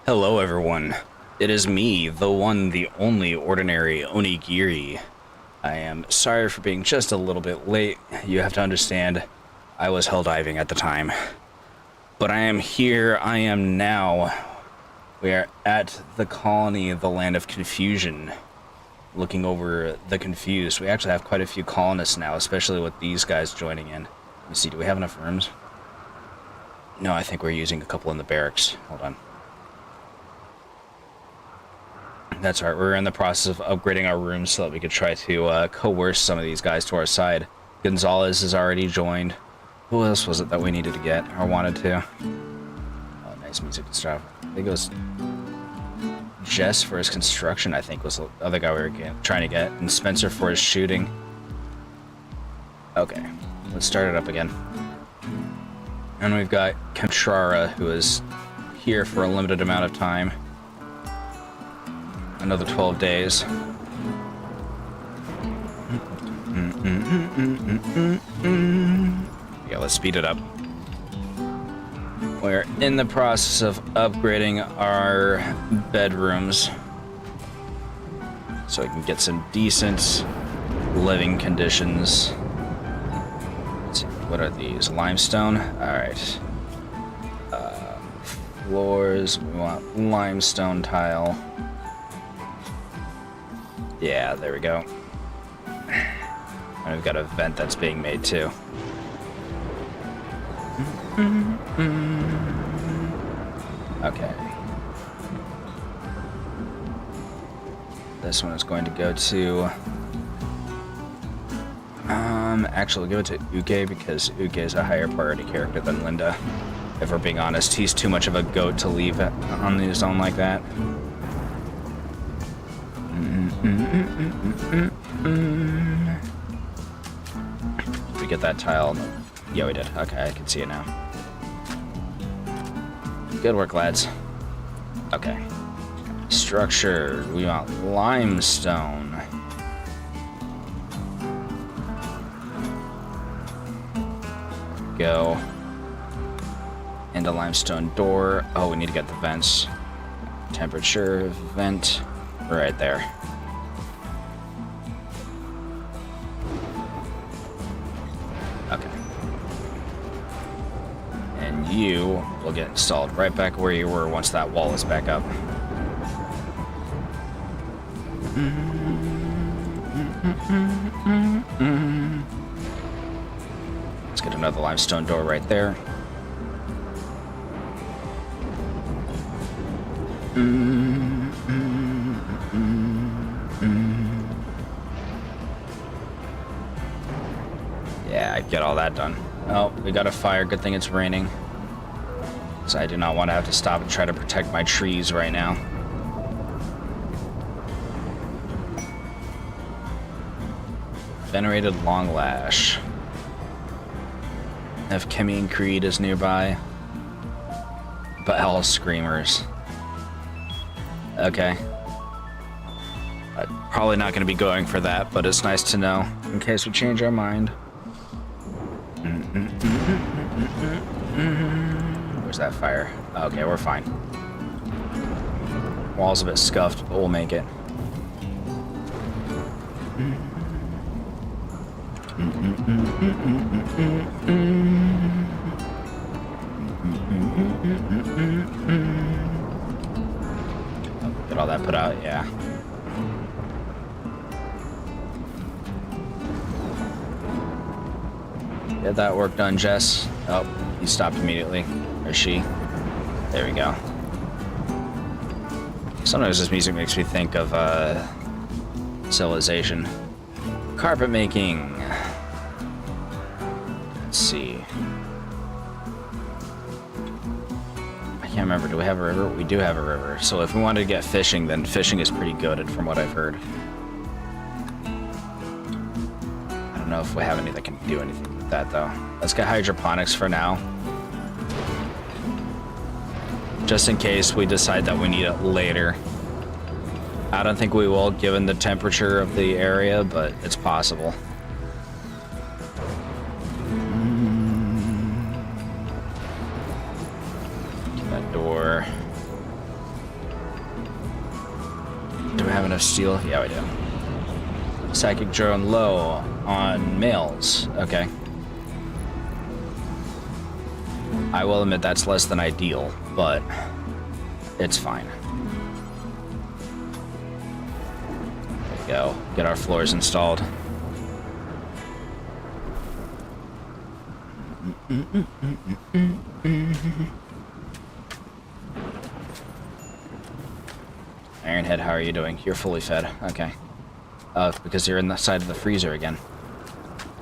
Hello everyone, it is me, the one, the only ordinary Onigiri. I am sorry for being just a little bit late. You have to understand, I was hell diving at the time. But I am here, I am now. We are at the colony, the land of confusion. Looking over the confused. We actually have quite a few colonists now, especially with these guys joining in. Let me see, do we have enough rooms? No, I think we're using a couple in the barracks. Hold on. That's right, we're in the process of upgrading our rooms so that we could try to coerce some of these guys to our side. Gonzalez has already joined. Who else was it that we needed to get, or wanted to? Oh, nice music and stuff. I think it was Jess for his construction, I think, was the other guy we were trying to get, and Spencer for his shooting. Okay, let's start it up again. And we've got Contrara, who is here for a limited amount of time. Another 12 days. Yeah, let's speed it up. We're in the process of upgrading our bedrooms so we can get some decent living conditions. Let's see, what are these? Limestone? Alright. Floors, we want limestone tile. Yeah, there we go. And we've got a vent that's being made too. Okay. This one is going to go to... actually, we'll give it to Uke because Uke is a higher priority character than Linda. If we're being honest, he's too much of a goat to leave on his own like that. Did we get that tile? Yeah, we did. Okay, I can see it now. Good work, lads. Okay. Structure. We want limestone. Go. And a limestone door. Oh, we need to get the vents. Temperature vent. Right there. Okay. And you will get installed right back where you were once that wall is back up. Let's get another limestone door right there. Yeah, get all that done. Oh, we got a fire. Good thing it's raining. So I do not want to have to stop and try to protect my trees right now. Venerated Longlash. If Kimmy and Creed is nearby. But hell, Screamers. Okay. Probably not going to be going for that, but it's nice to know in case we change our mind. Where's that fire? Okay, we're fine. Wall's a bit scuffed, but we'll make it. Get all that put out, yeah. Get that work done, Jess. Oh, he stopped immediately. Or she. There we go. Sometimes this music makes me think of Civilization. Carpet making. Let's see. I can't remember. Do we have a river? We do have a river. So if we wanted to get fishing, then fishing is pretty good from what I've heard. I don't know if we have any that can do anything with that though. Let's get hydroponics for now. Just in case we decide that we need it later. I don't think we will, given the temperature of the area, but it's possible. That door. have enough steel? Yeah, we do. Psychic drone low on males. Okay. I will admit that's less than ideal, but it's fine. There we go. Get our floors installed. Ironhead, how are you doing? You're fully fed. Okay. Oh, because you're in the side of the freezer again.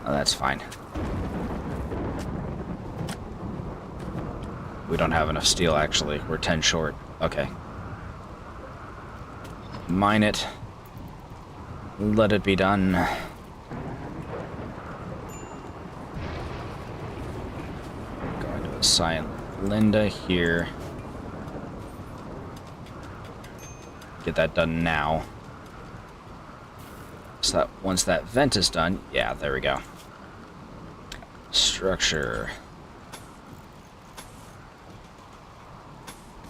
Oh, that's fine. We don't have enough steel, actually. We're 10 short. Okay. Mine it. Let it be done. Going to assign Linda here. Get that done now. So that once that vent is done, yeah, there we go. Structure.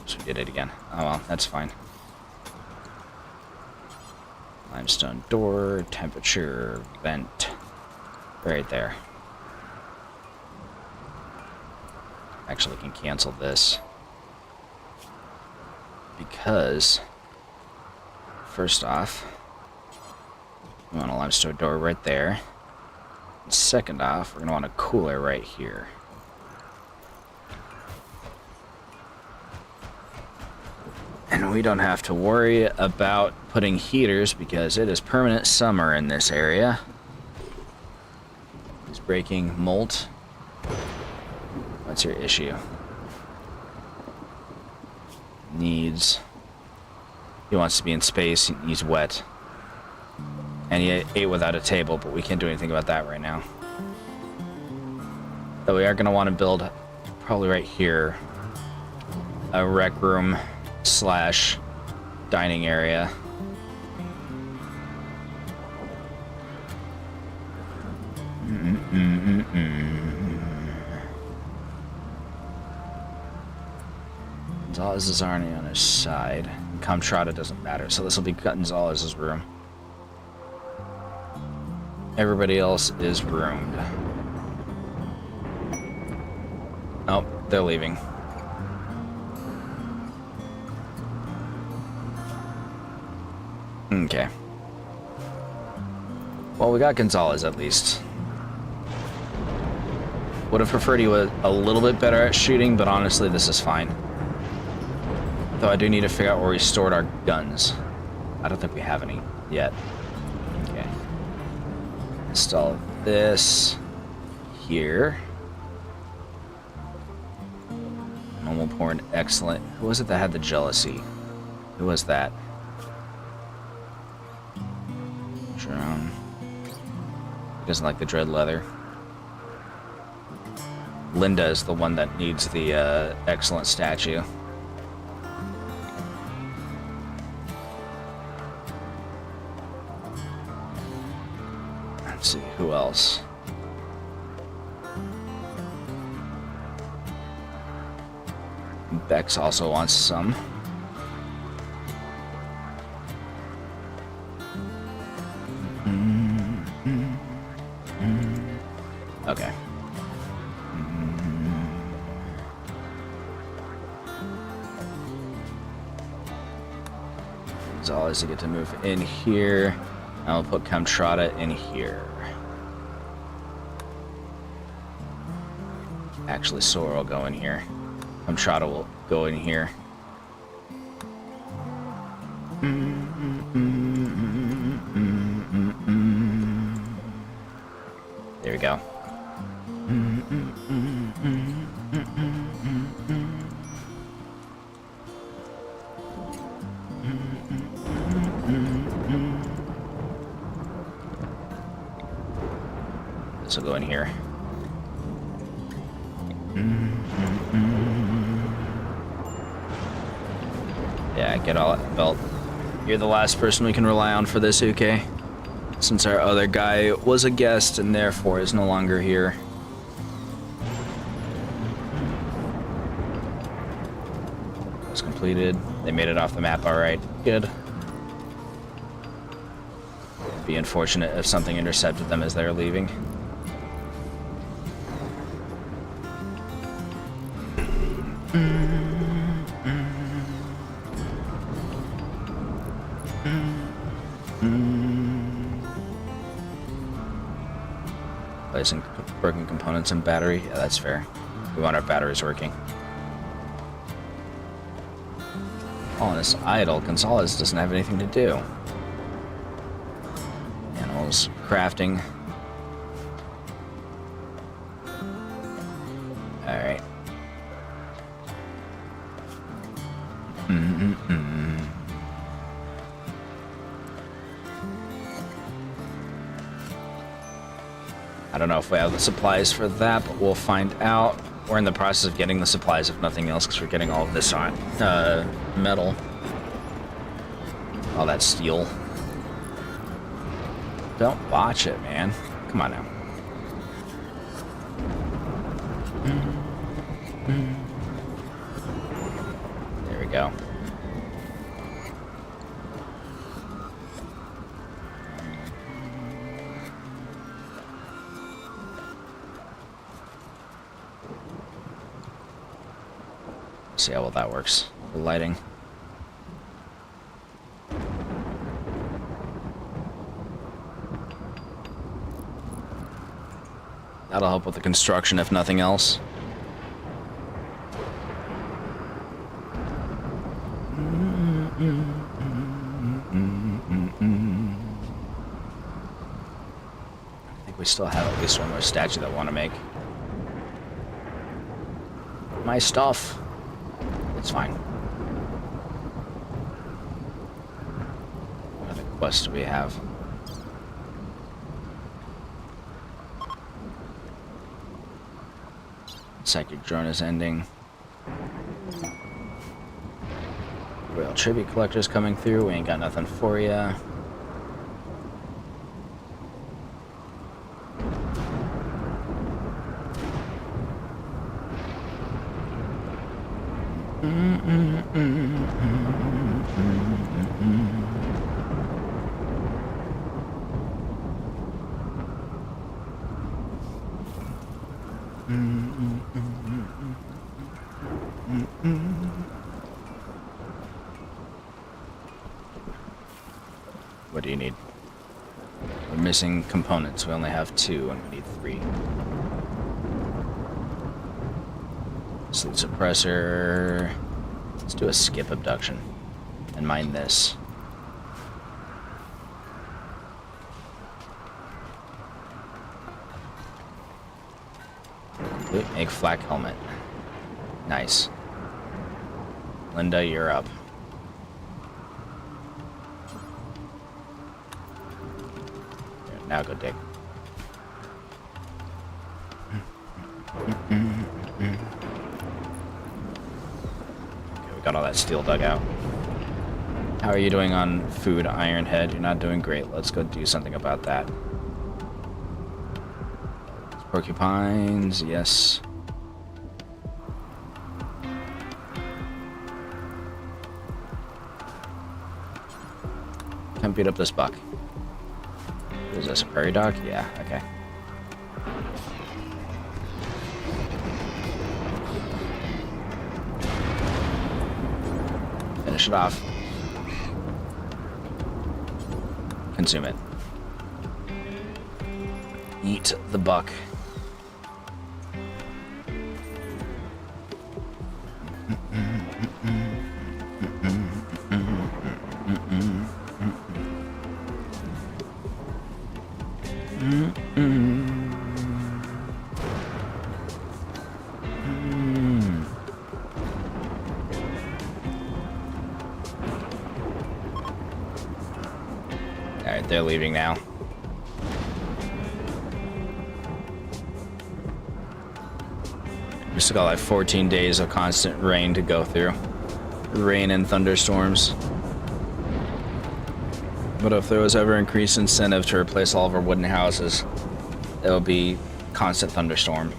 So we did it again. Oh well, that's fine. Limestone door, temperature, vent. Right there. Actually, can cancel this. Because, first off, we want a limestone door right there. And second off, we're going to want a cooler right here. And we don't have to worry about putting heaters because it is permanent summer in this area. He's breaking molt. What's your issue? Needs. He wants to be in space. He's wet. And he ate without a table, but we can't do anything about that right now. Though we are going to want to build, probably right here, a rec room / dining area. Gonzalez is already on his side. Comtrata doesn't matter, so this will be Gonzalez's room. Everybody else is roomed. Oh, they're leaving. Okay. Well, we got Gonzalez at least. Would have preferred he was a little bit better at shooting, but honestly, this is fine. Though I do need to figure out where we stored our guns. I don't think we have any yet. Okay. Install this here. Normal porn, excellent. Who was it that had the jealousy? Who was that? Drone. He doesn't like the dread leather. Linda is the one that needs the excellent statue. Let's see, who else? Bex also wants some. Okay. Gonzalez to get to move in here. I'll put Comtrata in here. Actually, Sora will go in here. Comtrata will go in here. There we go. This will go in here. Yeah, get all that belt. You're the last person we can rely on for this, UK. Since our other guy was a guest and therefore is no longer here. It was completed. They made it off the map, alright. Good. be unfortunate if something intercepted them as they were leaving. Placing broken components and battery. Yeah, that's fair. We want our batteries working. Oh, this idle. Gonzalez doesn't have anything to do. Animals, crafting. Alright. I don't know if we have the supplies for that, but we'll find out. We're in the process of getting the supplies, if nothing else, because we're getting all of this on metal. All that steel. Don't watch it, man. Come on now. There we go. See how well that works. The lighting. That'll help with the construction, if nothing else. I think we still have at least one more statue that I want to make. My stuff. It's fine. What other quests do we have? Psychic drone is ending. Royal tribute collectors coming through. We ain't got nothing for ya. What do you need? We're missing components. We only have 2 and we need 3. Sleep suppressor. Let's do a skip abduction and mine this. Make flak helmet. Nice. Linda, you're up. Here, now go dig. Okay, we got all that steel dug out. How are you doing on food, Ironhead? You're not doing great. Let's go do something about that. Porcupines, yes. Come beat up this buck. Is this a prairie dog? Yeah, okay. Finish it off. Consume it. Eat the buck. Alright, they're leaving now. We still got like 14 days of constant rain to go through. Rain and thunderstorms. But if there was ever increased incentive to replace all of our wooden houses, it would be constant thunderstorm.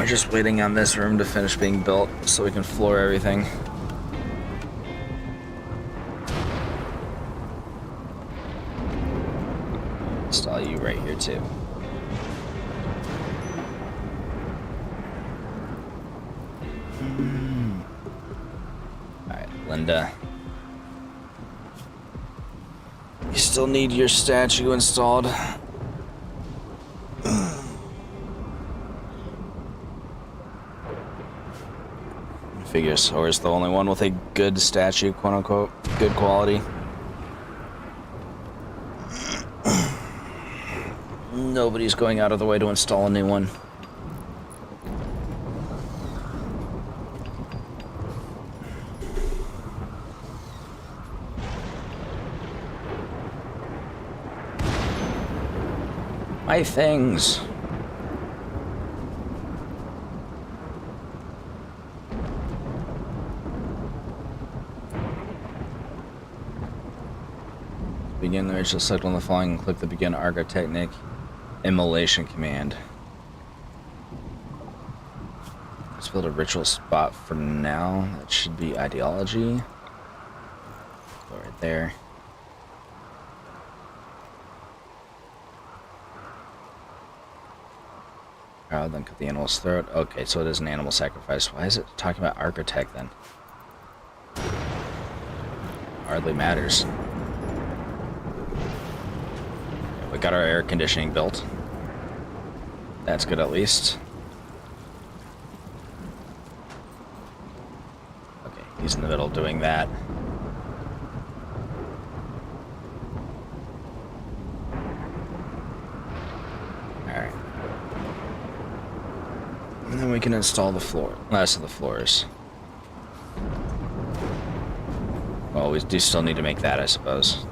just waiting on this room to finish being built so we can floor everything. Install you right here too. Alright, Linda. You still need your statue installed. Figure Sora's the only one with a good statue, quote unquote, good quality. Nobody's going out of the way to install a new one. My things. Begin the ritual, select on the following and click the begin architectic immolation command. Let's build a ritual spot for now. That should be ideology. Go right there. Then cut the animal's throat. Okay, so it is an animal sacrifice. Why is it talking about architect then? Hardly matters. We got our air conditioning built. That's good at least. Okay, he's in the middle doing that. Alright. And then we can install the last of the floors. Well, we do still need to make that, I suppose.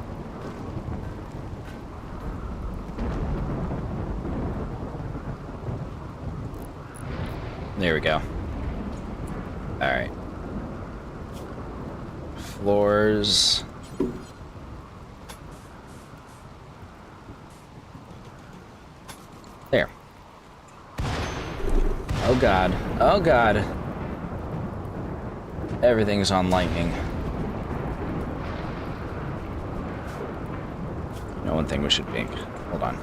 There we go. Alright. Floors. There. Oh god. Oh god. Everything's on lightning. You know, one thing we should think. Hold on.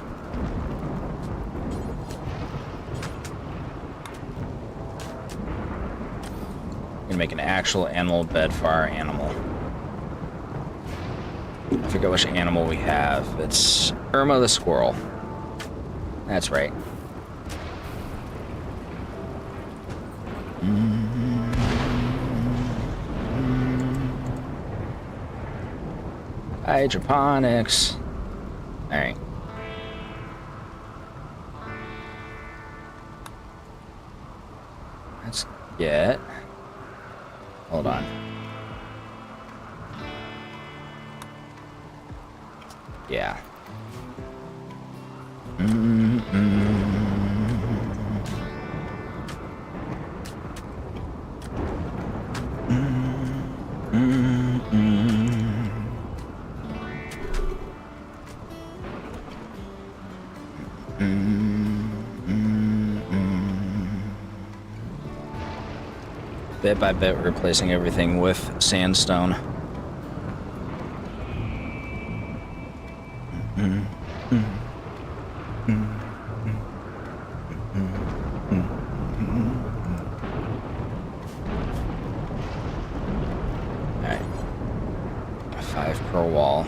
Make an actual animal bed for our animal. I forget which animal we have. It's Irma the squirrel. That's right. Hydroponics. All right. Let's get. Hold on. Yeah. Bit by bit, replacing everything with sandstone. Alright. 5 per wall.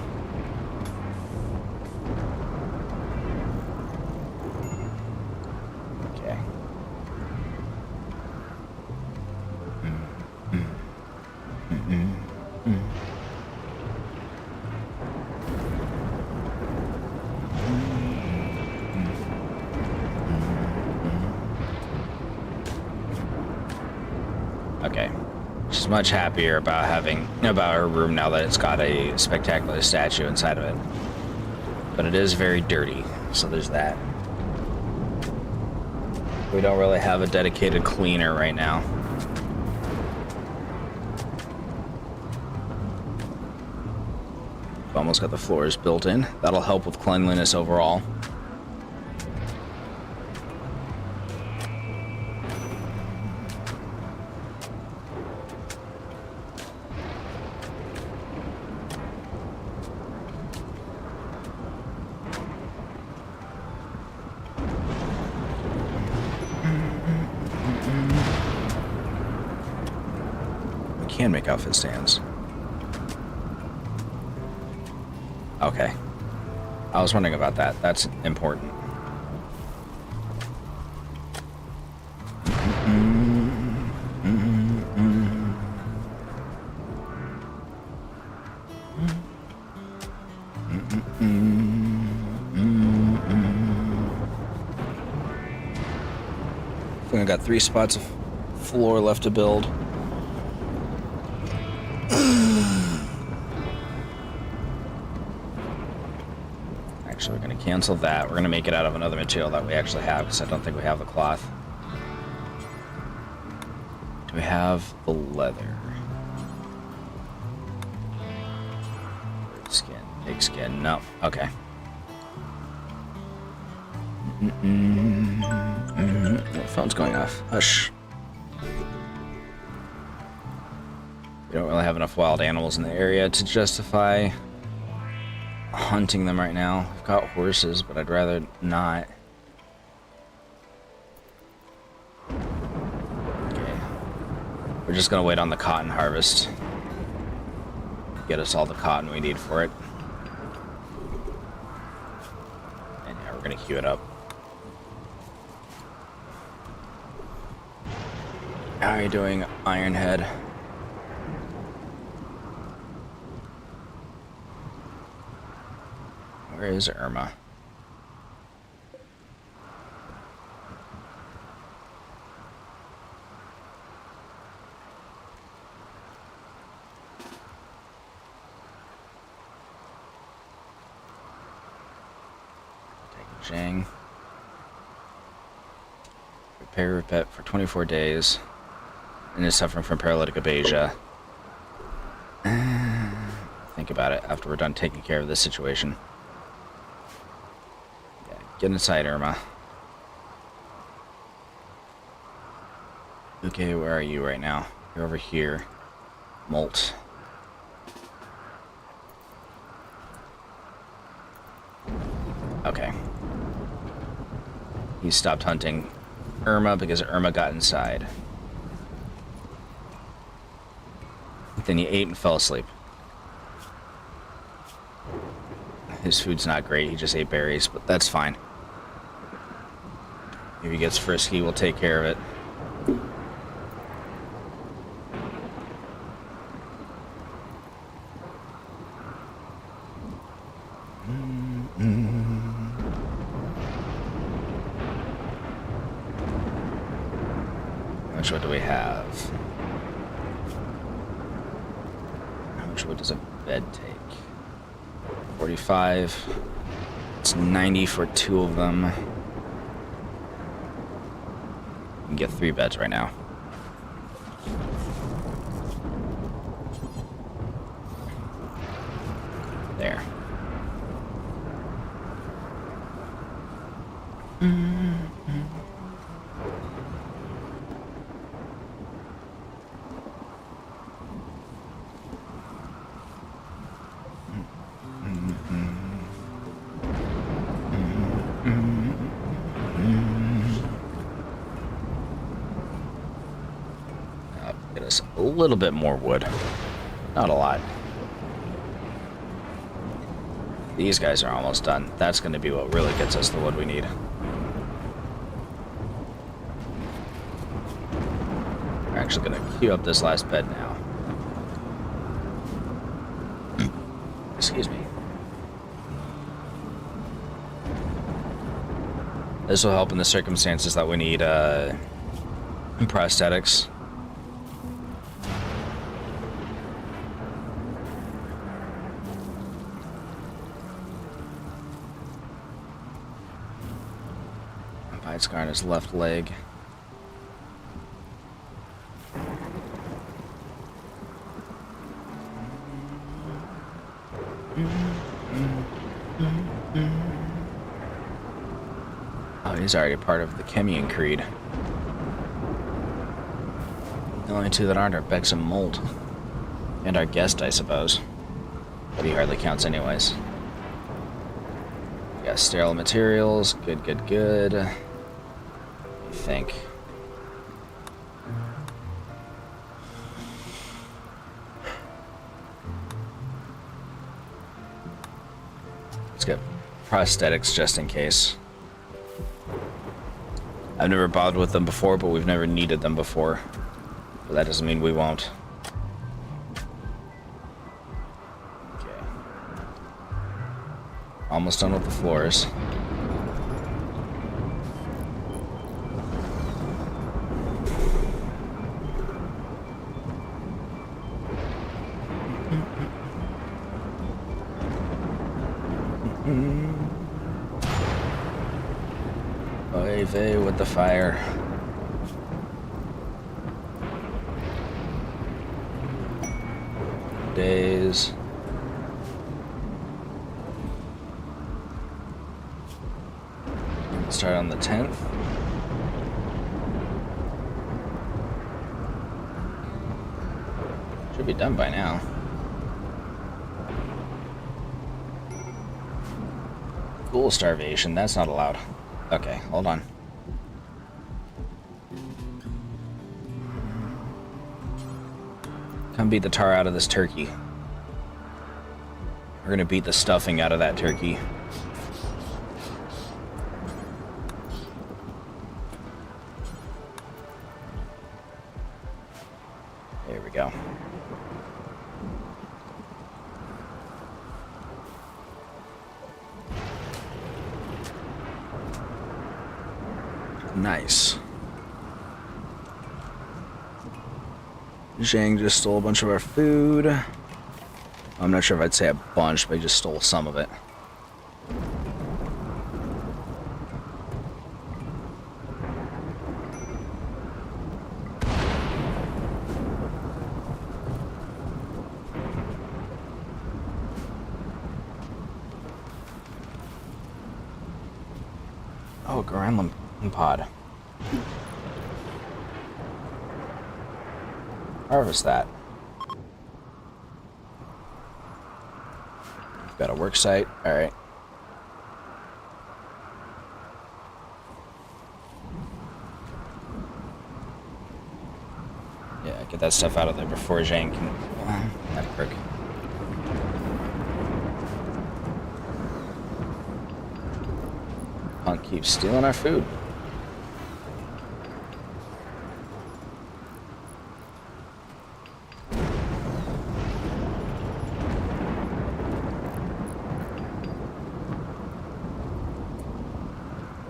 Okay. Okay. She's much happier about her room now that it's got a spectacular statue inside of it. But it is very dirty, so there's that. We don't really have a dedicated cleaner right now. We've almost got the floors built in. That'll help with cleanliness overall. can make outfit stands. Okay. I was wondering about that. That's important. I think I got 3 spots of floor left to build. Actually, we're going to cancel that. We're going to make it out of another material that we actually have, because I don't think we have the cloth. Do we have the leather? Skin, pig skin. No. Okay. The phone's going off. Hush. We don't really have enough wild animals in the area to justify hunting them right now. We've got horses, but I'd rather not. Okay. We're just gonna wait on the cotton harvest. Get us all the cotton we need for it. And yeah, we're gonna queue it up. How are you doing, Ironhead? Where is Irma? Jang. Prepare pet for 24 days. And is suffering from paralytic aphasia. Think about it after we're done taking care of this situation. Yeah, get inside, Irma. Okay, where are you right now? You're over here. Molt. Okay. He stopped hunting Irma because Irma got inside. Then he ate and fell asleep. His food's not great, he just ate berries, but that's fine. If he gets frisky, we'll take care of it. How much wood do we have? How much wood does a bed take? 45. It's 90 for 2 of them. We can get 3 beds right now. There. Get us a little bit more wood. Not a lot. These guys are almost done. That's going to be what really gets us the wood we need. We're actually going to queue up this last bed now. Excuse me. This will help in the circumstances that we need prosthetics. Bite scar on his left leg. Oh, he's already part of the Chemian Creed. The only 2 that aren't are Bex and Molt. And our guest, I suppose. But he hardly counts anyways. We got sterile materials. Good, good, good. I think. Let's get prosthetics just in case. I've never bothered with them before, but we've never needed them before. But that doesn't mean we won't. Okay. Almost done with the floors. Oy vey with the fire. Days. Start on the 10th. Should be done by now. Ghoul starvation, that's not allowed. Okay, hold on. Come beat the tar out of this turkey. We're gonna beat the stuffing out of that turkey. There we go. Nice. Zhang just stole a bunch of our food. I'm not sure if I'd say a bunch, but he just stole some of it. Oh, Gremlin pod. Harvest that. Got a work site. Alright. Yeah, get that stuff out of there before Zhang can... that prick. Punk keeps stealing our food.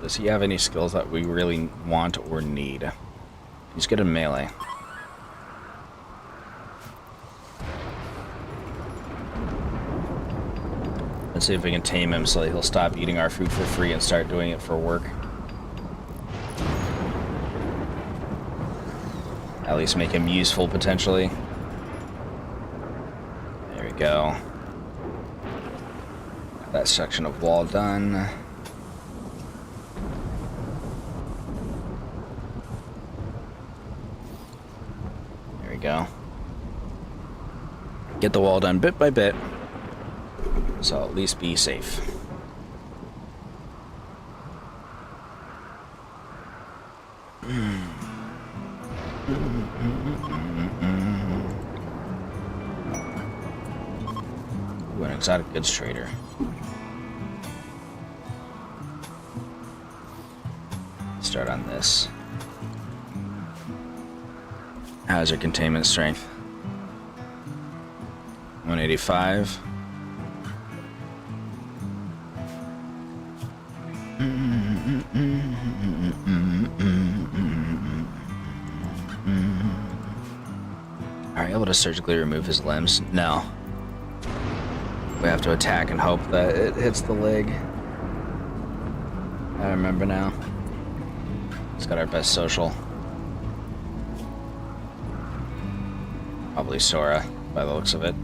Does he have any skills that we really want or need? He's good at melee. Let's see if we can tame him so that he'll stop eating our food for free and start doing it for work. At least make him useful, potentially. There we go. Got that section of wall done. Go. Get the wall done bit by bit, so I'll at least be safe. Ooh, an exotic goods trader. Start on this. How's your containment strength? 185. Are you able to surgically remove his limbs? No. We have to attack and hope that it hits the leg. I remember now. It's got our best social. Probably Sora, by the looks of it.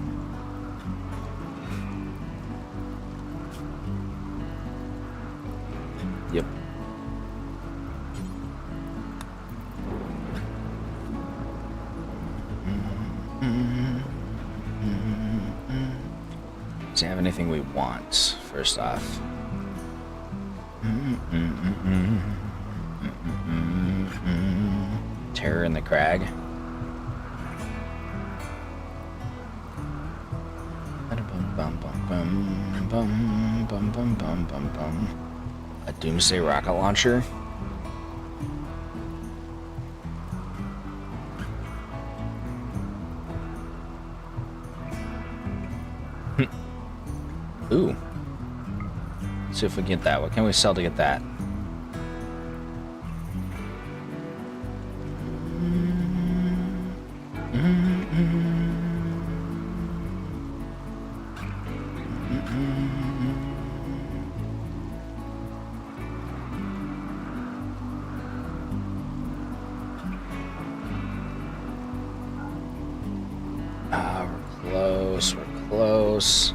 Yep. Does he have anything we want, first off? Terror in the Crag. bum, bum, bum, bum, bum, bum. A doomsday rocket launcher? Ooh. Let's see if we can get that. What can we sell to get that? We're close.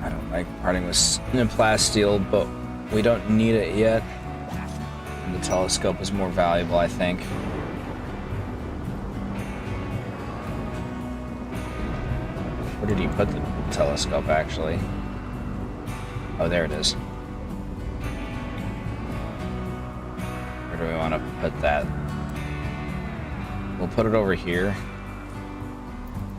I don't like parting with plasteel, but we don't need it yet. And the telescope is more valuable, I think. Where did he put the telescope, actually? Oh, there it is. Where do we want to put that? We'll put it over here.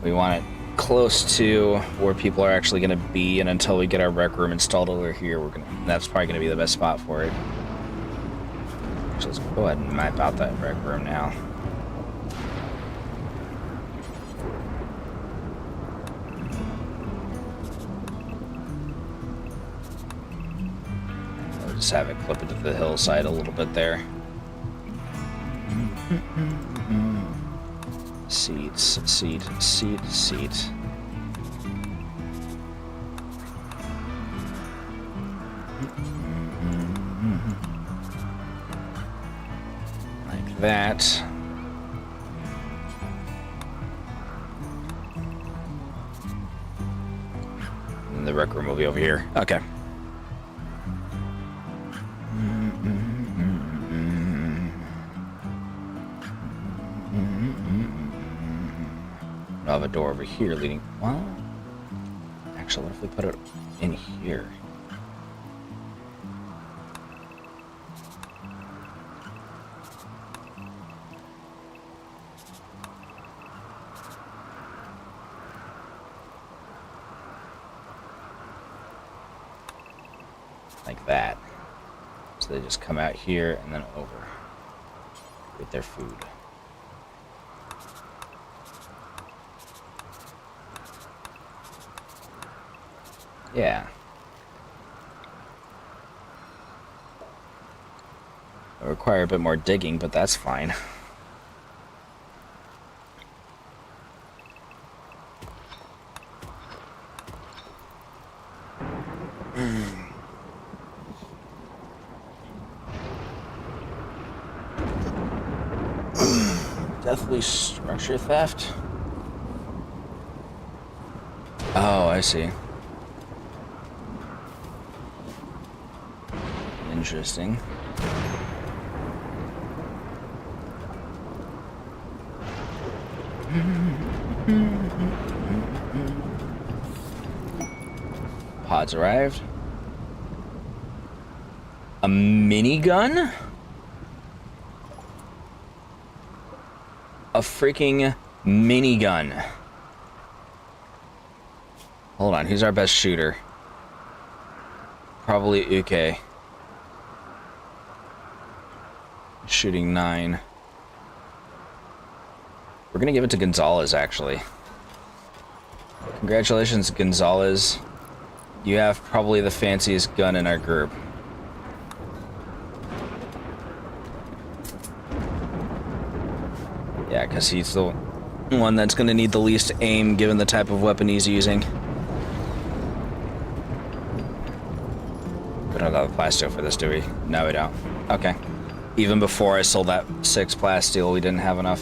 We want it close to where people are actually going to be, and until we get our rec room installed over here, that's probably going to be the best spot for it. So let's go ahead and map out that rec room now. I'll just have it clip it to the hillside a little bit there. Seats, seat. Like that. And the rec room will be over here. Okay. I'll have a door over here leading. Well, actually, what if we put it in here? Like that. So they just come out here and then over with their food. Yeah. It'll require a bit more digging, but that's fine. Deathly structure theft? Oh, I see. Interesting. Pods arrived. A minigun? A freaking minigun. Hold on, who's our best shooter? Probably Uke. Shooting 9. We're gonna give it to Gonzalez, actually. Congratulations, Gonzalez. You have probably the fanciest gun in our group. Yeah, because he's the one that's gonna need the least aim given the type of weapon he's using. We don't have the plasteel for this, do we? No, we don't. Okay. Even before I sold that 6 plasteel, we didn't have enough.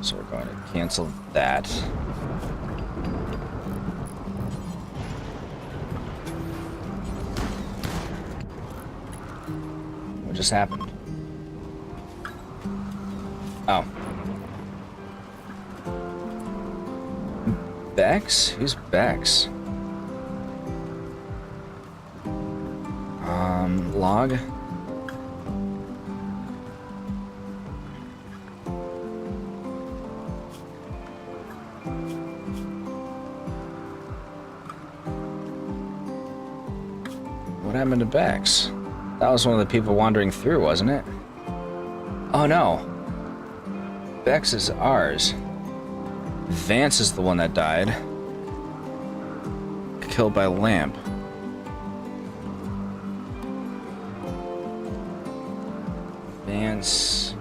So we're going to cancel that. What just happened? Oh. Bex? Who's Bex? Log. happened to Bex? That was one of the people wandering through, wasn't it? Oh no. Bex is ours. Vance is the one that died. Killed by lamp. Vance.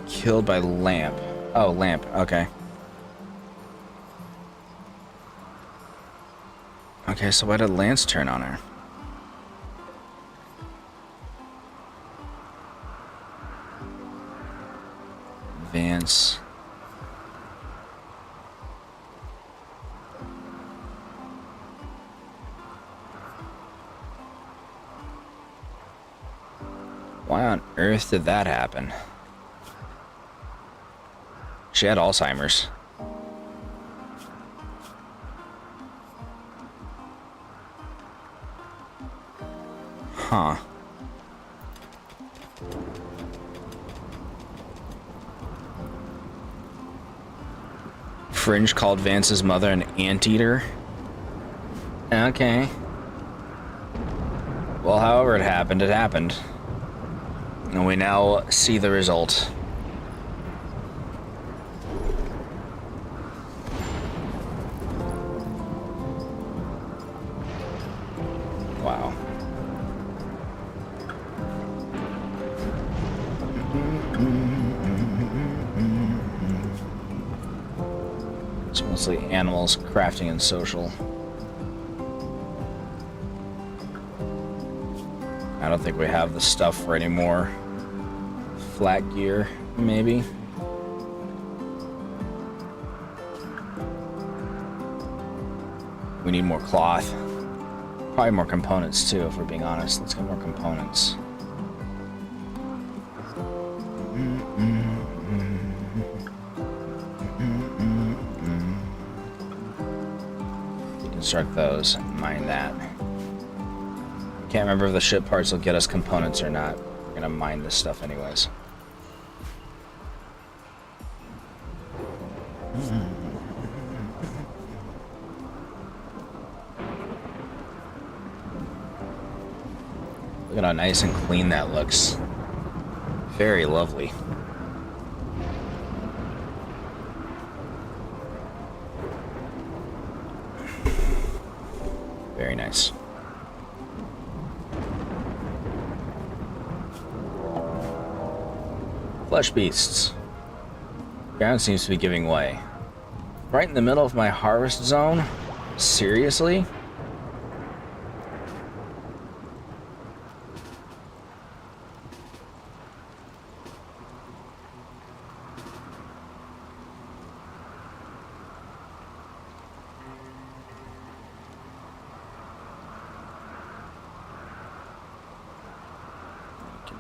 Killed by lamp. Oh, lamp. Okay. Okay, so why did Lance turn on her? Vance. Why on earth did that happen? She had Alzheimer's. Huh. Fringe called Vance's mother an anteater. Okay. Well, however it happened, it happened. And we now see the result. Wow. It's mostly animals, crafting, and social. I don't think we have the stuff for any more flat gear, maybe. We need more cloth. Probably more components too, if we're being honest. Let's get more components. Deconstruct those and mine that. Can't remember if the ship parts will get us components or not. We're gonna mine this stuff anyways. Look at how nice and clean that looks. Very lovely. Very nice. Flesh beasts. Ground seems to be giving way. Right in the middle of my harvest zone? Seriously?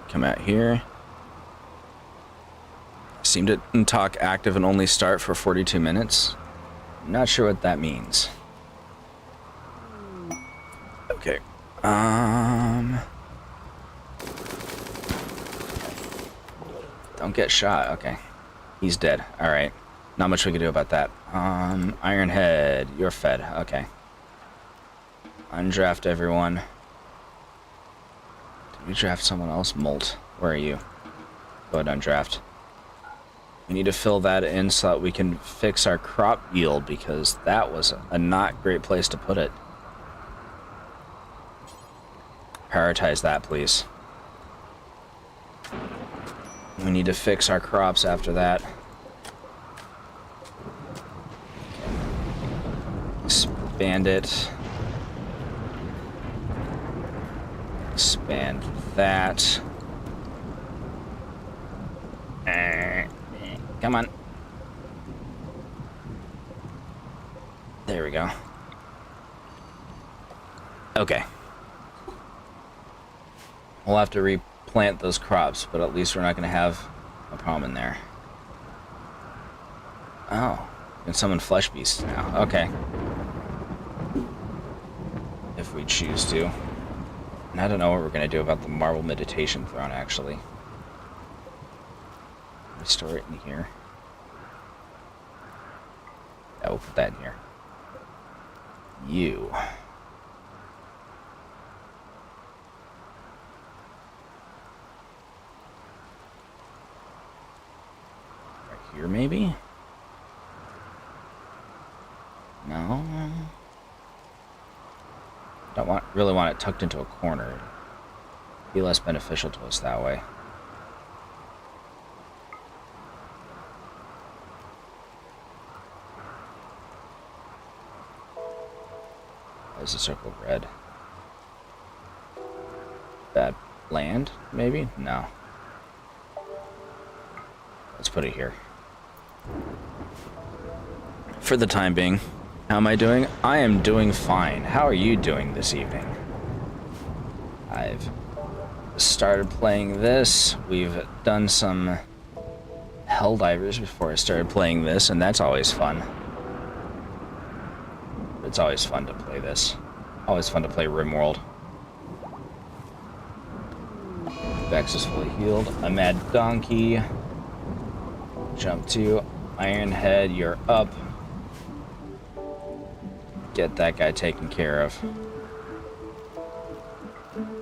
Come out here. Seemed to talk active and only start for 42 minutes. I'm not sure what that means. Okay. Don't get shot. Okay. He's dead. Alright. Not much we can do about that. Ironhead, you're fed. Okay. Undraft everyone. Did we draft someone else? Molt. Where are you? Go ahead, undraft. We need to fill that in so that we can fix our crop yield, because that was a not great place to put it. Prioritize that, please. We need to fix our crops after that. Expand it. Expand that. Come on. There we go. Okay. We'll have to replant those crops, but at least we're not going to have a problem in there. Oh. We can summon flesh beasts now. Okay. If we choose to. And I don't know what we're going to do about the marble meditation throne, actually. Store it in here. we'll put that in here. You. Right here, maybe? No. Don't really want it tucked into a corner. Be less beneficial to us that way. Why is the circle red? Bad land, maybe? No. Let's put it here. For the time being. How am I doing? I am doing fine. How are you doing this evening? I've started playing this. We've done some Helldivers before I started playing this, and that's always fun. It's always fun to play this. Always fun to play Rimworld. Vex is fully healed. A mad donkey. Jump to Ironhead, you're up. Get that guy taken care of.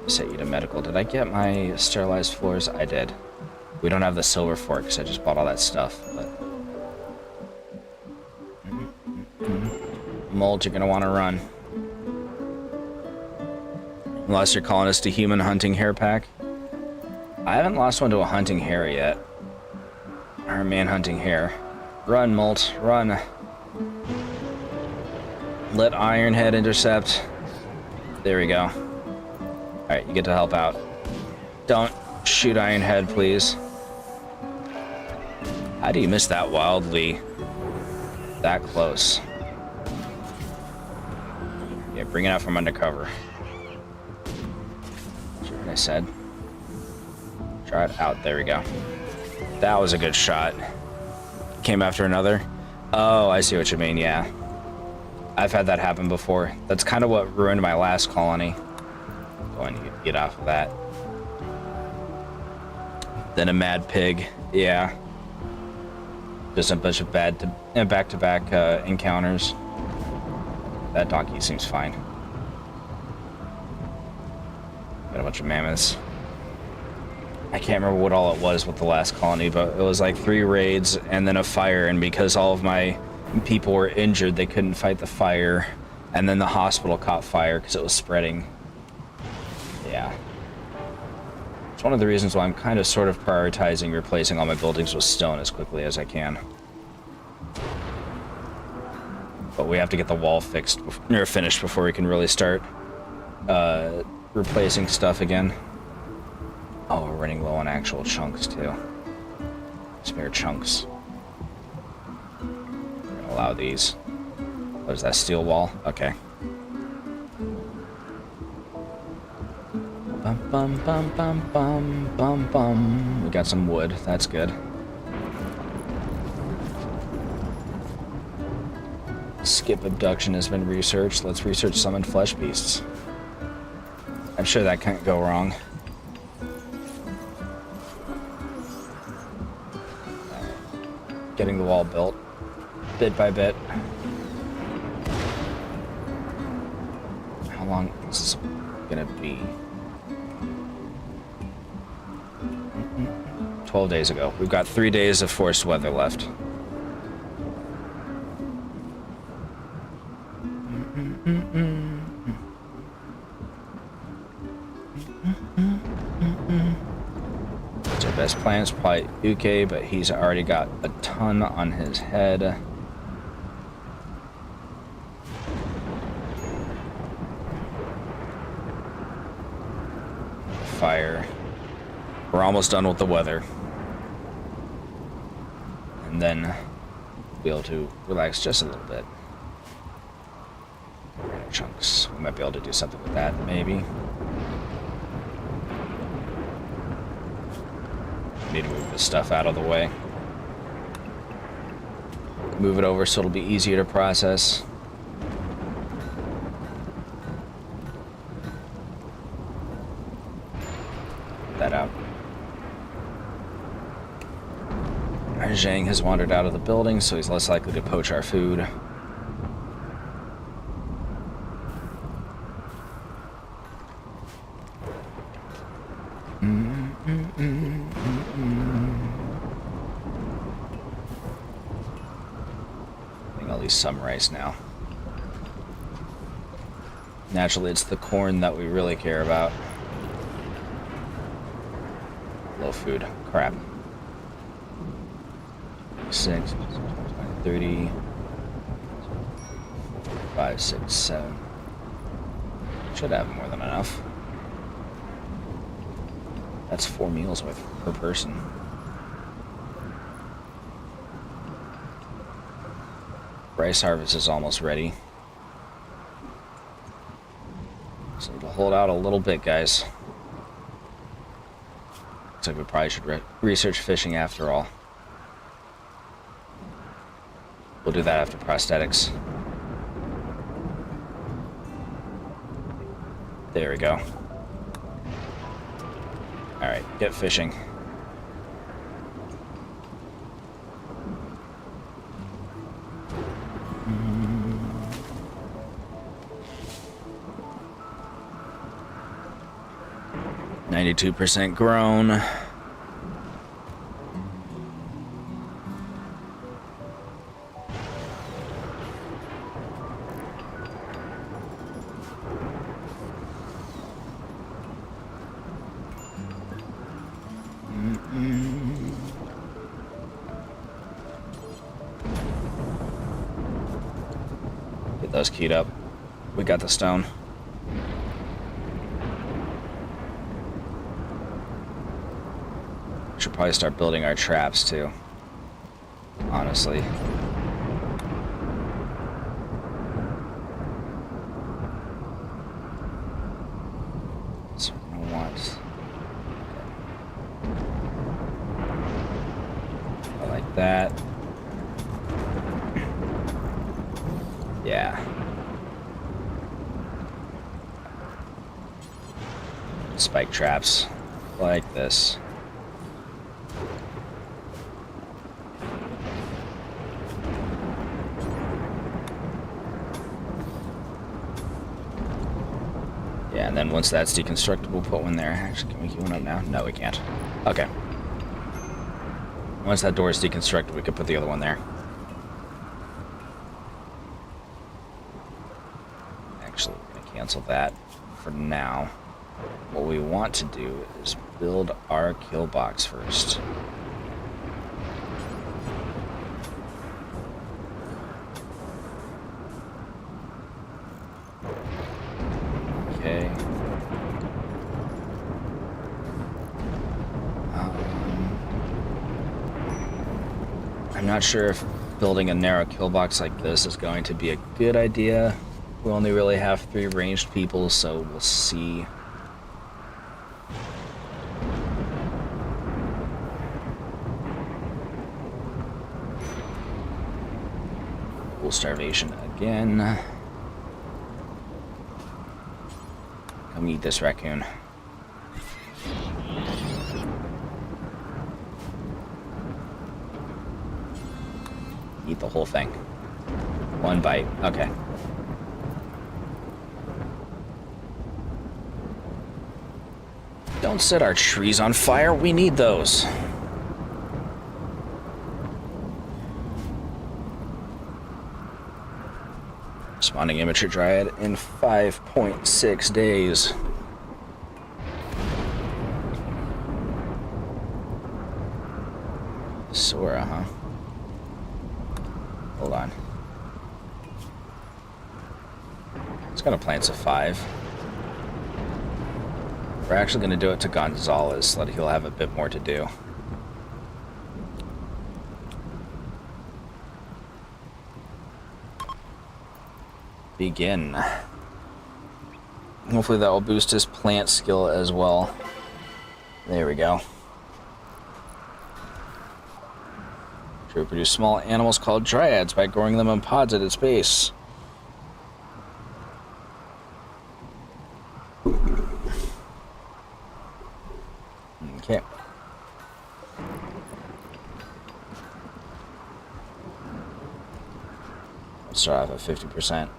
Set you to medical. Did I get my sterilized floors? I did. We don't have the silver fork because I just bought all that stuff. But Mold, you're gonna want to run. Lost your colonist to human hunting hare pack. I haven't lost one to a hunting hare yet. Or man hunting hare. Run, Molt, run. Let Ironhead intercept. There we go. Alright, you get to help out. Don't shoot Ironhead, please. How do you miss that wildly? That close. Yeah, bring it out from undercover. That's what I said. Try it out. There we go. That was a good shot. Came after another. Oh, I see what you mean, yeah. I've had that happen before. That's kind of what ruined my last colony. Going to get off of that. Then a mad pig. Yeah. Just a bunch of bad back-to-back encounters. That donkey seems fine. Got a bunch of mammoths. I can't remember what all it was with the last colony, but it was like 3 raids and then a fire, and because all of my people were injured, they couldn't fight the fire, and then the hospital caught fire because it was spreading. Yeah. It's one of the reasons why I'm kind of sort of prioritizing replacing all my buildings with stone as quickly as I can. But we have to get the wall fixed or finished before we can really start replacing stuff again. Oh, we're running low on actual chunks too. Spare chunks. We're gonna allow these. What is that, steel wall? Okay. Bum bum bum bum bum bum bum. We got some wood. That's good. Skip abduction has been researched. Let's research summoned flesh beasts. I'm sure that can't go wrong. Getting the wall built, bit by bit. How long is this gonna be? 12 days ago. We've got 3 days of forced weather left. What's our best plan? It's probably Uke, but he's already got a ton on his head. Fire. We're almost done with the weather. And then be able to relax just a little bit. Chunks. We might be able to do something with that, maybe. Need to move this stuff out of the way. Move it over so it'll be easier to process. Put that out. Zhang has wandered out of the building, so he's less likely to poach our food. least some rice now. Naturally, it's the corn that we really care about. Low food. Crap. 6, 30, 5, 6, 7. Should have more than enough. That's 4 meals worth per person. Rice harvest is almost ready. So to hold out a little bit, guys. Looks like we probably should research fishing after all. We'll do that after prosthetics. There we go. Alright, get fishing. Mm. 92% grown. Get those keyed up. We got the stone. Should probably start building our traps too. Honestly. So we're gonna want. I like that. Yeah. Spike traps like this. Yeah, and then once that's deconstructed, we'll put one there. Actually, can we queue one up now? No, we can't. Okay. Once that door is deconstructed, we could put the other one there. Actually, we're going to cancel that for now. What we want to do is build our kill box first. Okay. I'm not sure if building a narrow kill box like this is going to be a good idea. We only really have 3 ranged people, so we'll see. Starvation again. Come eat this raccoon. Eat the whole thing. 1 bite. Okay. Don't set our trees on fire. We need those. Spawning Immature Dryad in 5.6 days. Sora, huh? Hold on. It's got a plants of 5. We're actually going to do it to Gonzalez so that he'll have a bit more to do. Begin. Hopefully that will boost his plant skill as well. There we go. Should reproduce small animals called dryads by growing them in pods at its base. Okay. Let's start off at 50%.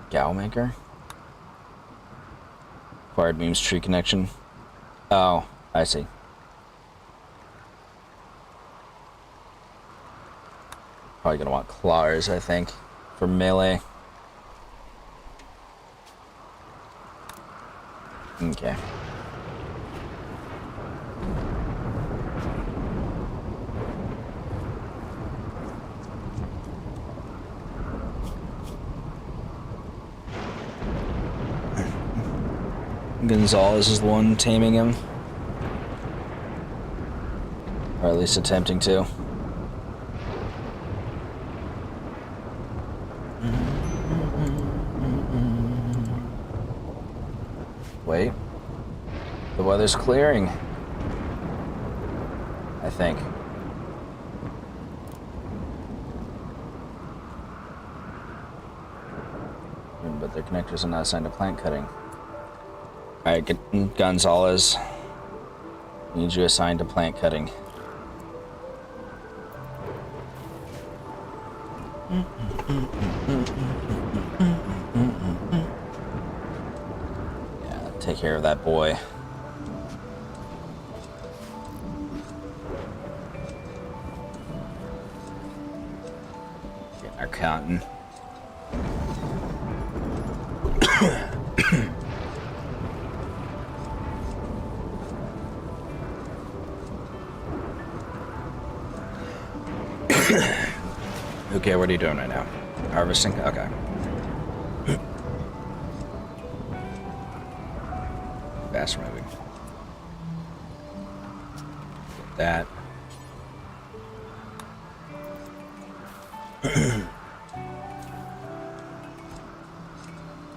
Gal maker. Acquired memes tree connection. Oh, I see. Probably gonna want claws, I think, for melee. Okay. Gonzalez is the one taming him. Or at least attempting to. Wait. The weather's clearing. I think. But their connectors are not assigned to plant cutting. Alright, Gonzalez. Need you assigned to plant cutting. Yeah, take care of that boy. Getting our cotton. Okay, what are you doing right now? Harvesting? Okay. Fast moving. Get that.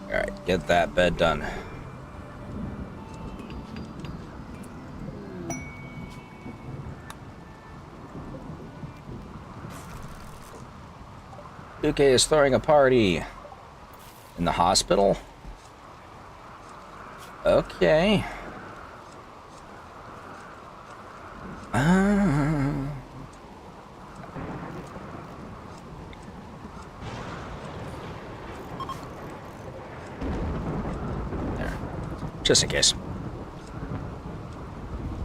Alright, get that bed done. Uke is throwing a party in the hospital. Okay. There. Just in case.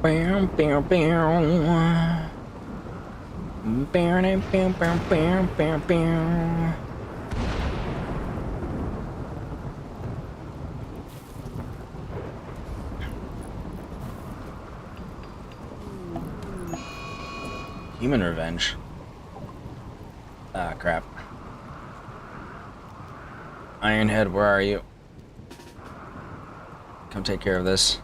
Bam, bam, bam. Bam, bam, bam, bam, bam, bam. Human revenge. Ah, crap. Ironhead, where are you? Come take care of this.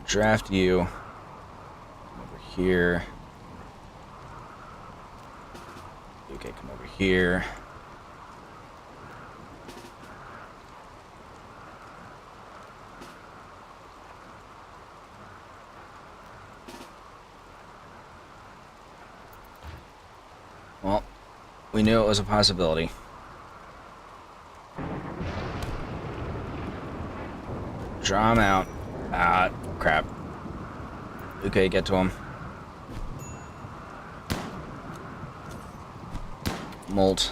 Draft you. Here. Okay, come over here. Well, we knew it was a possibility. Draw him out. Ah, crap. Okay, get to him. Molt,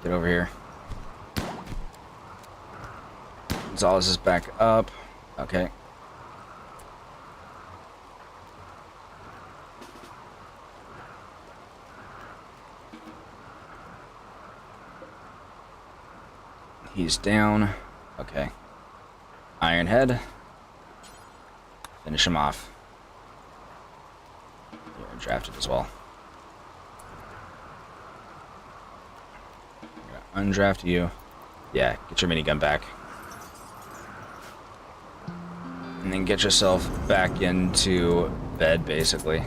get over here. Gonzalez is back up. Okay. He's down. Okay. Ironhead. Finish him off. You're drafted as well. Undraft you. Yeah, get your minigun back. And then get yourself back into bed, basically.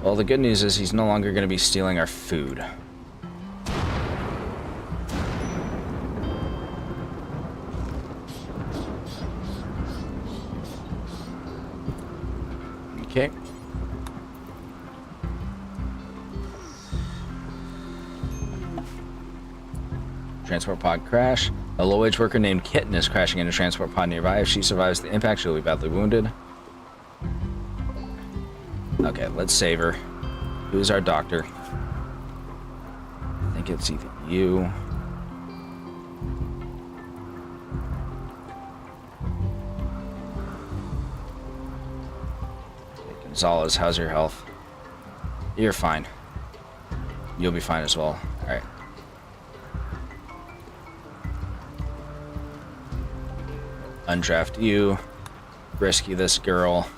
Well, the good news is he's no longer going to be stealing our food. Okay. Transport pod crash. A low-wage worker named Kitten is crashing into a transport pod nearby. If she survives the impact, she'll be badly wounded. Okay, let's save her. Who's our doctor? I think it's either you. Gonzalez, how's your health? You're fine. You'll be fine as well. Alright. Undraft you. Rescue this girl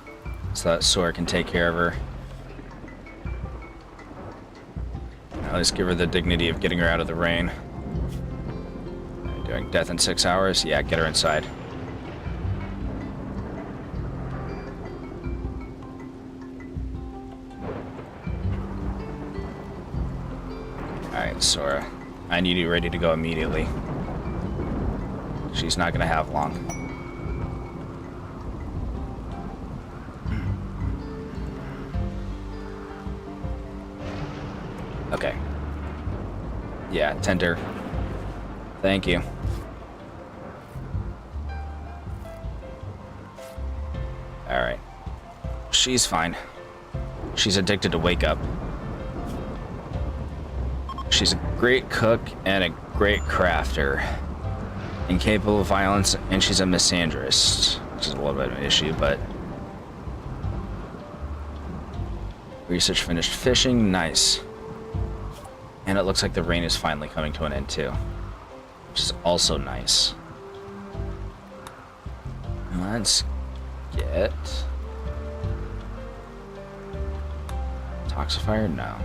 so that Sora can take care of her. At least give her the dignity of getting her out of the rain. Doing death in 6 hours? Yeah, get her inside. Alright, Sora. I need you ready to go immediately. She's not gonna have long. Okay. Yeah, tender. Thank you. Alright. She's fine. She's addicted to wake up. She's a great cook and a great crafter. Incapable of violence, and she's a misandrist, which is a little bit of an issue, but... Research finished. Fishing, nice. And it looks like the rain is finally coming to an end, too. Which is also nice. Let's get... Toxifier? No.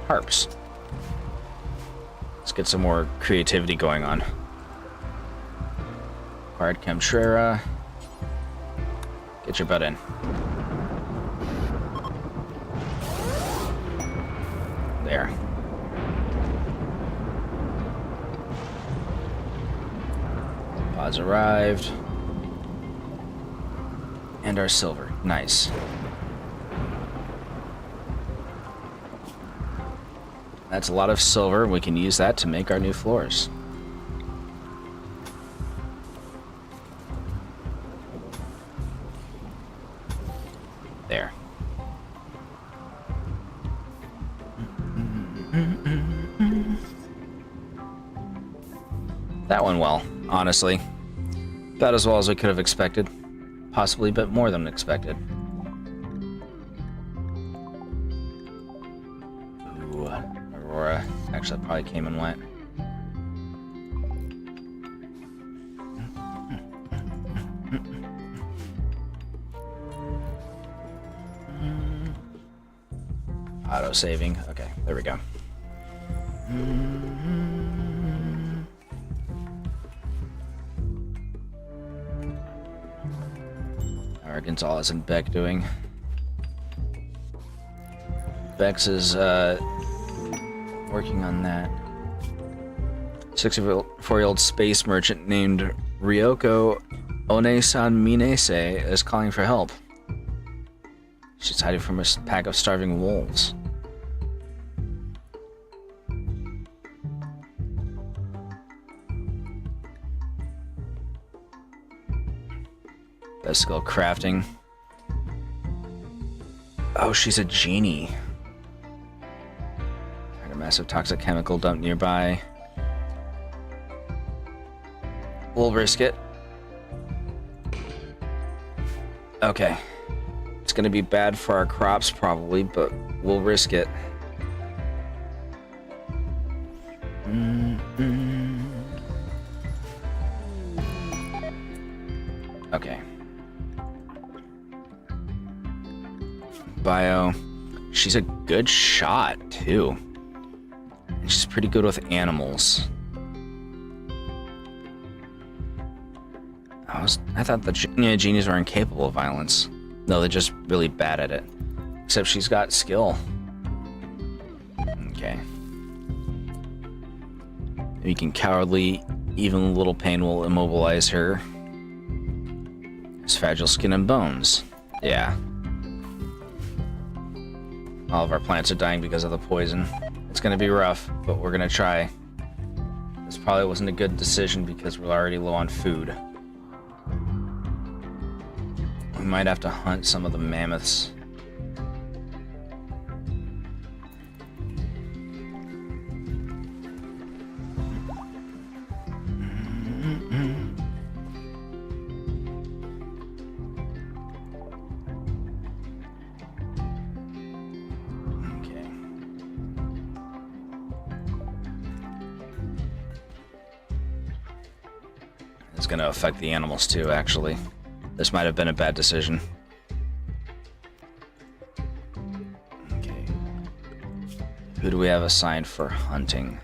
Harps. Let's get some more creativity going on. Acquired Chemtrera. Get your butt in. There. Pods arrived. And our silver. Nice. That's a lot of silver. We can use that to make our new floors. There. That went well, honestly. About as well as we could have expected. Possibly a bit more than expected. Ooh, Aurora. Actually, probably came and went. Auto-saving. Okay, there we go. How are Gonzalez and Beck doing? Bex is working on that. 64-year-old space merchant named Ryoko One-san Minese is calling for help. She's hiding from a pack of starving wolves. Best skill crafting. Oh, she's a genie. Find a massive toxic chemical dump nearby. We'll risk it. Okay. It's gonna be bad for our crops probably, but we'll risk it. Okay. Bio. She's a good shot, too. And she's pretty good with animals. I thought the genies were incapable of violence. No, they're just really bad at it. Except she's got skill. Okay. Making cowardly, even a little pain will immobilize her. It's fragile skin and bones. Yeah. All of our plants are dying because of the poison. It's gonna be rough, but we're gonna try. This probably wasn't a good decision because we're already low on food. We might have to hunt some of the mammoths. is going to affect the animals too, actually. This might have been a bad decision. Okay. Who do we have assigned for hunting?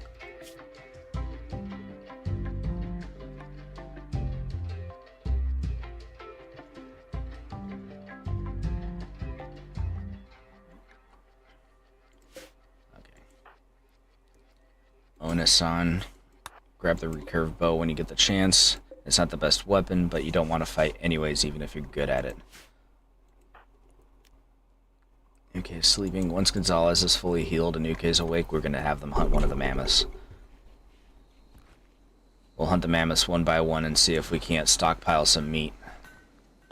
Onasan, grab the recurve bow when you get the chance. It's not the best weapon, but you don't want to fight anyways, even if you're good at it. Okay, sleeping. Once Gonzalez is fully healed and Uke is awake, we're going to have them hunt one of the mammoths. We'll hunt the mammoths one by one and see if we can't stockpile some meat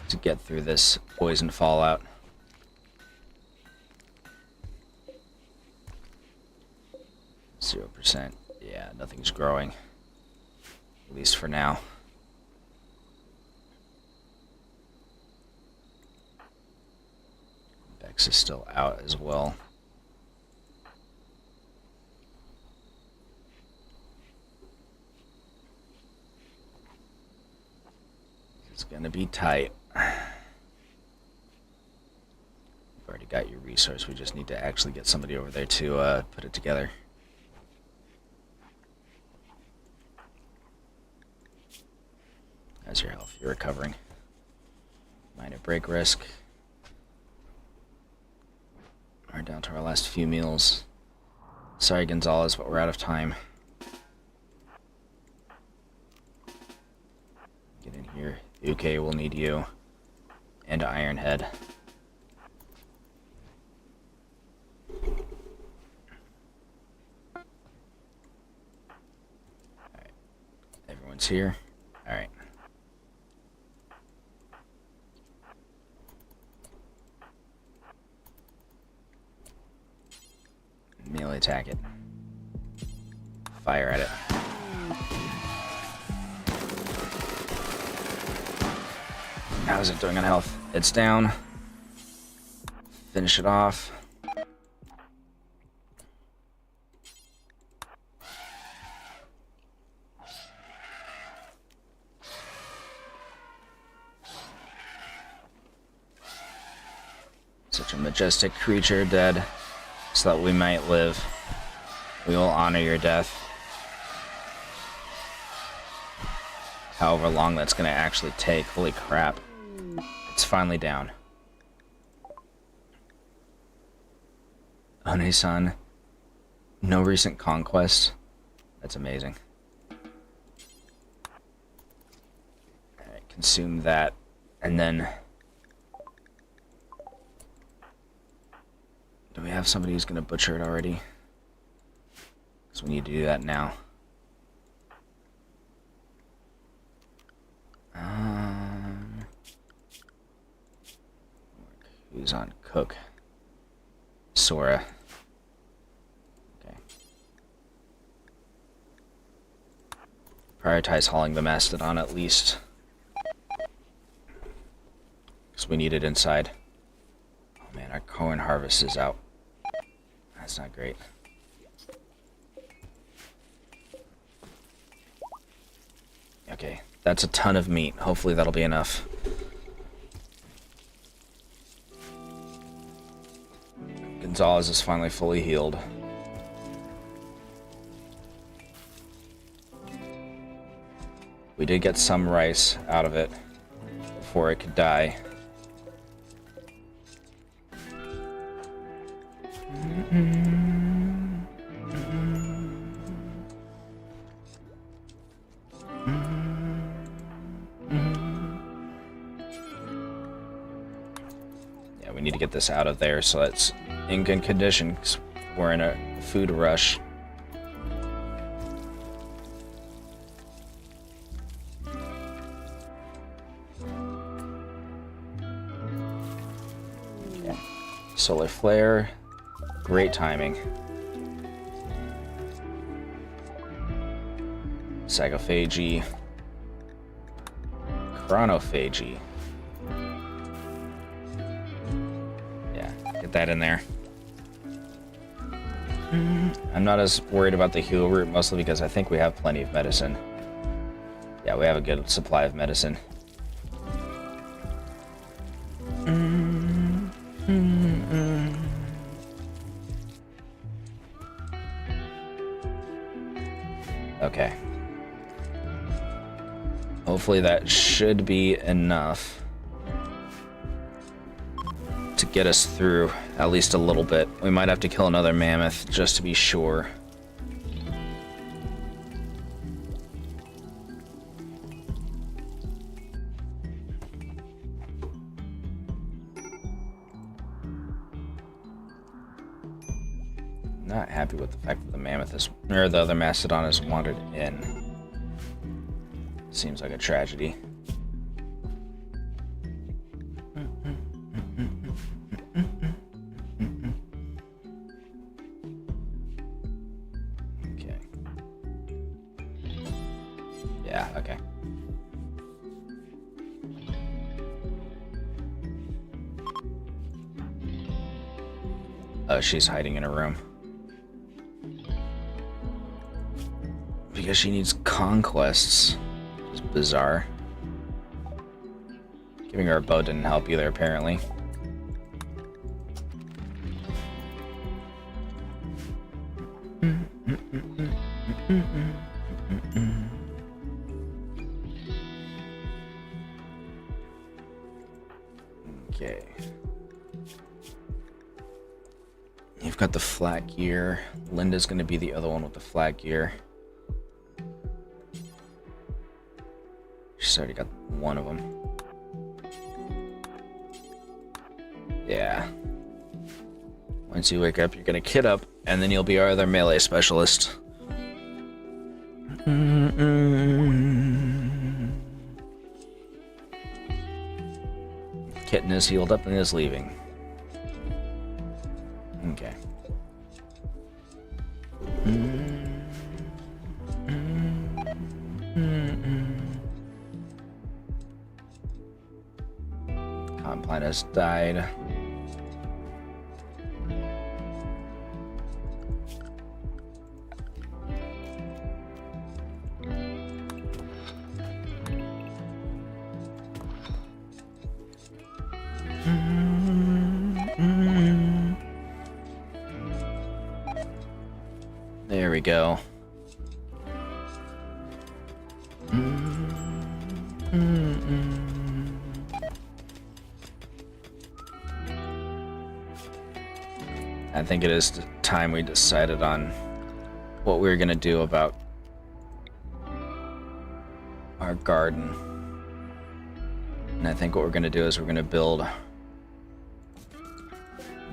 to get through this poison fallout. %. Yeah, nothing's growing. At least for now. Bex is still out as well. It's gonna be tight. You've already got your resource. We just need to actually get somebody over there to put it together. How's your health? You're recovering. Minor break risk. We're down to our last few meals. Sorry, Gonzalez, but we're out of time. Get in here. Uke will need you. And Ironhead. Alright. Everyone's here. Alright. Melee attack it. Fire at it. How's it doing on health? It's down. Finish it off. Such a majestic creature dead. So that we might live. We will honor your death. However long that's going to actually take. Holy crap. It's finally down. One-san. No recent conquest. That's amazing. Alright, consume that. And then... do we have somebody who's going to butcher it already? Because we need to do that now. Who's on cook? Sora. Okay. Prioritize hauling the mastodon at least. Because we need it inside. Oh man, our corn harvest is out. That's not great. Okay, that's a ton of meat. Hopefully that'll be enough. Gonzalez is finally fully healed. We did get some rice out of it before it could die. Yeah, we need to get this out of there so it's in good condition, 'cause we're in a food rush. Okay. Solar flare. Great timing. Sagophagy. Chronophagy. Yeah, get that in there. I'm not as worried about the heal root, mostly because I think we have plenty of medicine. Yeah, we have a good supply of medicine. Okay. Hopefully that should be enough to get us through at least a little bit. We might have to kill another mammoth just to be sure. Not happy with the fact that the mammoth is, or the other mastodon has wandered in. Seems like a tragedy. Okay. Yeah, okay. Oh, she's hiding in her room. Because she needs conquests. Which is bizarre. Giving her a bow didn't help either, apparently. Okay. You've got the flat gear. Linda's gonna be the other one with the flat gear. She's already got one of them. Yeah. Once you wake up, you're gonna kit up, and then you'll be our other melee specialist. Kitten is healed up and is leaving. Okay. Compline has died. There we go. I think it is time we decided on what we were going to do about our garden. And I think what we're going to do is we're going to build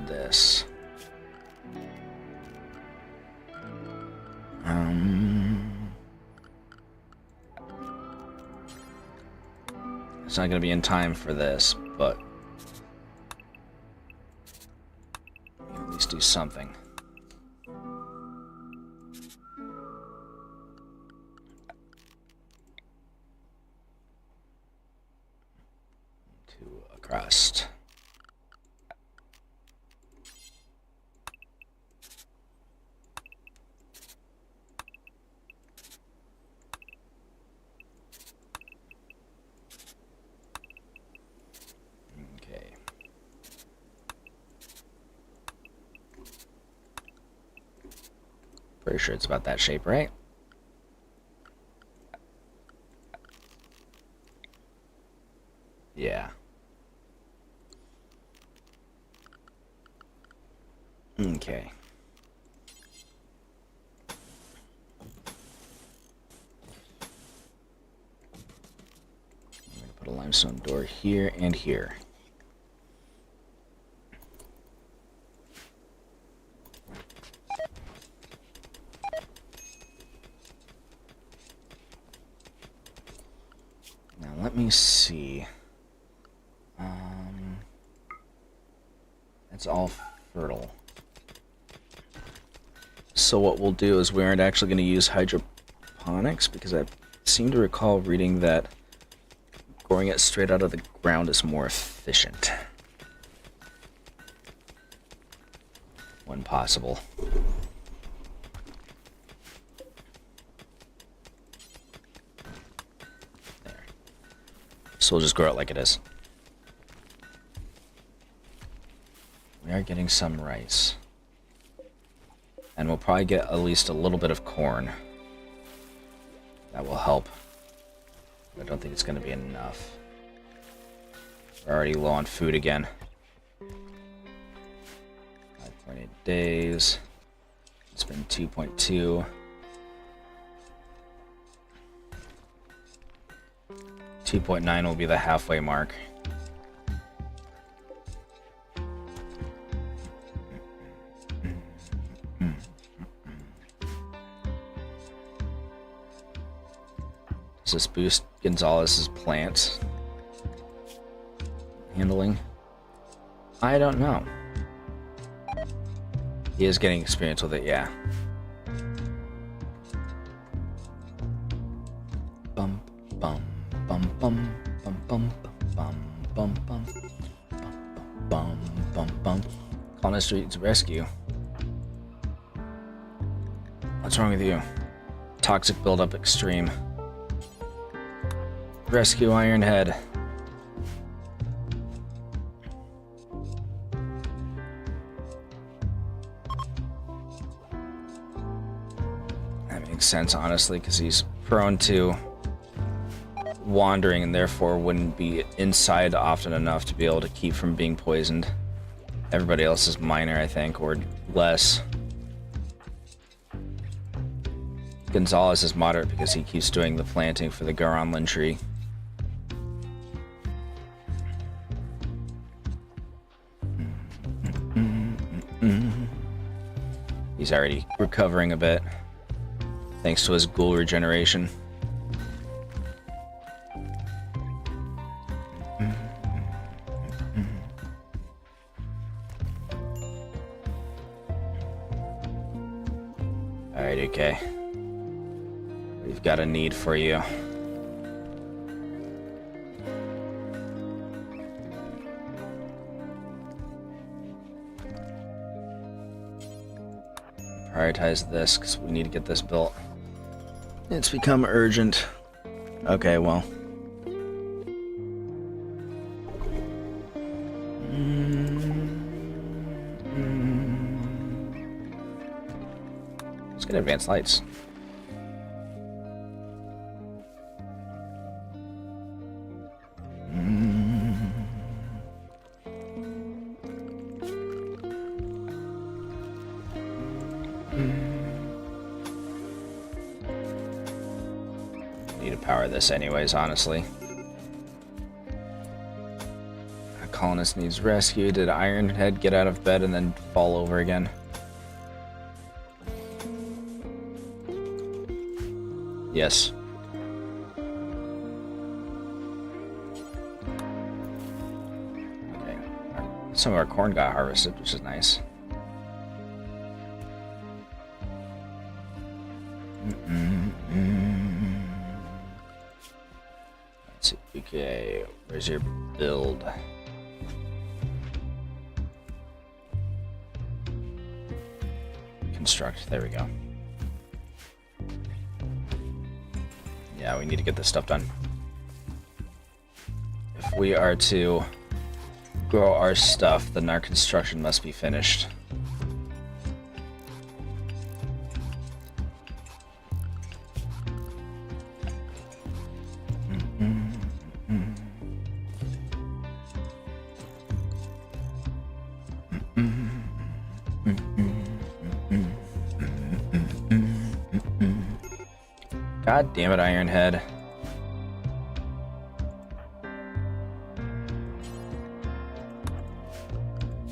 this. It's not going to be in time for this, but at least do something. To a crust. Okay. Pretty sure it's about that shape, right? Yeah. Okay. I'm going to put a limestone door here and here. Now let me see. It's all fertile. So what we'll do is we aren't actually going to use hydroponics because I seem to recall reading that growing it straight out of the ground is more efficient when possible. So we'll just grow it like it is. We are getting some rice. And we'll probably get at least a little bit of corn. That will help. I don't think it's going to be enough. We're already low on food again. 5.8 days. It's been 2.2. 2.9 will be the halfway mark. Does this boost Gonzalez's plant handling? I don't know. He is getting experience with it, yeah. Bum bum bum bum bum bum bum bum bum bum bum bum. Colonist Street's rescue. What's wrong with you? Toxic buildup extreme. Rescue Ironhead. That makes sense, honestly, because he's prone to wandering and therefore wouldn't be inside often enough to be able to keep from being poisoned. Everybody else is minor, I think, or less. Gonzalez is moderate because he keeps doing the planting for the Garonlin tree. He's already recovering a bit, thanks to his ghoul regeneration. Alright, okay. We've got a need for you. Prioritize this because we need to get this built. It's become urgent. Okay, well. Let's get advanced lights. Need to power this anyways, honestly. A colonist needs rescue. Did Ironhead get out of bed and then fall over again? Yes. Okay. Some of our corn got harvested, which is nice. Let's see. Okay, where's your build? Construct. There we go. Yeah, we need to get this stuff done. If we are to grow our stuff, then our construction must be finished. God damn it, Ironhead.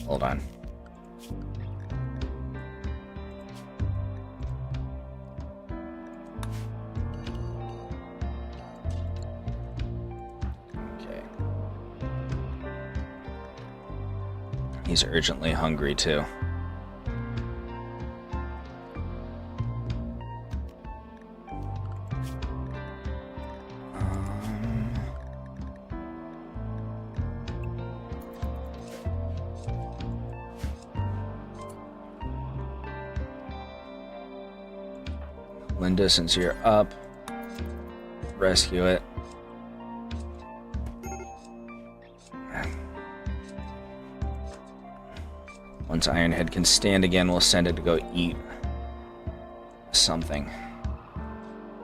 Hold on. Okay. He's urgently hungry too. Linda, since you're up, rescue it. Once Ironhead can stand again, we'll send it to go eat something.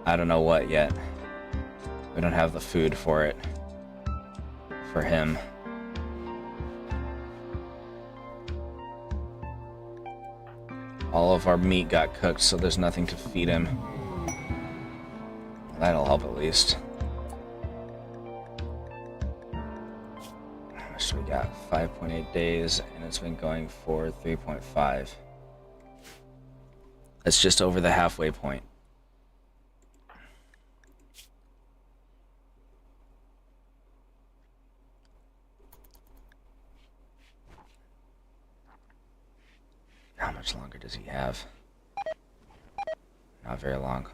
I don't know what yet. We don't have the food for it. For him. All of our meat got cooked, so there's nothing to feed him. That'll help at least. So we got 5.8 days, and it's been going for 3.5. That's just over the halfway point. How much longer does he have? Not very long.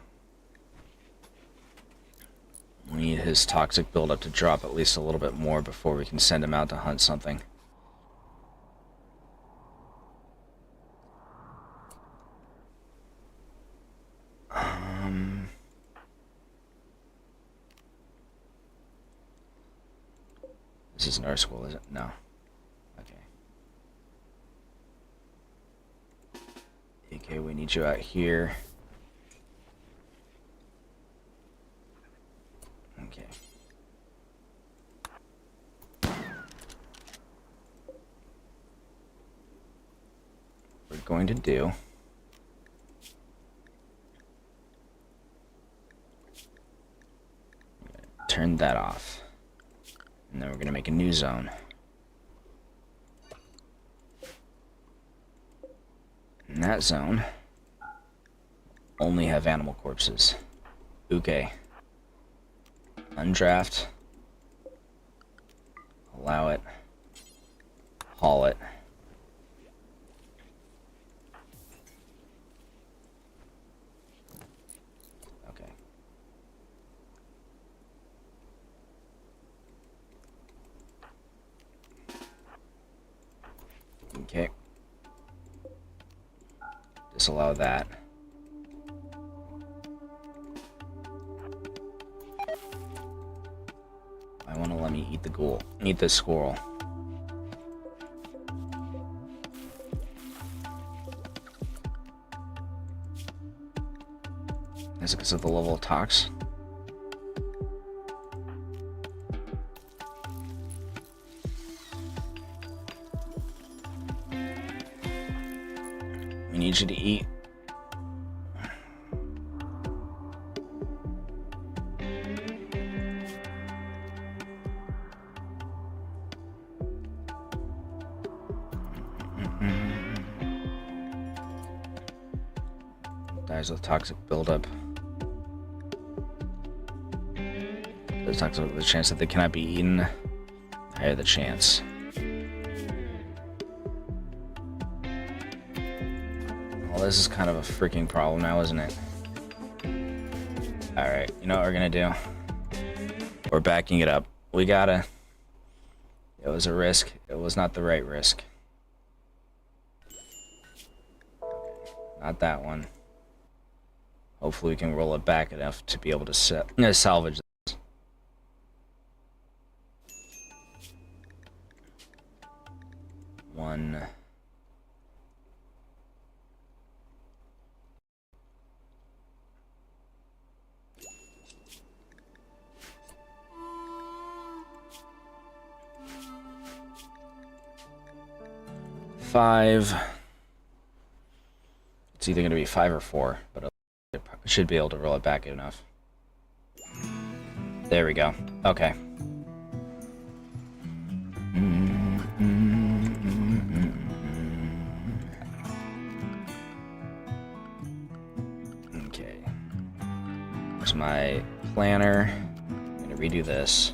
We need his toxic buildup to drop at least a little bit more before we can send him out to hunt something. This isn't our school, is it? No. Okay, we need you out here. Okay. We're going to do turn that off. And then we're going to make a new zone. In that zone, only have animal corpses. Okay. Undraft. Allow it. Haul it. Okay. Okay. Disallow that. I want to let me eat the ghoul. Eat the squirrel. Is it because of the level of tox? We need you to eat. Dies with toxic buildup. There's toxic, the chance that they cannot be eaten. Higher the chance. Well, this is kind of a freaking problem now, isn't it? Alright, you know what we're gonna do? We're backing it up. We gotta... It was a risk. It was not the right risk. Not that one. Hopefully we can roll it back enough to be able to salvage this. One. Five. It's either going to be 5 or 4, but I should be able to roll it back enough. There we go. Okay. Okay. Here's my planner. I'm going to redo this.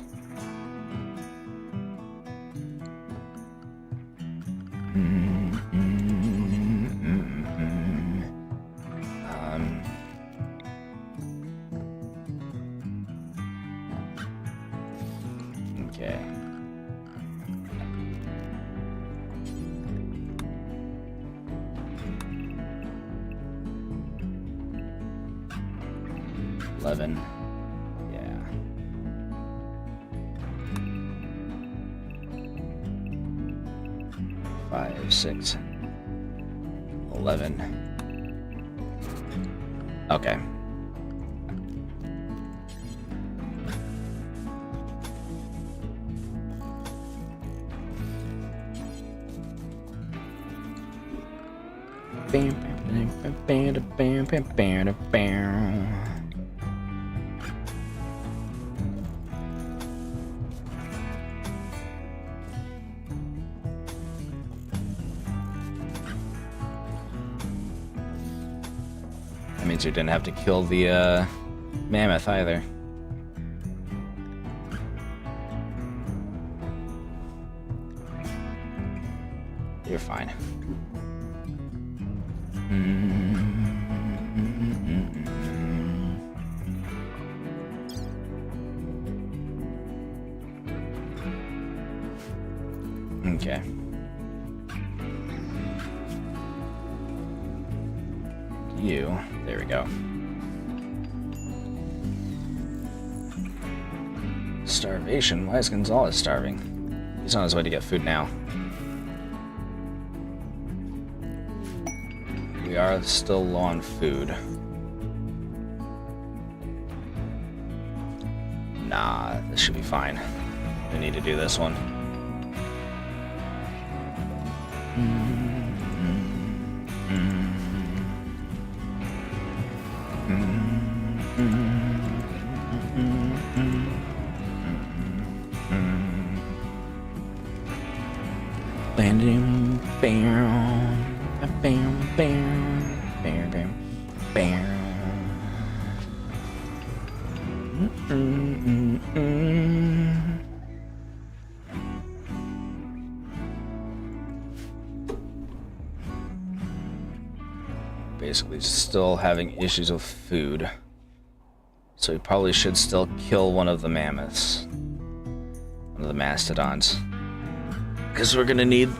Okay. $11. Yeah. $5, $6. 11. Okay. That means you didn't have to kill the mammoth either. You're fine. Okay. You. There we go. Starvation? Why is Gonzalez starving? He's on his way to get food now. We are still low on food. Nah, this should be fine. We need to do this one. Basically still having issues with food. So we probably should still kill one of the mammoths. One of the mastodons. Because we're gonna need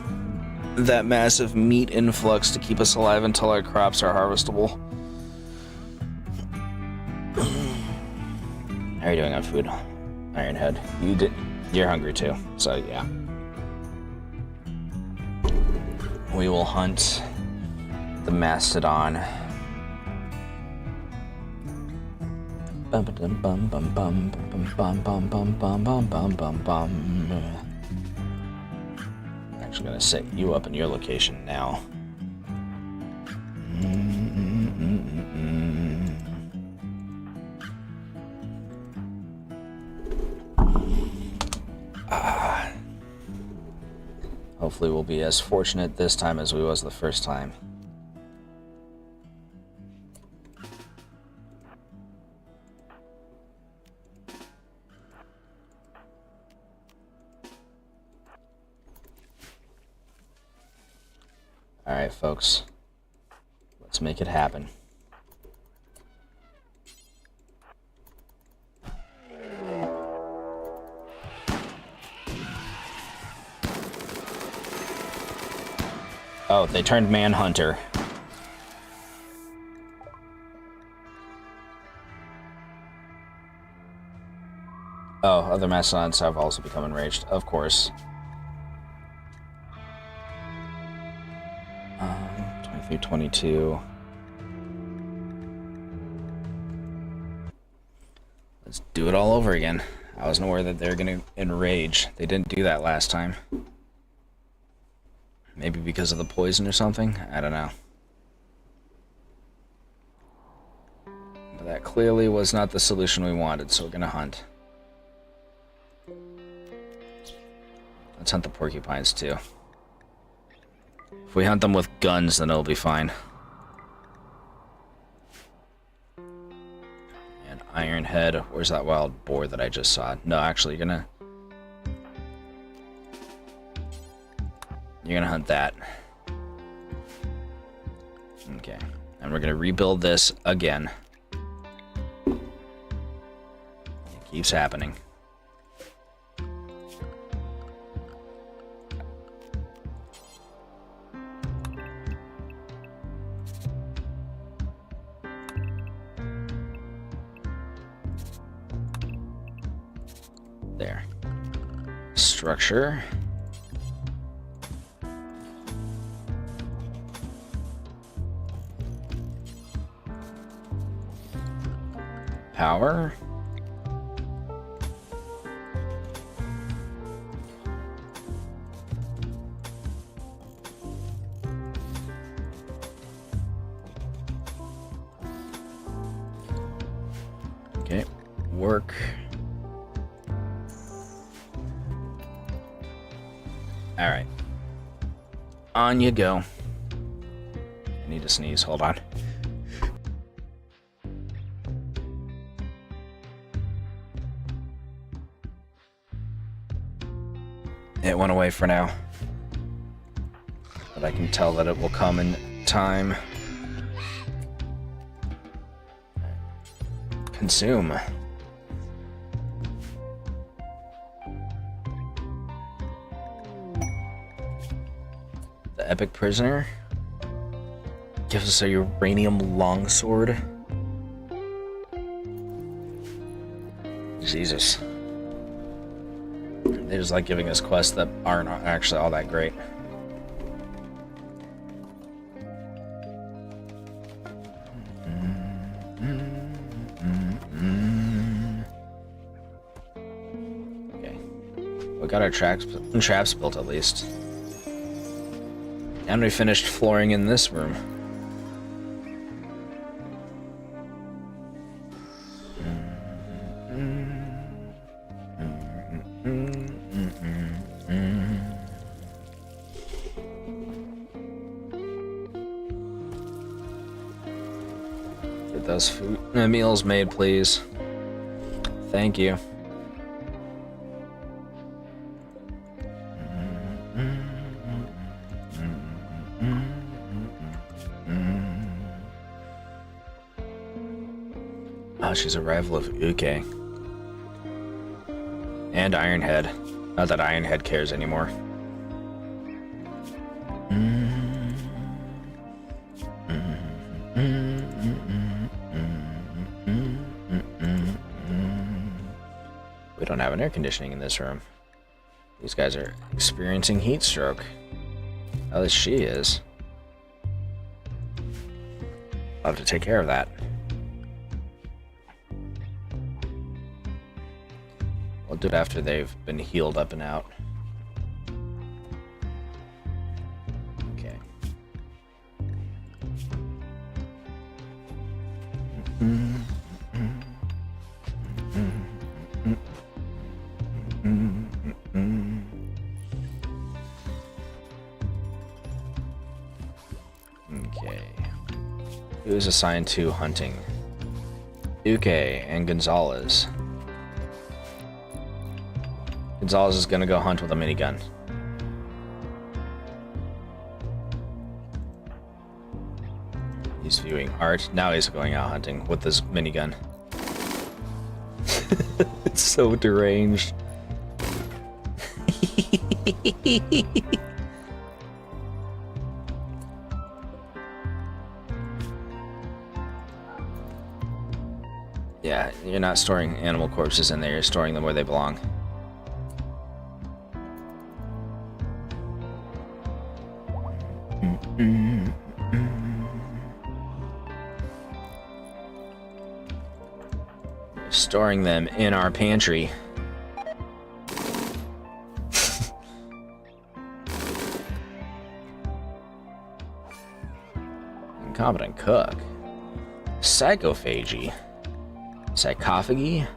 that massive meat influx to keep us alive until our crops are harvestable. How are you doing on food, Ironhead? You're hungry too, so yeah. We will hunt the mastodon. Actually gonna set you up in your location now. Hopefully we'll be as fortunate this time as we was the first time. Alright, folks. Let's make it happen. Oh, they turned Manhunter. Oh, other mastodons have also become enraged, of course. 23, 22. Let's do it all over again. I wasn't aware that they're gonna enrage. They didn't do that last time. Maybe because of the poison or something? I don't know. But that clearly was not the solution we wanted, so we're gonna hunt. Let's hunt the porcupines too. If we hunt them with guns, then it'll be fine. And Ironhead, where's that wild boar that I just saw? No, actually, you're gonna hunt that. Okay. And we're gonna rebuild this again. It keeps happening. There. Structure. power. Okay, work. All right. On you go. I need to sneeze, hold on. It went away for now. But I can tell that it will come in time. Consume. The Epic Prisoner gives us a uranium longsword. Jesus. They just like giving us quests that aren't actually all that great. Okay. We got our traps built at least. And we finished flooring in this room. Get those meals made, please. Thank you. Oh, she's a rival of Uke. And Ironhead. Not that Ironhead cares anymore. We don't have an air conditioning in this room. These guys are experiencing heat stroke. At least she is. I'll have to take care of that. We'll do it after they've been healed up and out. Okay. Okay. Who's assigned to hunting? Uke and Gonzalez. Gonzalez is gonna go hunt with a minigun. He's viewing art. Now he's going out hunting with this minigun. It's so deranged. Yeah, you're not storing animal corpses in there, you're storing them where they belong. Storing them in our pantry. Incompetent cook. Psychophagy. Psychophagy?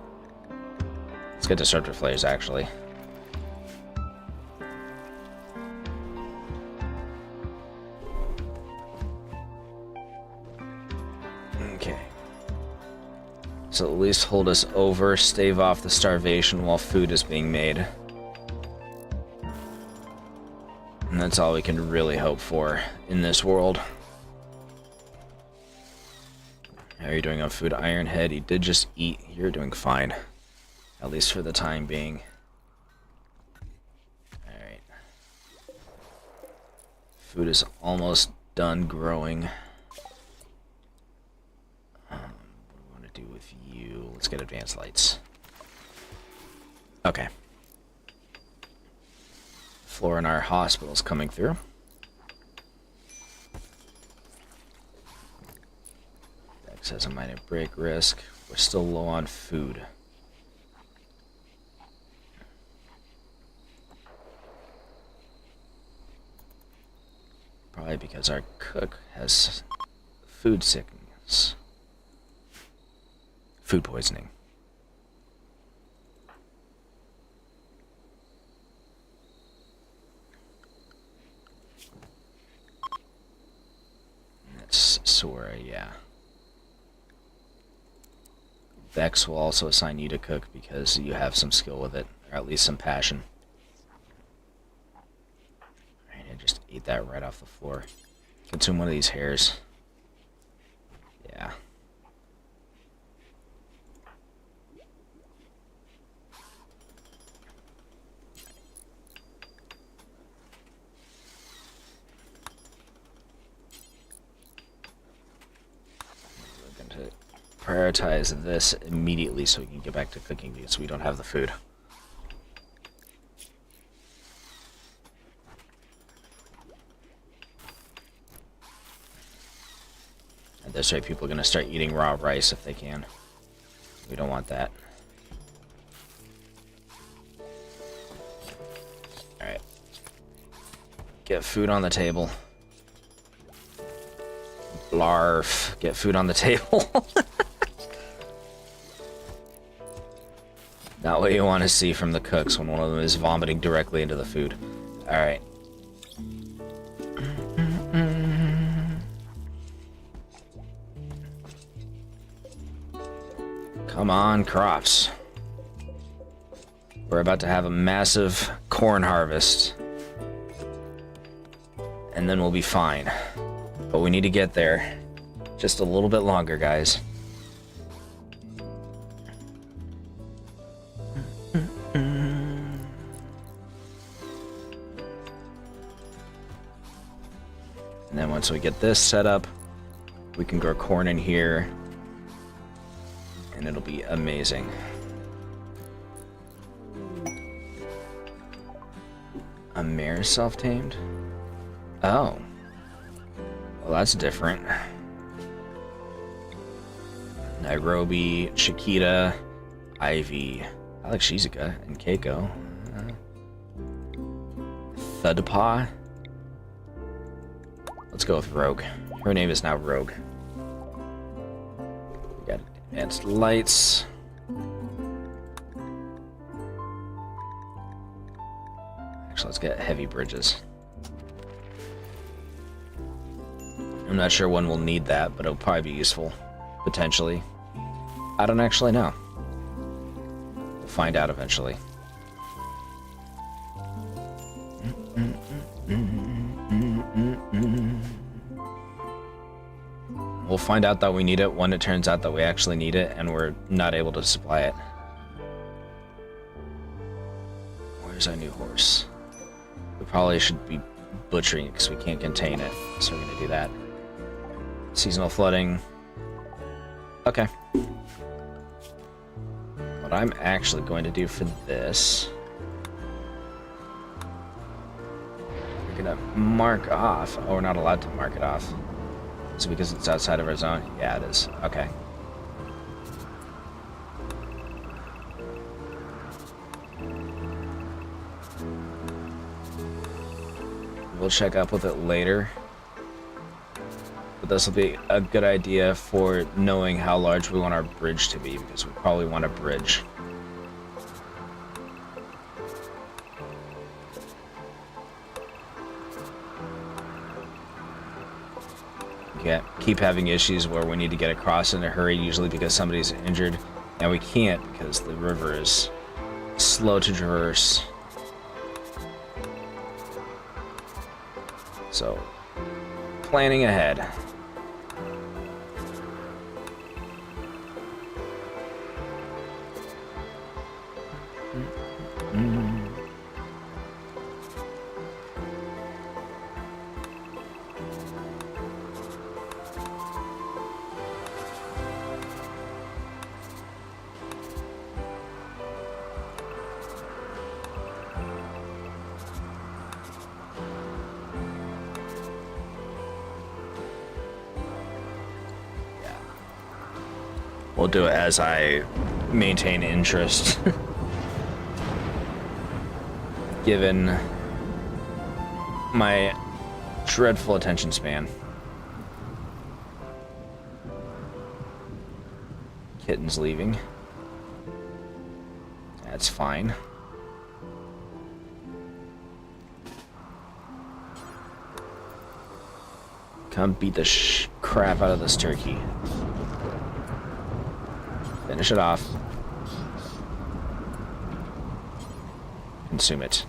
Let's get disruptor flares, actually. Okay. So at least hold us over, stave off the starvation while food is being made. And that's all we can really hope for in this world. How are you doing on food, Ironhead? You did just eat. You're doing fine. At least for the time being. Alright. Food is almost done growing. What do we want to do with you? Let's get advanced lights. Okay. Floor in our hospital's coming through. Says a minor break risk. We're still low on food. Probably because our cook has food sickness. Food poisoning. That's Sora, yeah. Vex will also assign you to cook because you have some skill with it, or at least some passion. Alright, I just ate that right off the floor. Consume one of these hairs. Yeah. We're going to prioritize this immediately so we can get back to cooking because we don't have the food. And this way people are going to start eating raw rice if they can. We don't want that. Alright. Get food on the table. Blarf. Get food on the table. Not what you want to see from the cooks when one of them is vomiting directly into the food. Alright. Come on, crops. We're about to have a massive corn harvest. And then we'll be fine. But we need to get there. Just a little bit longer, guys. And then once we get this set up, we can grow corn in here. And it'll be amazing. A mare self-tamed? Oh. Well, that's different. Nairobi, Chiquita, Ivy. I like Shizuka and Keiko. Thudpaw? Let's go with Rogue. Her name is now Rogue. We got advanced lights. Actually, let's get heavy bridges. I'm not sure when we'll need that, but it'll probably be useful. Potentially. I don't actually know. We'll find out eventually. We'll find out that we need it when it turns out that we actually need it and we're not able to supply it. Where's our new horse? We probably should be butchering it because we can't contain it, so we're going to do that. Seasonal flooding. Okay. What I'm actually going to do for this... We're going to mark off... Oh, we're not allowed to mark it off. Is it because it's outside of our zone? Yeah, it is. Okay. We'll check up with it later. But this will be a good idea for knowing how large we want our bridge to be, because we probably want a bridge. Yeah, keep having issues where we need to get across in a hurry, usually because somebody's injured, and we can't because the river is slow to traverse. So, planning ahead. We'll do it as I maintain interest. Given my dreadful attention span. Kitten's leaving. That's fine. Come beat the crap out of this turkey. Finish it off. Consume it.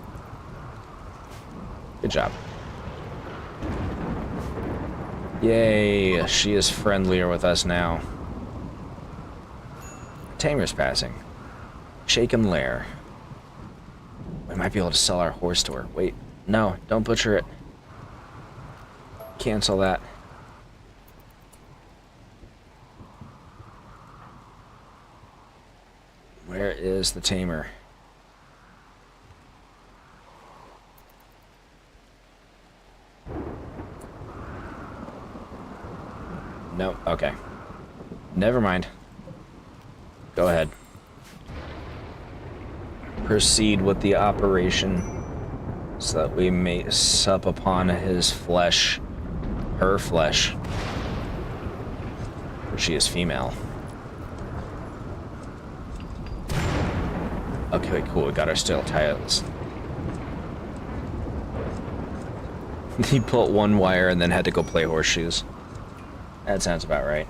Good job. Yay, she is friendlier with us now. Tamer's passing. Shaken Lair. We might be able to sell our horse to her. Wait, no, don't butcher it. Cancel that. Where is the tamer? No, okay. Never mind. Go ahead. Proceed with the operation so that we may sup upon his flesh, her flesh. For she is female. Okay, cool, we got our steel tiles. He pulled one wire and then had to go play horseshoes. That sounds about right.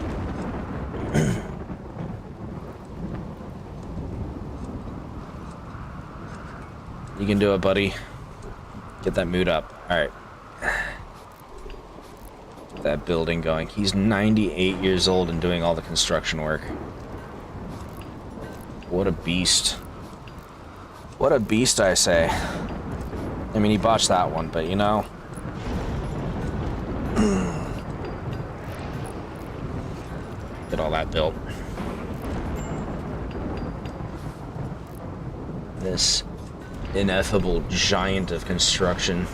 You can do it, buddy. Get that mood up. Alright. Get that building going. He's 98 years old and doing all the construction work. What a beast. What a beast, I say. I mean, he botched that one, but you know. Get all that built. This ineffable giant of construction.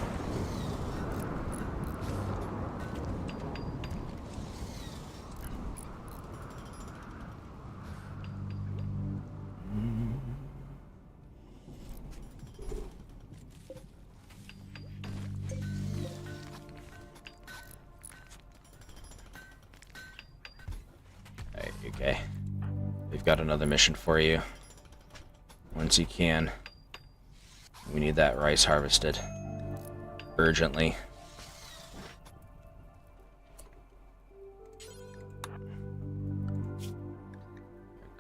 Alright, okay. We've got another mission for you. Once you can. We need that rice harvested. Urgently.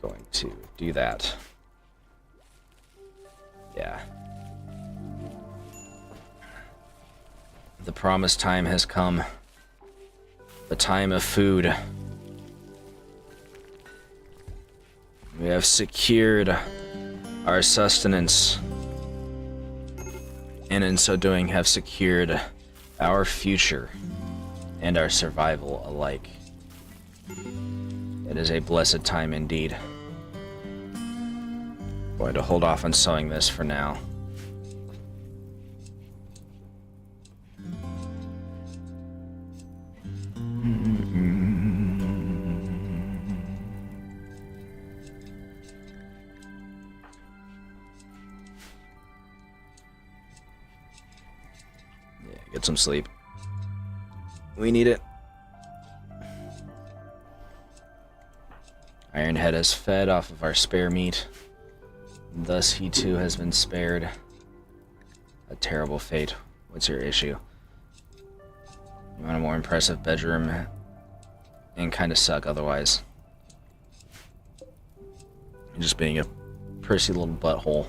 We're going to do that. Yeah. The promised time has come. The time of food. We have secured our sustenance. And in so doing have secured our future and our survival alike. It is a blessed time indeed. Going to hold off on sewing this for now. Get some sleep. We need it. Ironhead has fed off of our spare meat. Thus he too has been spared a terrible fate. What's your issue? You want a more impressive bedroom and kind of suck otherwise. You're just being a prissy little butthole.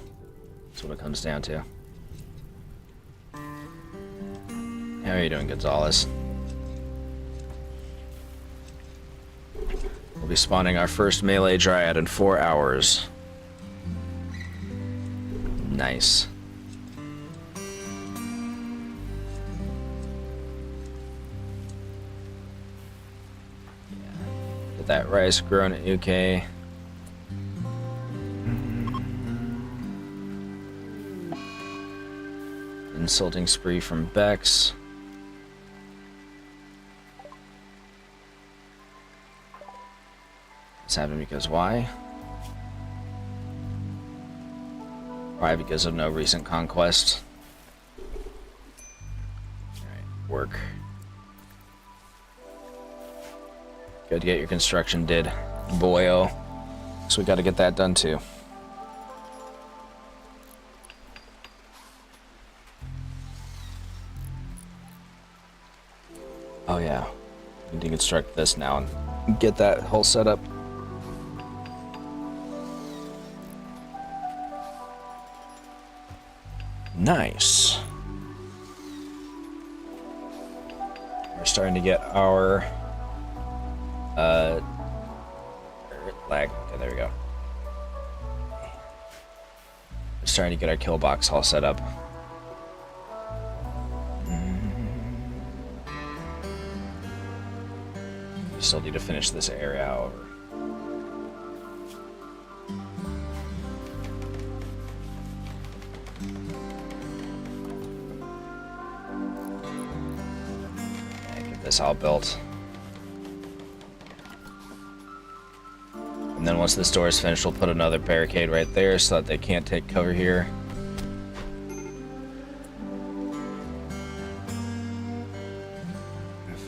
That's what it comes down to. How are you doing, Gonzalez? We'll be spawning our first melee dryad in 4 hours. Nice. Yeah. Get that rice grown at UK. Insulting spree from Bex. It's happening because why? Probably because of no recent conquest. Alright, work. Good to get your construction did, boyo. So we gotta get that done too. Oh yeah, we can deconstruct this now and get that whole setup. Nice. We're starting to get our lag. Okay, there we go. We're starting to get our kill box all set up. We still need to finish this area, however. Get this all built. And then once this door is finished, we'll put another barricade right there so that they can't take cover here.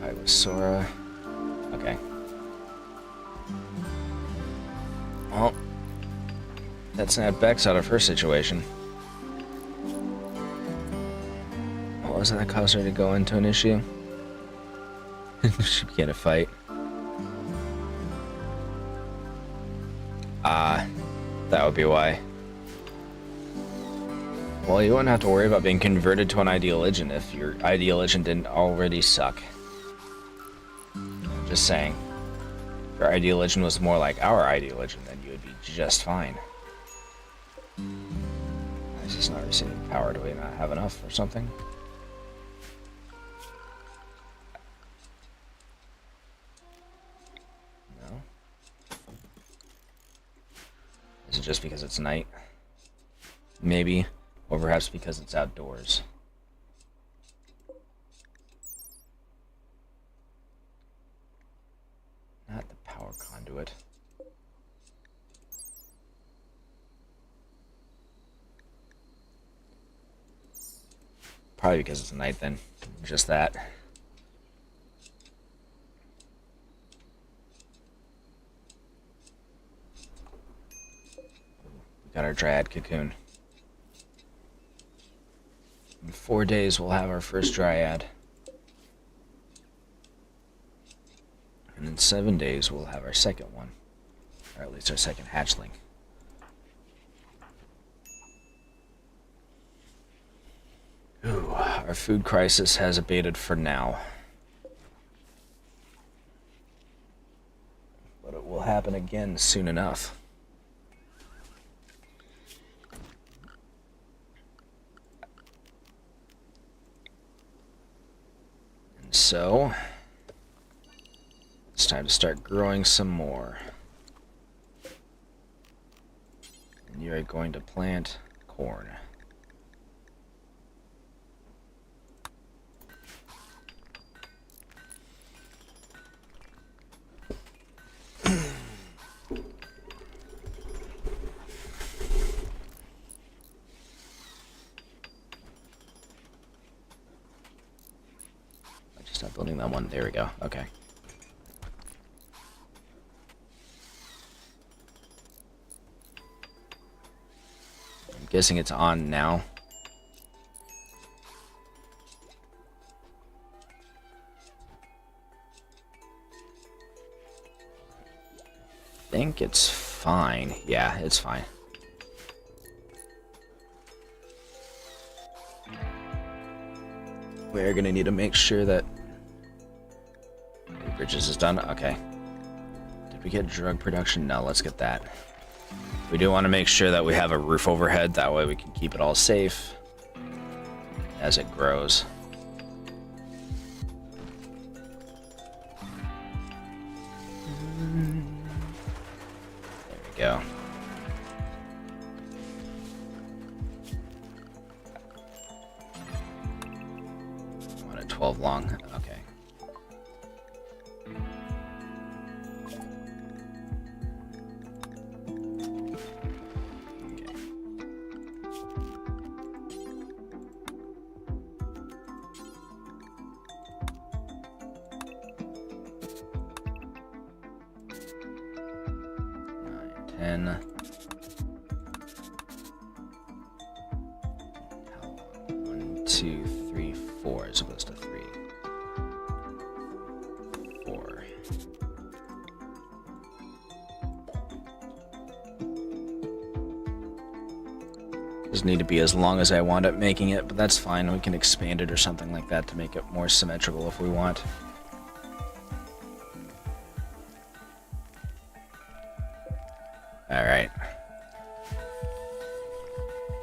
Fight with Sora. Okay. Well, that snapped Bex out of her situation. What was it that caused her to go into an issue? She began a fight. That would be why. Well, you wouldn't have to worry about being converted to an Ideologian if your Ideologian didn't already suck. Just saying. If your Ideologian was more like our Ideologian, then you would be just fine. It's just not receiving power. Do we not have enough or something? No. Is it just because it's night? Maybe. Or perhaps because it's outdoors. Not the power conduit. Probably because it's night then. Just that. We got our Dryad cocoon. In 4 days we'll have our first Dryad. And in 7 days we'll have our second one. Or at least our second hatchling. Ooh, our food crisis has abated for now. But it will happen again soon enough. And so, it's time to start growing some more. And you're going to plant corn. Stop building that one. There we go. Okay. I'm guessing it's on now. I think it's fine. Yeah, it's fine. We're gonna need to make sure that bridges is done. Okay. Did we get drug production? No, let's get that. We do want to make sure that we have a roof overhead. That way we can keep it all safe as it grows. There we go. I want a 12 long. Okay. 10. One, two, three, 4 as opposed to 3. 4. Doesn't need to be as long as I wound up making it, but that's fine. We can expand it or something like that to make it more symmetrical if we want. Alright.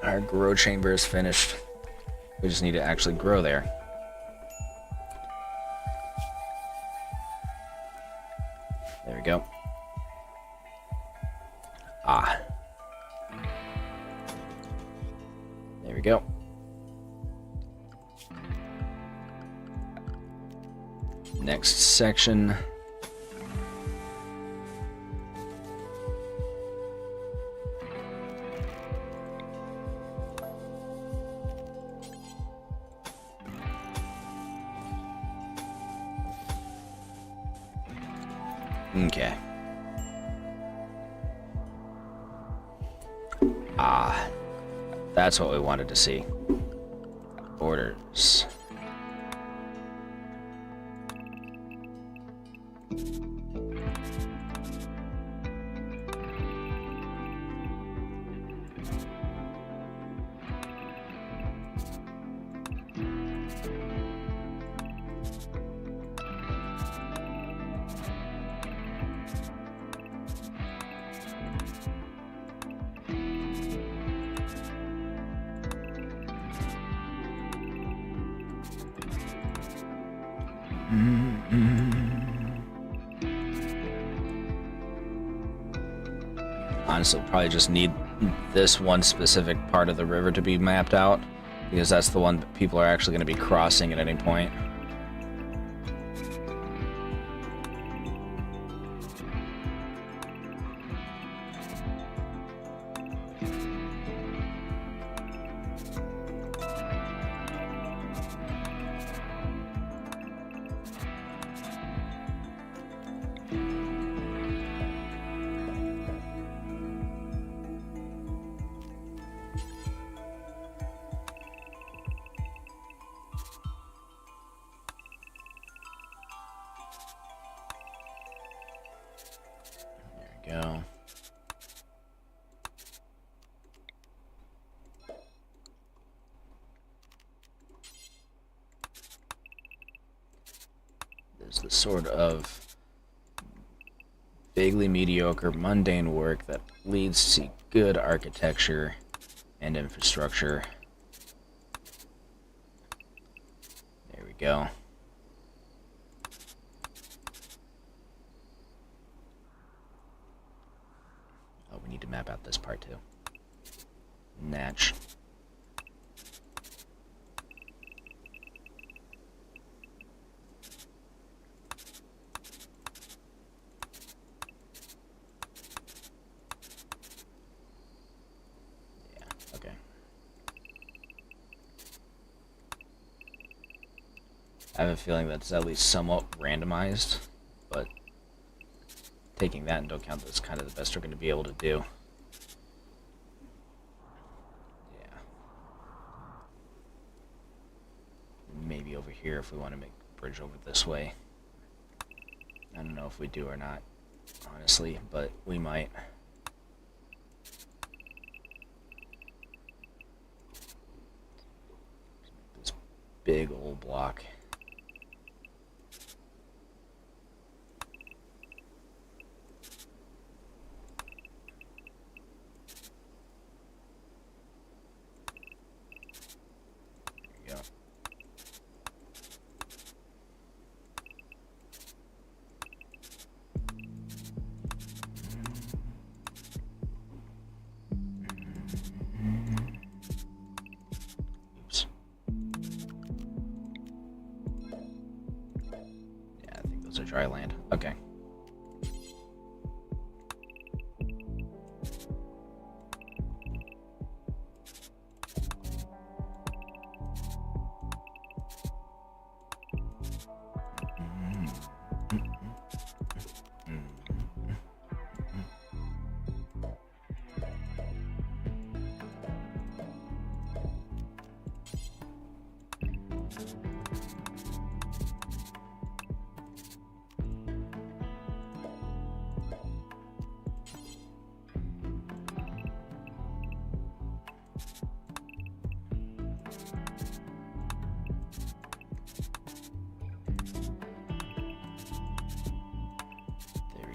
Our grow chamber is finished. We just need to actually grow there. There we go. Ah. There we go. Next section. Okay. Ah, that's what we wanted to see. Orders. Honestly, probably just need this one specific part of the river to be mapped out, because that's the one that people are actually going to be crossing at any point. Go. There's the sort of vaguely mediocre, mundane work that leads to good architecture and infrastructure. There we go. We need to map out this part too. Natch. Yeah, okay. I have a feeling that's at least somewhat randomized, but taking that into account, that's kind of the best we're going to be able to do. Yeah. Maybe over here if we want to make a bridge over this way. I don't know if we do or not, honestly, but we might. This big old block. Dry land. Okay.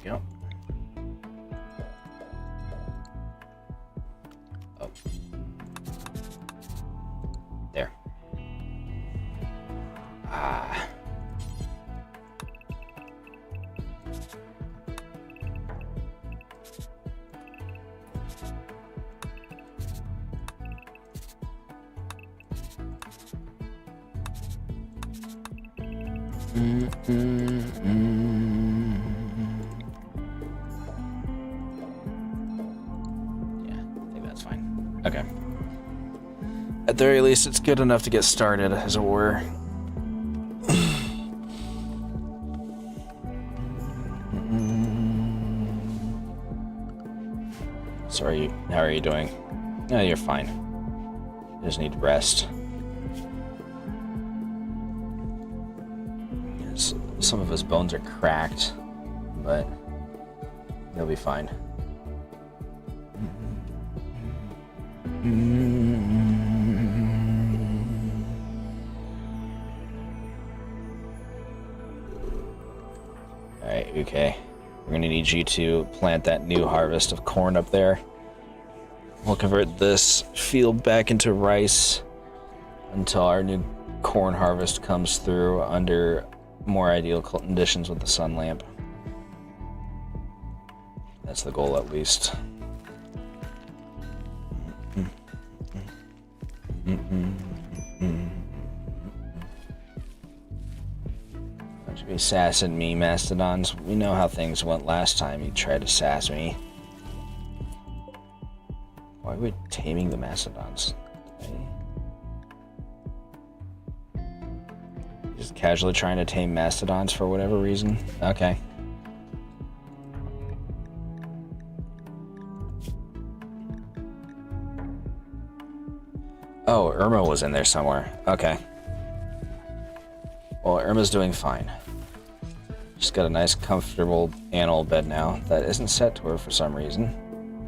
we go. Oh. There. Ah. Yeah, I think that's fine. Okay. At the very least, it's good enough to get started, as it were. Sorry, how are you doing? No, you're fine. You just need rest. Some of his bones are cracked, but he'll be fine. Alright, okay. We're gonna need you to plant that new harvest of corn up there. We'll convert this field back into rice until our new corn harvest comes through under more ideal conditions with the sun lamp. That's the goal, at least. Don't you be sassing me, Mastodons. We know how things went last time you tried to sass me. Why are we taming the Mastodons? Just casually trying to tame Mastodons for whatever reason? Okay. Oh, Irma was in there somewhere. Okay. Well, Irma's doing fine. She's got a nice, comfortable animal bed now that isn't set to her for some reason.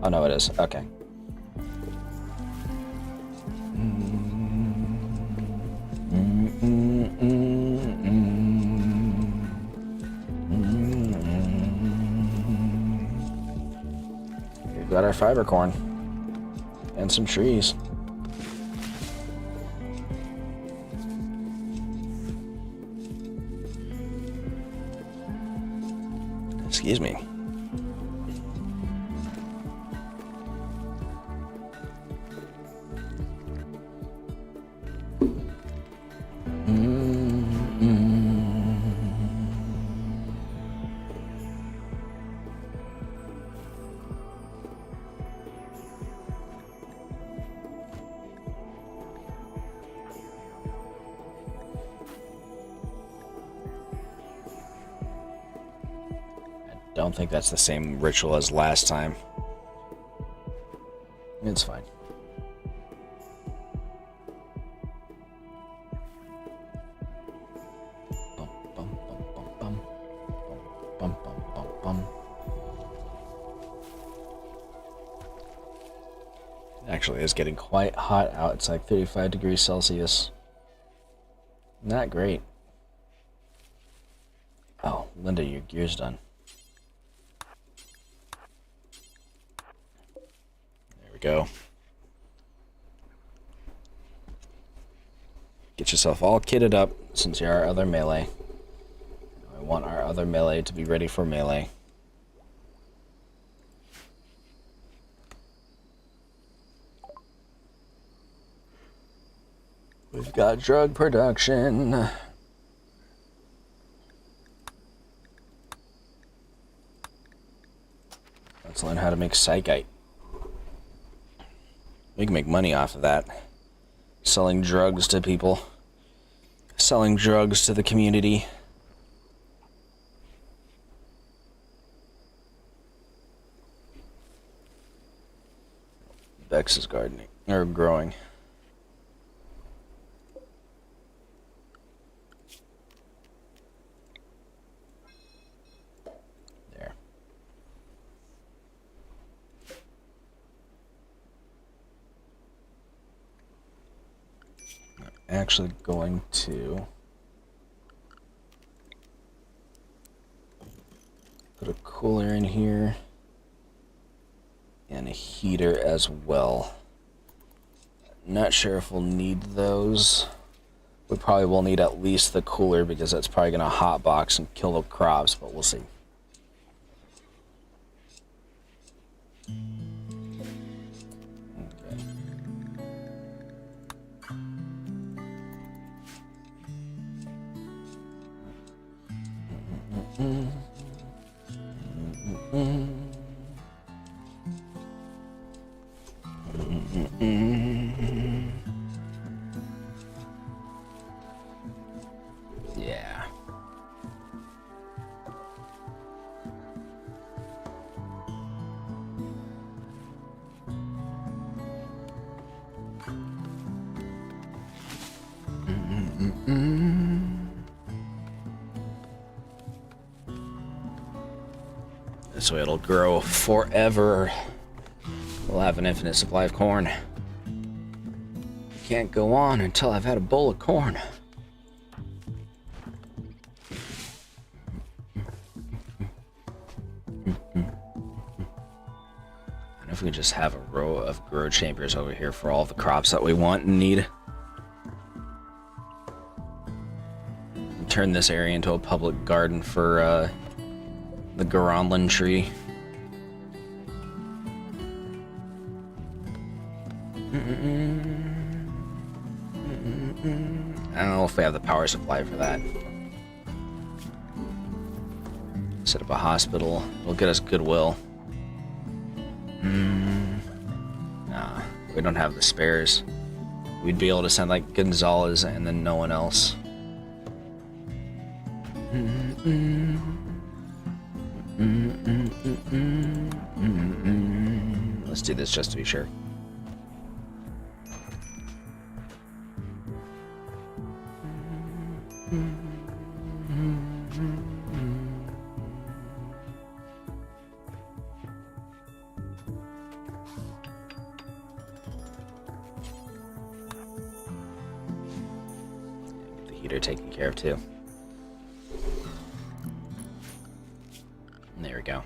Oh, no, it is. Okay. We've got our fiber corn. And some trees. Excuse me. I don't think that's the same ritual as last time. It's fine. Bum, bum, bum, bum, bum. Bum, bum, bum, bum. Actually, it's getting quite hot out. It's like 35 degrees Celsius. Not great. Oh, Linda, your gear's done. Go. Get yourself all kitted up since you're our other melee. I want our other melee to be ready for melee. We've got drug production. Let's learn how to make psychite. We can make money off of that. Selling drugs to people. Selling drugs to the community. Bex is gardening, or growing. There. I'm actually going to Put a cooler in here. And a heater as well. Not sure if we'll need those. We probably will need at least the cooler because that's probably going to hotbox and kill the crops, but we'll see. Yeah. This way it'll grow forever. We'll have an infinite supply of corn. Can't go on until I've had a bowl of corn. And if we just have a row of grow chambers over here for all the crops that we want and need. And turn this area into a public garden for the Garanlan tree. I don't know if we have the power supply for that. Set up a hospital. It'll get us goodwill. Nah, we don't have the spares. We'd be able to send like Gonzalez and then no one else. Let's do this just to be sure. Get the heater taken care of too. There we go.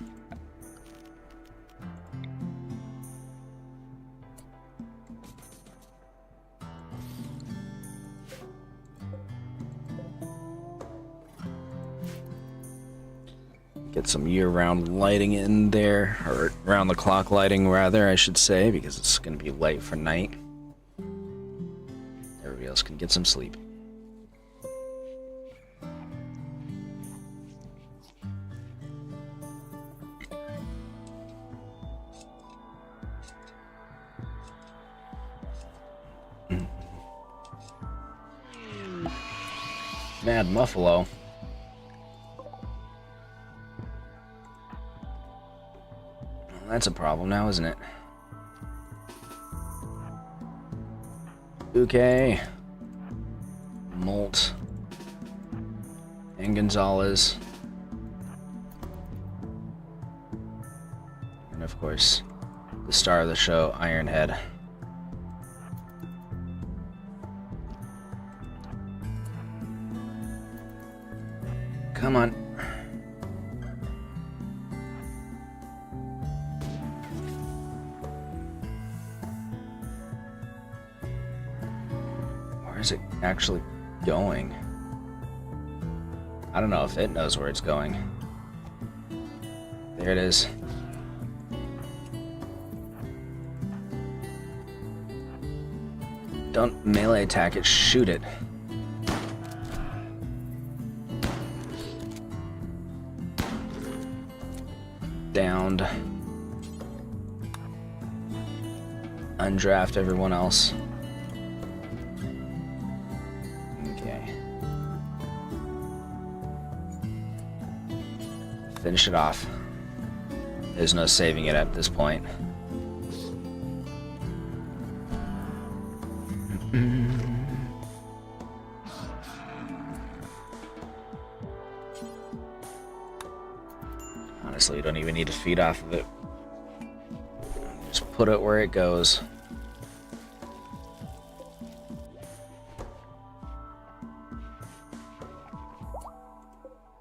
Get some year-round lighting in there, or round-the-clock lighting, rather, I should say, because it's going to be light for night. Everybody else can get some sleep. Mad Muffalo. That's a problem now, isn't it? Okay. Molt. And Gonzalez. And of course, the star of the show, Ironhead. Come on. Where is it actually going? I don't know if it knows where it's going. There it is. Don't melee attack it, shoot it. Downed. Undraft everyone else. Okay. Finish it off. There's no saving it at this point. Honestly, you don't even need to feed off of it. Just put it where it goes.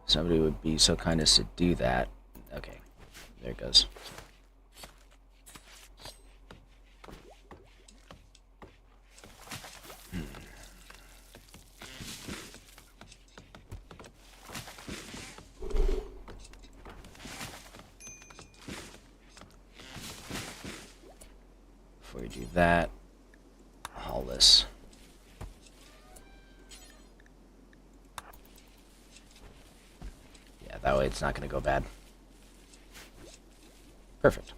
Somebody would be so kind as to do that. Okay, there it goes. Before we do that, haul this. Yeah, that way it's not going to go bad. Perfect.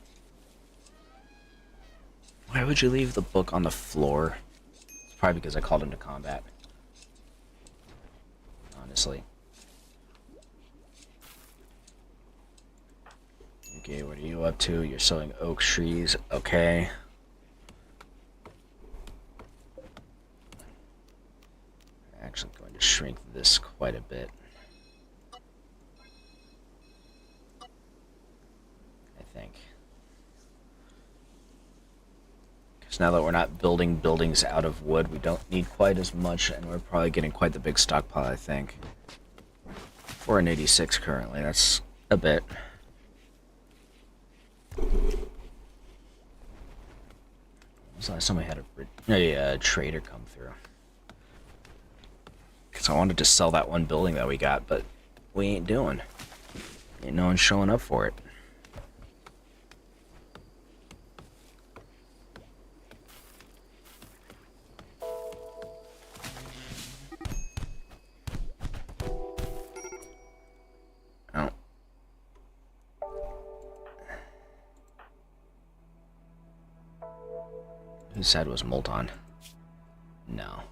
Why would you leave the book on the floor? It's probably because I called him to combat. Honestly. Okay, what are you up to? You're sowing oak trees. Okay. I'm actually going to shrink this quite a bit. I think. Because now that we're not building buildings out of wood, we don't need quite as much, and we're probably getting quite the big stockpile, I think. 486 currently. That's a bit. When's the last time we had a trader come through? Because I wanted to sell that one building that we got, but we ain't doing. Ain't no one showing up for it. Oh. Who said was Molton? No.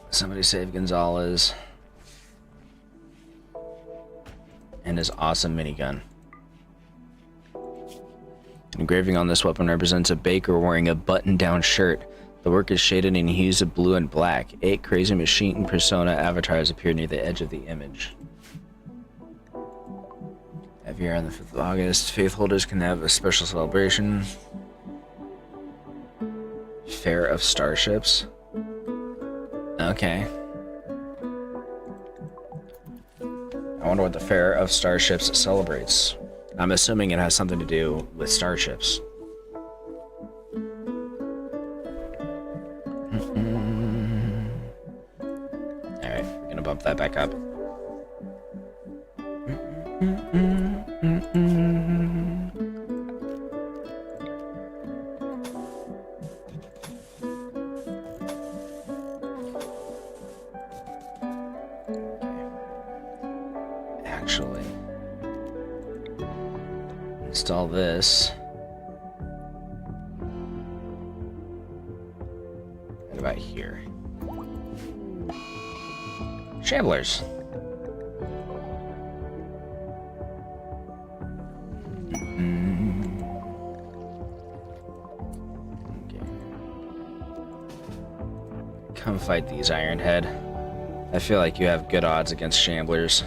Somebody save Gonzalez. And his awesome minigun. Engraving on this weapon represents a baker wearing a button-down shirt. The work is shaded in hues of blue and black. 8 crazy machine persona avatars appear near the edge of the image. Every year on the 5th of August, faith holders can have a special celebration. Fair of Starships. Okay. I wonder what the Fair of Starships celebrates. I'm assuming it has something to do with starships. Alright, we're gonna bump that back up. Actually, install this. What about here? Shamblers. Okay. Come fight these, Ironhead. I feel like you have good odds against Shamblers.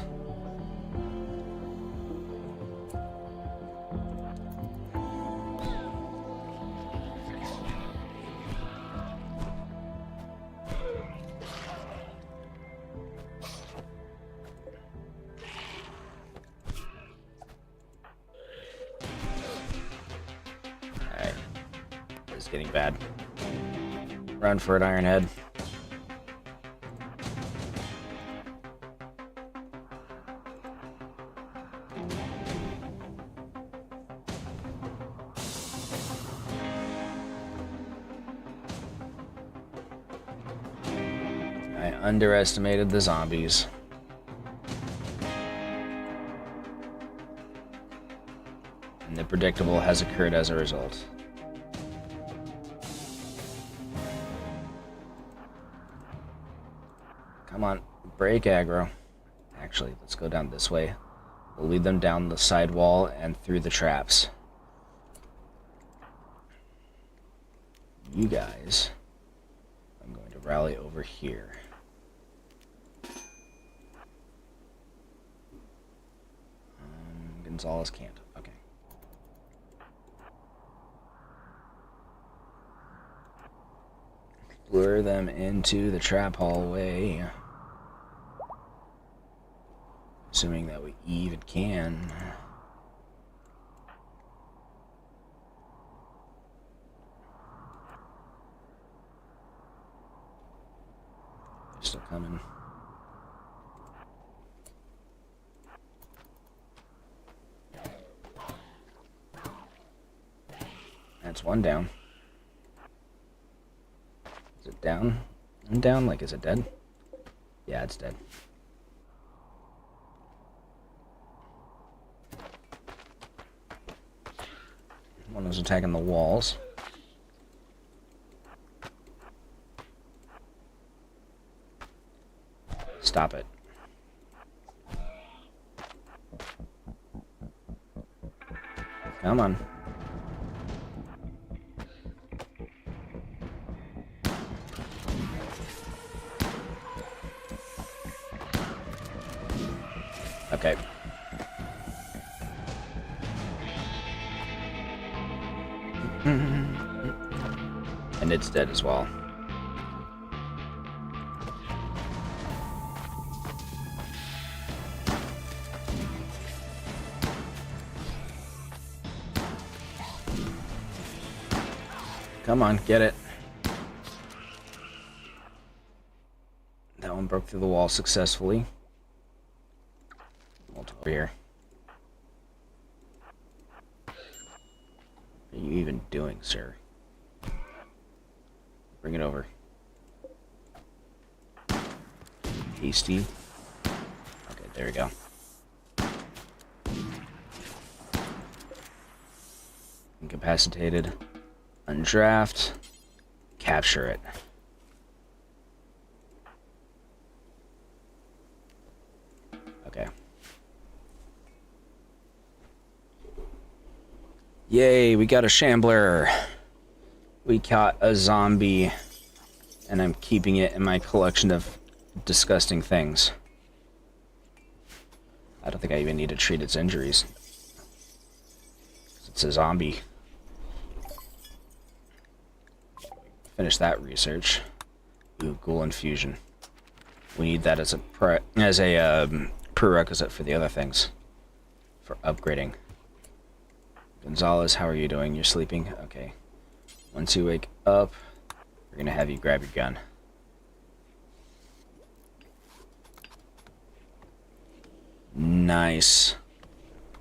Getting bad. Run for it, Ironhead. I underestimated the zombies. And the predictable has occurred as a result. Come on, break aggro. Actually, let's go down this way. We'll lead them down the side wall and through the traps. You guys, I'm going to rally over here. Gonzalez can't. Okay. Lure them into the trap hallway. Assuming that we even can. They're still coming. That's one down. Is it down? And down? Like, is it dead? Yeah, it's dead. One was attacking the walls. Stop it. Come on. Okay. And it's dead as well. Come on, get it. That one broke through the wall successfully. Over here. What are you even doing, sir? Bring it over. Hasty. Okay, there we go. Incapacitated. Undraft. Capture it. Okay. Yay, we got a shambler. We caught a zombie, and I'm keeping it in my collection of disgusting things. I don't think I even need to treat its injuries. It's a zombie. Finish that research. Ooh, ghoul infusion. We need that as a prerequisite for the other things. For upgrading. Gonzalez, how are you doing? You're sleeping? Okay. Once you wake up, we're gonna have you grab your gun. Nice.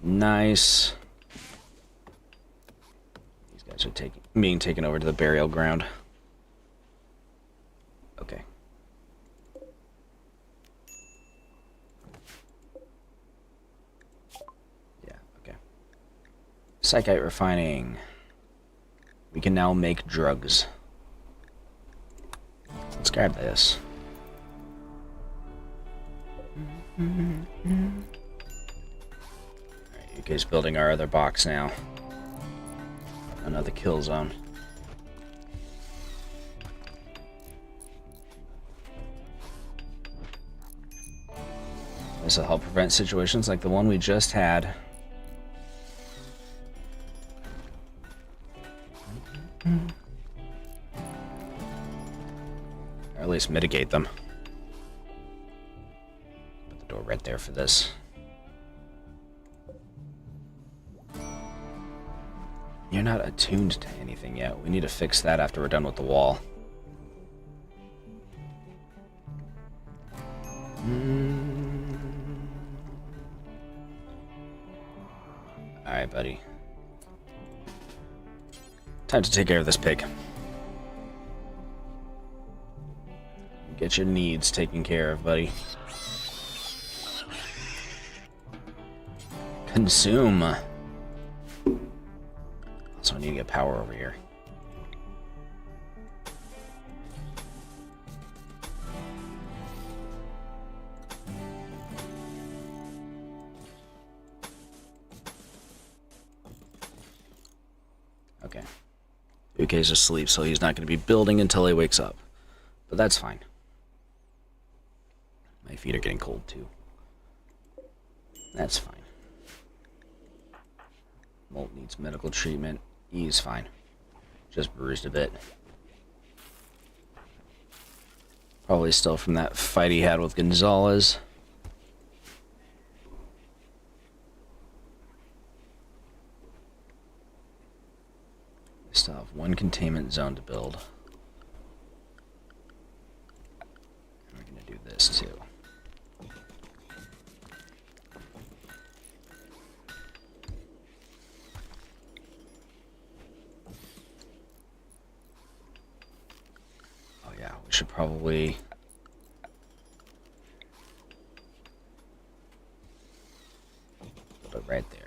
Nice. These guys are being taken over to the burial ground. Okay. Yeah, okay. Psychite refining. We can now make drugs. Let's grab this. Alright, you guys building our other box now. Another kill zone. This will help prevent situations like the one we just had. Or at least mitigate them. Put the door right there for this. You're not attuned to anything yet. We need to fix that after we're done with the wall. Alright, buddy. Time to take care of this pig. Get your needs taken care of, buddy. Consume. Also, I need to get power over here. Okay. Ukei's asleep, so he's not going to be building until he wakes up. But that's fine. My feet are getting cold, too. That's fine. Molt needs medical treatment. He's fine. Just bruised a bit. Probably still from that fight he had with Gonzalez. still have one containment zone to build. And we're going to do this too. Oh yeah, we should probably... build it right there.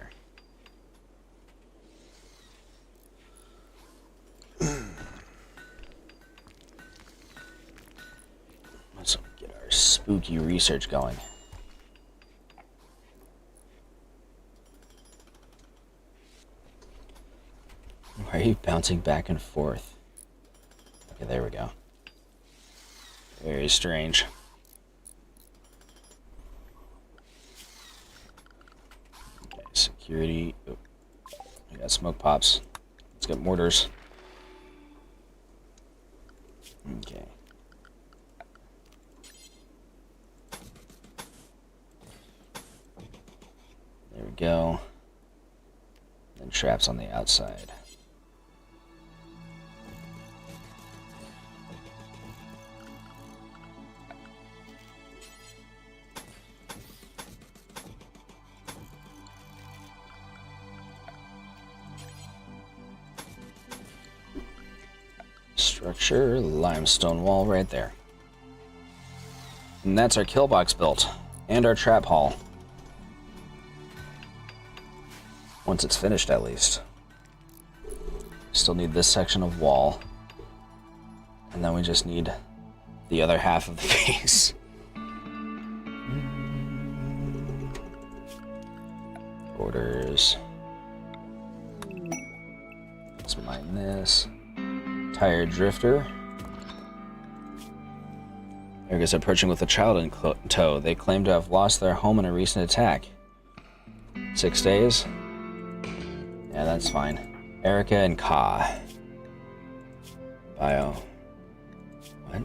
Let's get our spooky research going. Why are you bouncing back and forth? Okay, there we go. Very strange. Okay, security. Oh, I got smoke pops. Let's get mortars. Okay. There we go. And traps on the outside. Structure, limestone wall right there. And that's our kill box built. And our trap hall. Once it's finished, at least. Still need this section of wall. And then we just need the other half of the base. Orders. Let's mine this. Tire drifter. Eric is approaching with a child in tow. They claim to have lost their home in a recent attack. 6 days? Yeah, that's fine. Erica and Ka. Bio. What?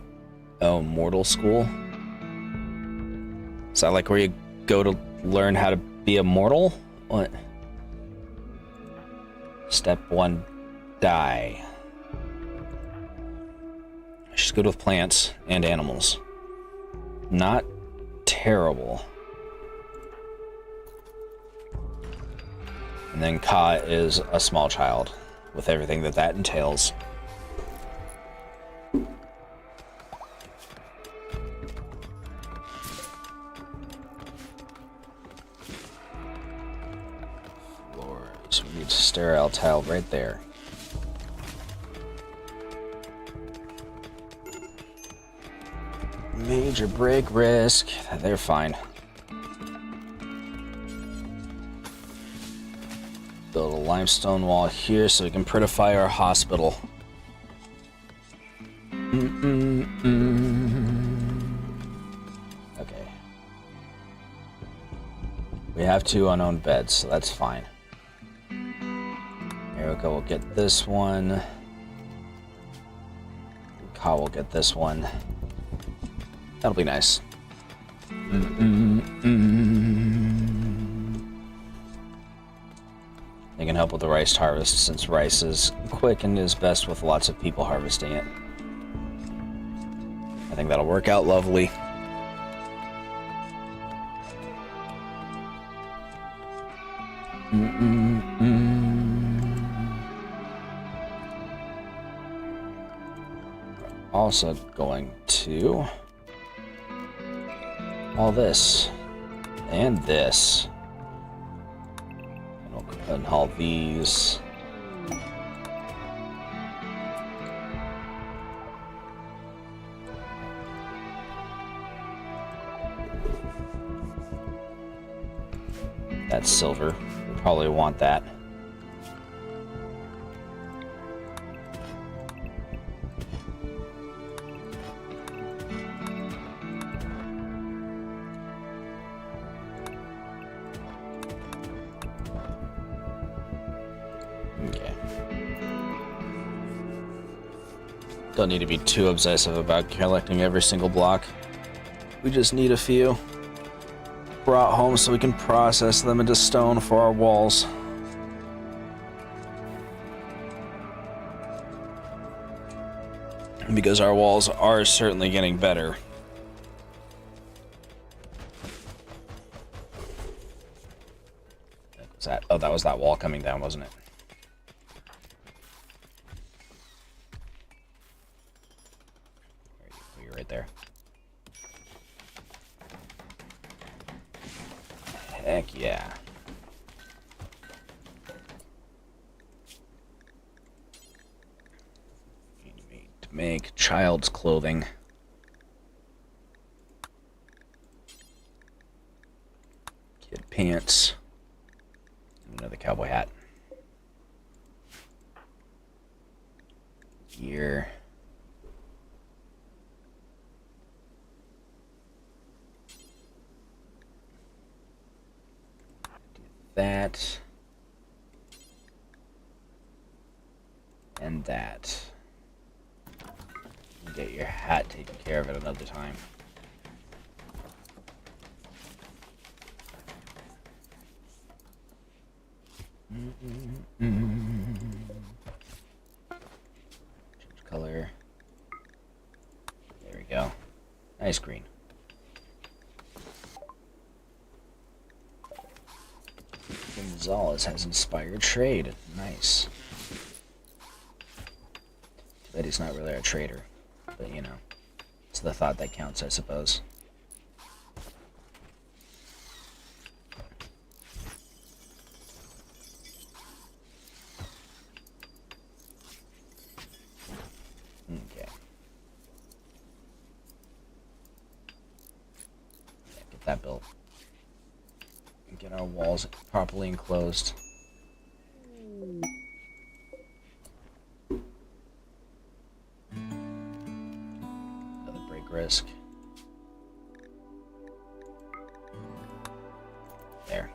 Oh, mortal school? Is that like where you go to learn how to be a mortal? What? Step 1, die. She's good with plants and animals. Not terrible. And then Ka is a small child, with everything that that entails. Floors. We need sterile tile right there. Major break risk. They're fine. Build a limestone wall here so we can prettify our hospital. Okay. We have 2 unowned beds, so that's fine. Erica will get this one. Ka will get this one. That'll be nice. They can help with the rice harvest since rice is quick and is best with lots of people harvesting it. I think that'll work out lovely. Also going to all this and this. And we'll go ahead and haul these. That's silver. We'll probably want that. Don't need to be too obsessive about collecting every single block. We just need a few brought home so we can process them into stone for our walls. Because our walls are certainly getting better. What was that? Oh, that was that wall coming down, wasn't it? There you're right there. Heck yeah. To make child's clothing. Kid pants. And another cowboy hat. Gear. That and that. Get your hat taken care of at another time. Change color. There we go. Nice green. Gonzalez has inspired trade. Nice. Too bad he's not really a trader. But, you know, it's the thought that counts, I suppose. Okay. Yeah, get that built. Get our walls properly enclosed. Another break risk. There.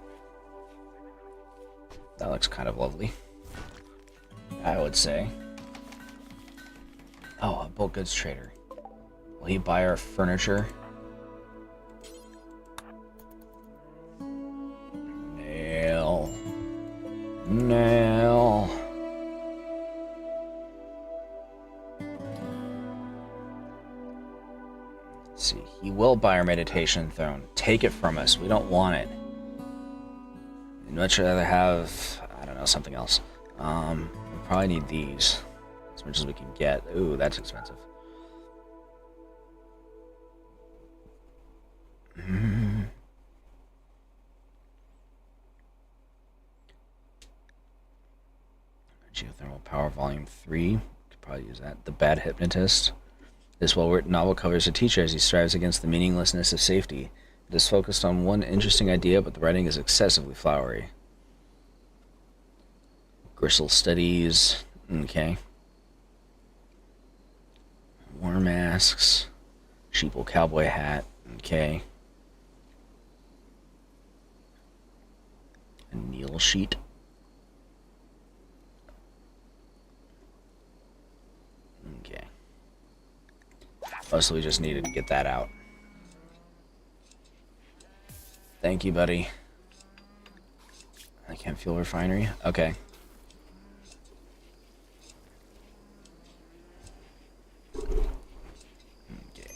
That looks kind of lovely, I would say. Oh, a bulk goods trader. Will he buy our furniture? No. Let's see. He will buy our meditation throne. Take it from us. We don't want it. We'd much rather have, I don't know, something else. We probably need these. As much as we can get. Ooh, that's expensive. Geothermal Power Volume 3. Could probably use that. The Bad Hypnotist. This well-written novel covers a teacher as he strives against the meaninglessness of safety. It is focused on one interesting idea, but the writing is excessively flowery. Gristle Studies. Okay. War Masks. Sheeple Cowboy Hat. Okay. A Needle Sheet. Okay. Mostly we just needed to get that out. Thank you, buddy. I can't fuel refinery? Okay. Okay.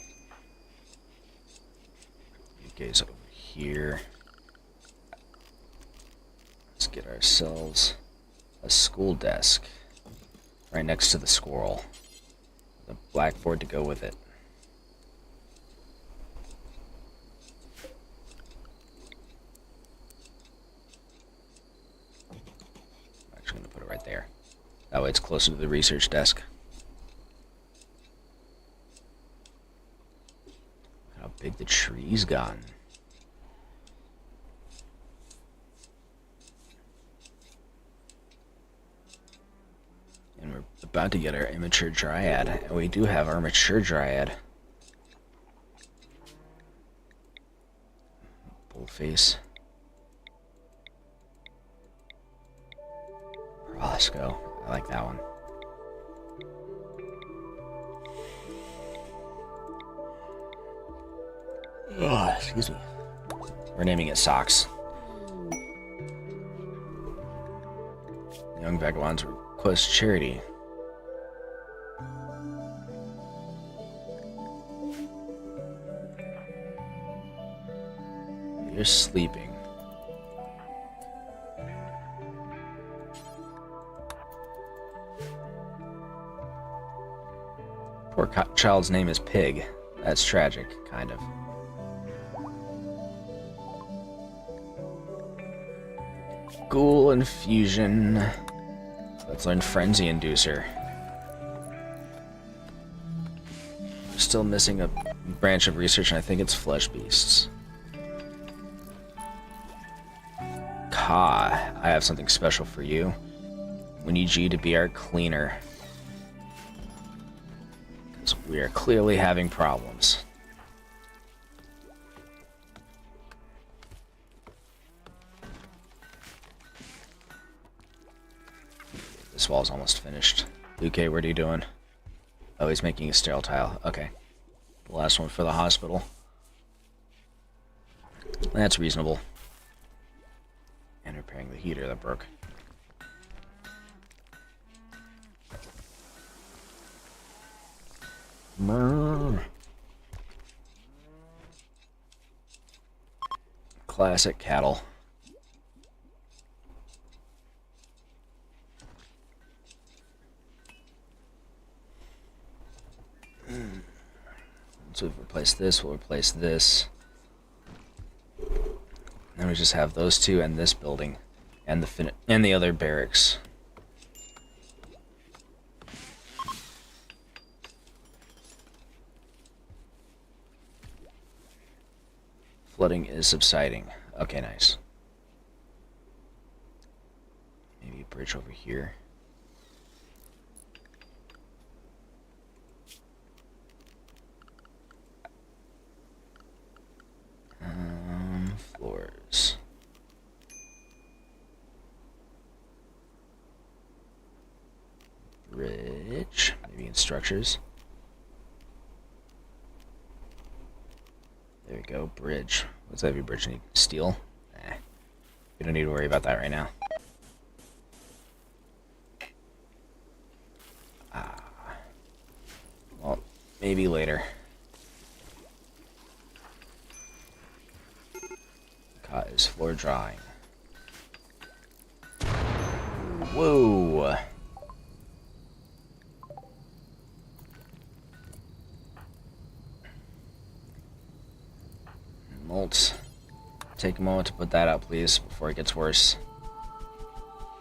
UK's over here. Let's get ourselves a school desk right next to the squirrel. The blackboard to go with it. I'm actually going to put it right there. That way it's closer to the research desk. Look how big the tree's gotten. And we're about to get our immature dryad. And we do have our mature dryad. Bullface. Roscoe. I like that one. Oh, excuse me. We're naming it Socks. Young Vagabonds request charity. You're sleeping. Poor child's name is Pig. That's tragic, kind of. Ghoul infusion. Let's learn Frenzy Inducer. We're still missing a branch of research, and I think it's Flesh Beasts. Ka, I have something special for you. We need you to be our cleaner. Because we are clearly having problems. This wall's almost finished. Luke, what are you doing? Oh, he's making a sterile tile. Okay. The last one for the hospital. That's reasonable. And repairing the heater that broke. Classic cattle. So we've replaced this, we'll replace this. Then we just have those two and this building and the other barracks. Flooding is subsiding. Okay, nice. Maybe a bridge over here. Floors. Bridge. Maybe in structures. There we go. Bridge. What's every bridge need? Steel? Nah. We don't need to worry about that right now. Well, maybe later. Is floor drawing. Whoa. Molt. Take a moment to put that out, please, before it gets worse.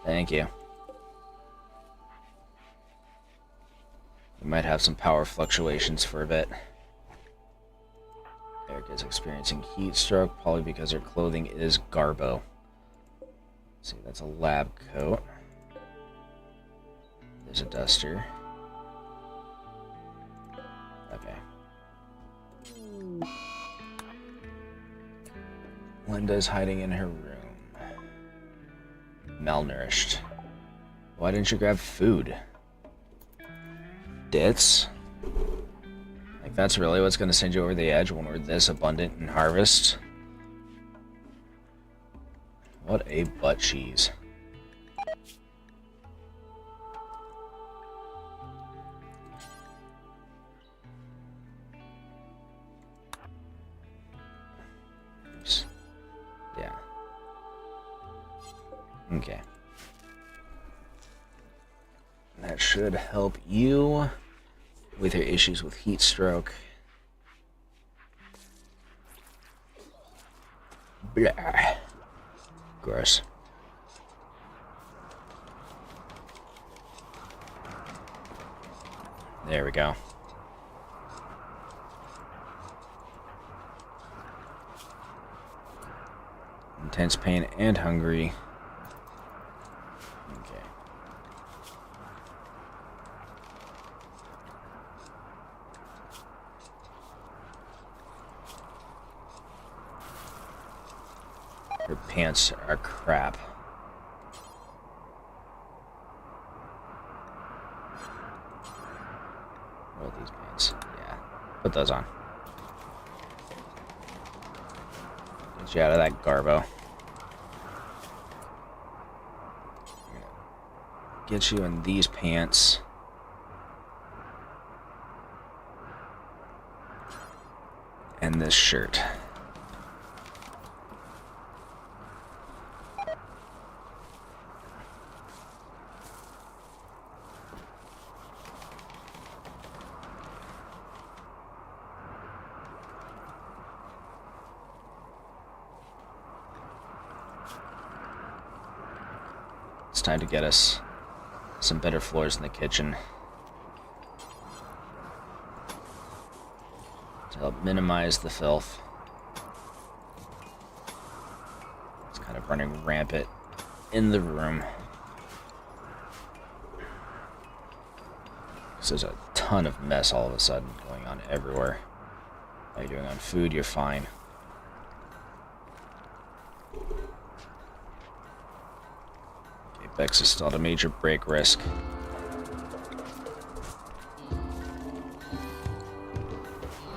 Thank you. We might have some power fluctuations for a bit. Erica is experiencing heat stroke, probably because her clothing is garbo. Let's see, that's a lab coat. There's a duster. Okay. Linda's hiding in her room. Malnourished. Why didn't you grab food? Deaths? Like, that's really what's going to send you over the edge when we're this abundant in harvest? What a butt cheese. Oops. Yeah. Okay. That should help you with your issues with heat stroke. Blah. Gross. There we go. Intense pain and hungry. Okay. Her pants are crap. What are these pants? Yeah. Put those on. Get you out of that garbo. Get you in these pants. And this shirt. It's time to get us some better floors in the kitchen to help minimize the filth. It's kind of running rampant in the room. There's a ton of mess all of a sudden going on everywhere. How you doing on food? You're fine. Okay, Bex is still at a major break risk.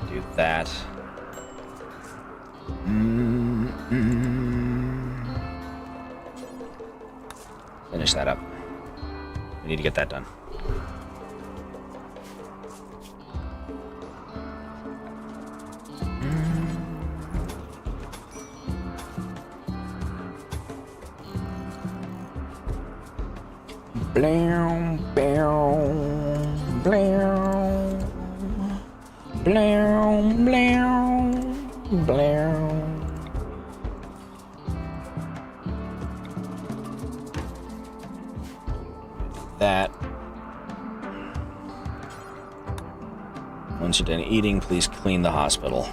Do that. Finish that up. We need to get that done. Blow, blow, blow, blow, blow, blow. That. Once you're done eating, please clean the hospital.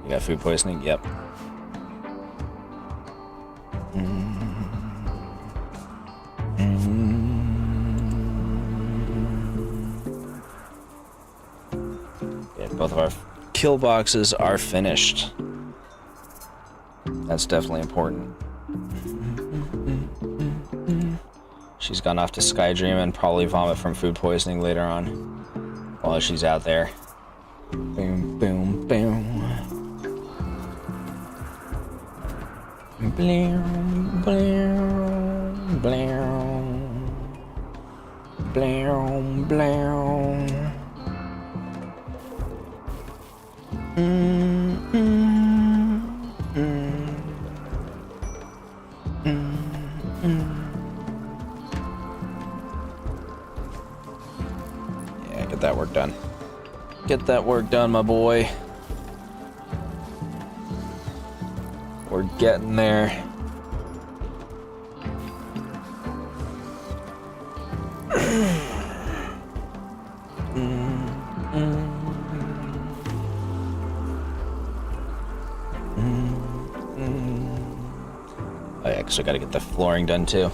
You got food poisoning? Yep. Both of our kill boxes are finished. That's definitely important. She's gone off to Skydream and probably vomit from food poisoning later on while she's out there. Boom, boom, boom. Bloom, bloom, bloom. Bloom, bloom. Yeah, get that work done. Get that work done, my boy. We're getting there. Oh yeah, because I gotta get the flooring done too.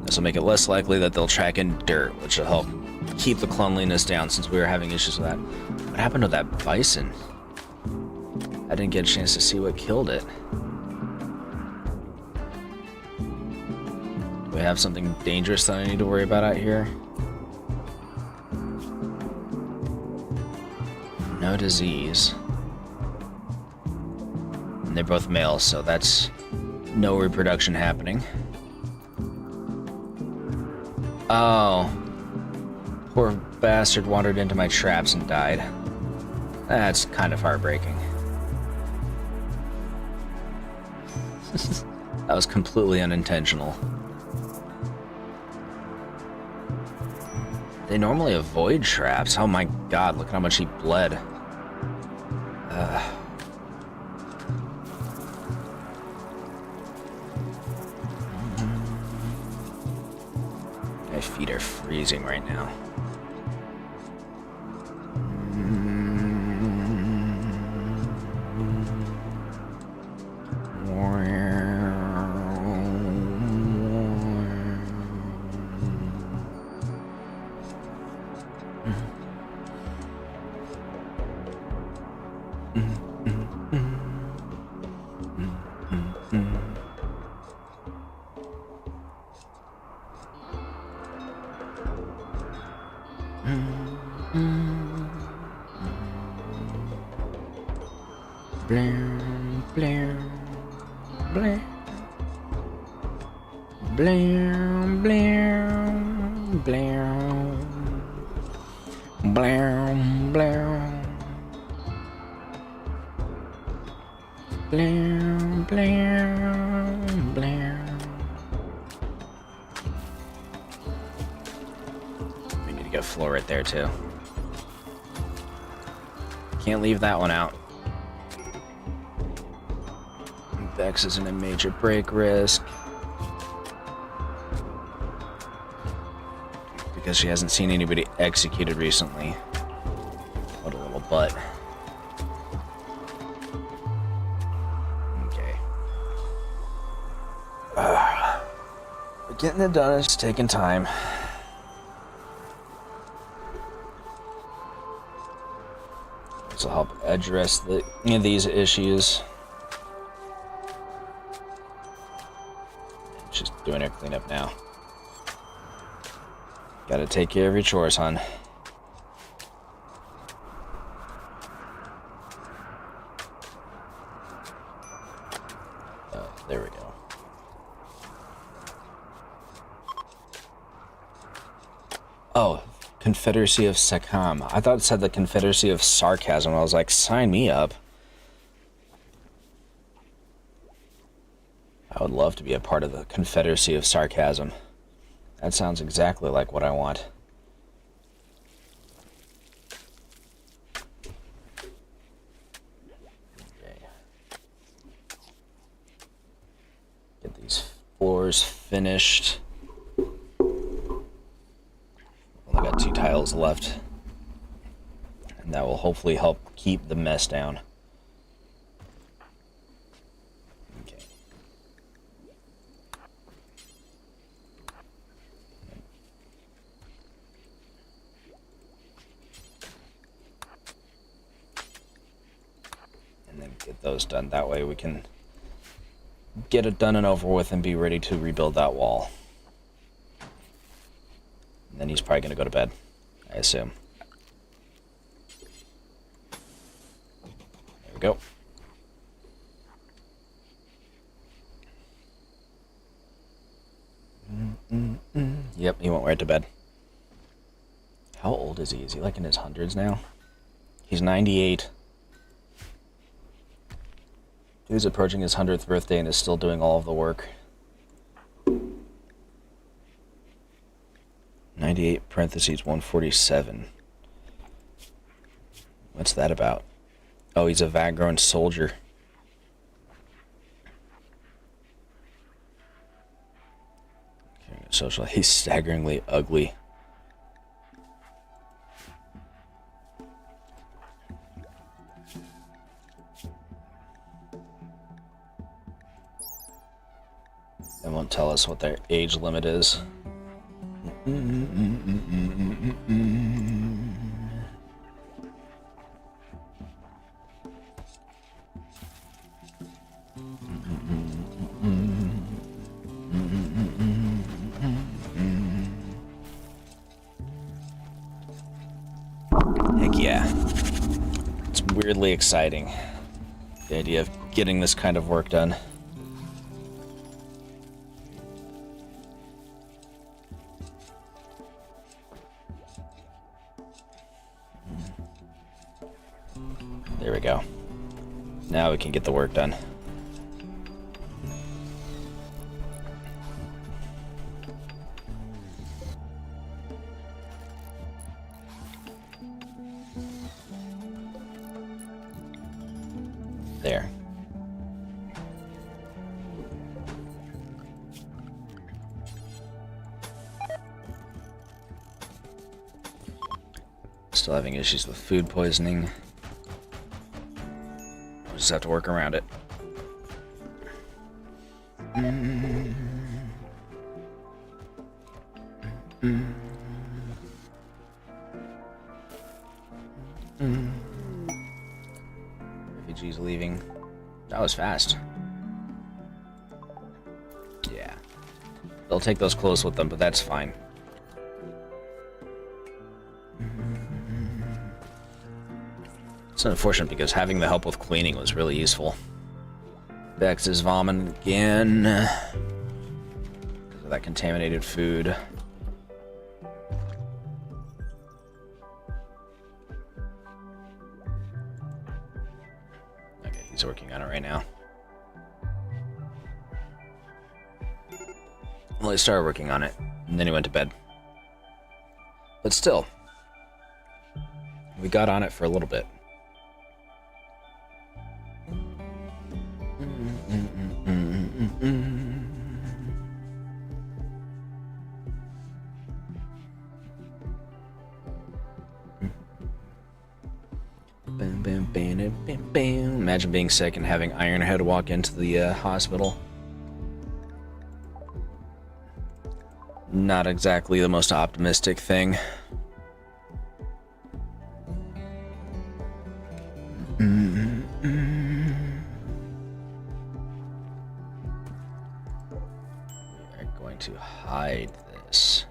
This will make it less likely that they'll track in dirt, which will help keep the cleanliness down since we were having issues with that. What happened to that bison? I didn't get a chance to see what killed it. Do we have something dangerous that I need to worry about out here? No disease. And they're both males, so that's no reproduction happening. Oh. Poor bastard wandered into my traps and died. That's kind of heartbreaking. That was completely unintentional. They normally avoid traps. Oh my god, look at how much he bled. My feet are freezing right now. Blam, blam, blam. Blam, blam, blam. Blam, blam. Blam, blam, blam. We need to get a floor right there, too. Can't leave that one out. Bex isn't a major break risk. Because she hasn't seen anybody executed recently. What a little butt. Okay. But getting it done is taking time. This will help address these issues. She's doing her cleanup now. Gotta take care of your chores, hon. There we go. Oh, Confederacy of Sakam. I thought it said the Confederacy of Sarcasm. I was like, sign me up. I would love to be a part of the Confederacy of Sarcasm. That sounds exactly like what I want. Okay. Get these floors finished. Only got 2 tiles left. And that will hopefully help keep the mess down. Get those done. That way we can get it done and over with and be ready to rebuild that wall. And then he's probably going to go to bed, I assume. There we go. Yep, he went right to bed. How old is he? Is he like in his hundreds now? He's 98. He's approaching his 100th birthday and is still doing all of the work. 98 parentheses 147. What's that about? Oh, he's a vat-grown soldier. Social. He's staggeringly ugly. They won't tell us what their age limit is. Heck yeah. It's weirdly exciting. The idea of getting this kind of work done. There we go. Now we can get the work done. There. Still having issues with food poisoning. We'll just have to work around it. Refugees leaving. That was fast. Yeah. They'll take those clothes with them, but that's fine. It's unfortunate because having the help with cleaning was really useful. Bex is vomiting again because of that contaminated food. Okay, he's working on it right now. he started working on it, and then he went to bed. But still, we got on it for a little bit. Bam, bam, bam, bam, bam. Imagine being sick and having Ironhead walk into the hospital. Not exactly the most optimistic thing. We are going to hide this.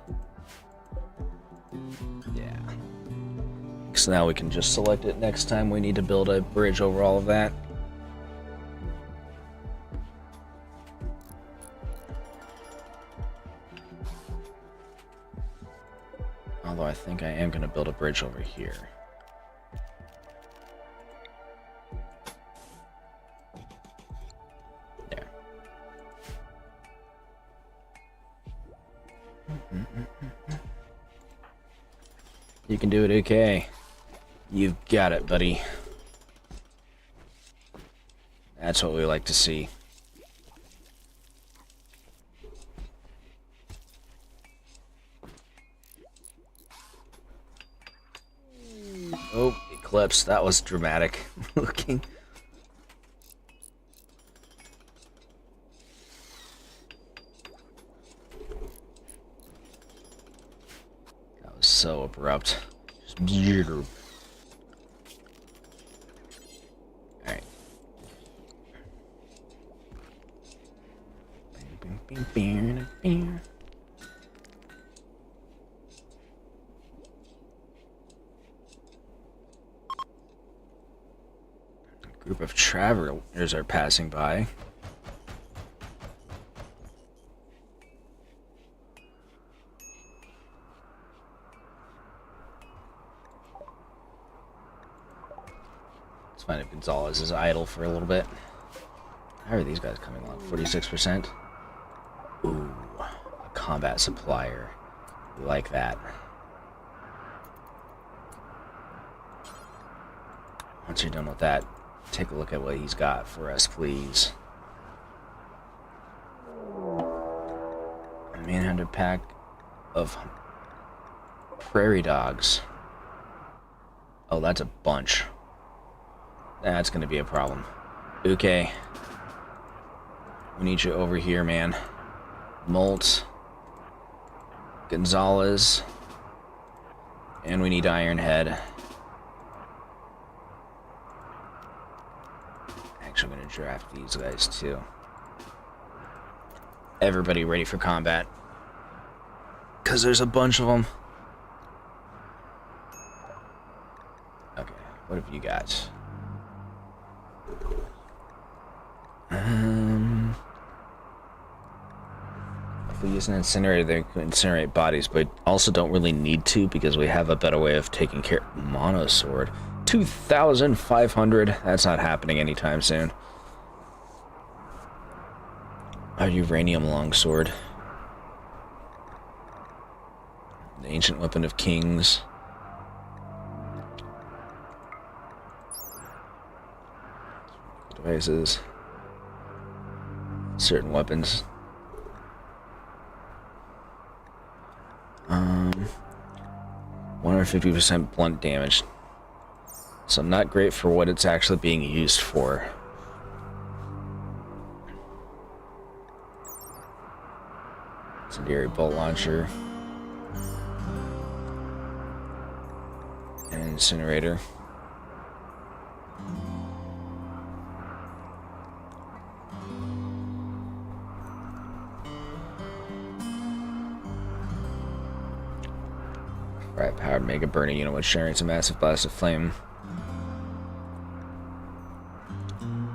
Yeah. So now we can just select it next time we need to build a bridge over all of that. Although I think I am going to build a bridge over here. There. You can do it, okay. You've got it, buddy. That's what we like to see. Oh, eclipse. That was dramatic looking. That was so abrupt. Just alright. A group of travelers are passing by. Let's find if Gonzalez is idle for a little bit. How are these guys coming along? 46%? Ooh, a combat supplier. We like that. Once you're done with that, take a look at what he's got for us, please. A manhunter pack of prairie dogs. Oh, that's a bunch. That's gonna be a problem. Okay. We need you over here, man. Molt. Gonzalez. And we need Ironhead. Actually, I'm gonna draft these guys too. Everybody ready for combat. Because there's a bunch of them. Okay, what have you got? If we use an incinerator, they can incinerate bodies, but also don't really need to because we have a better way of taking care. Monosword. 2,500. That's not happening anytime soon. Our uranium longsword. The ancient weapon of kings. Devices. Certain weapons. 150% blunt damage. So not great for what it's actually being used for. Incendiary bolt launcher. And an incinerator. Right, powered mega burning unit with sharing some massive blast of flame.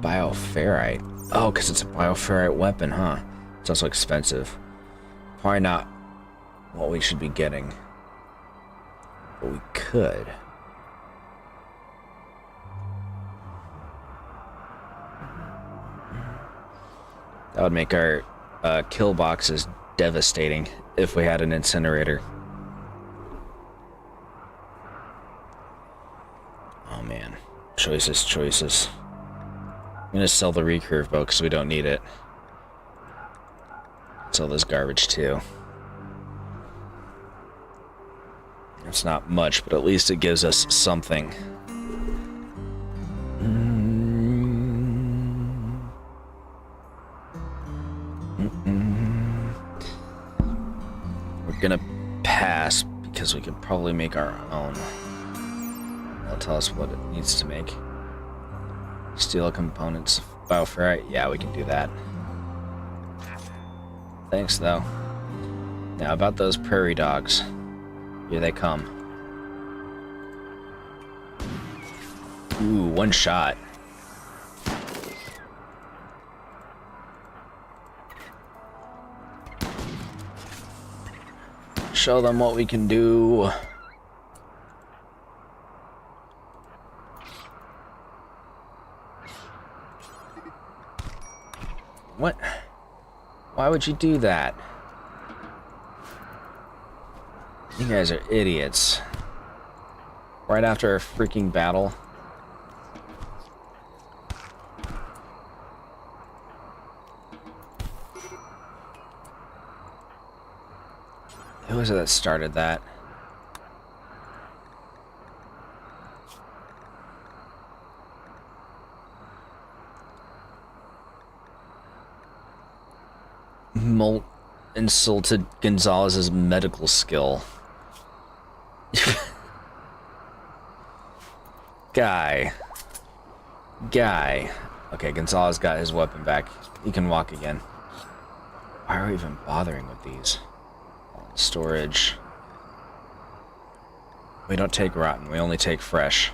Bioferrite. Oh, because it's a bioferrite weapon, huh? It's also expensive. Probably not what we should be getting. But we could. That would make our kill boxes devastating if we had an incinerator. Oh man, choices. I'm gonna sell the recurve boat because we don't need it. Sell this garbage too. It's not much, but at least it gives us something. We're gonna pass because we could probably make our own. They'll tell us what it needs to make. Steel components, bioferrite. Yeah, we can do that. Thanks, though. Now, about those prairie dogs. Here they come. Ooh, one shot. Show them what we can do. What? Why would you do that? You guys are idiots. Right after a freaking battle. Who was it that started that? Molt insulted Gonzalez's medical skill. Guy. Okay, Gonzalez got his weapon back. He can walk again. Why are we even bothering with these? Storage. We don't take rotten, we only take fresh.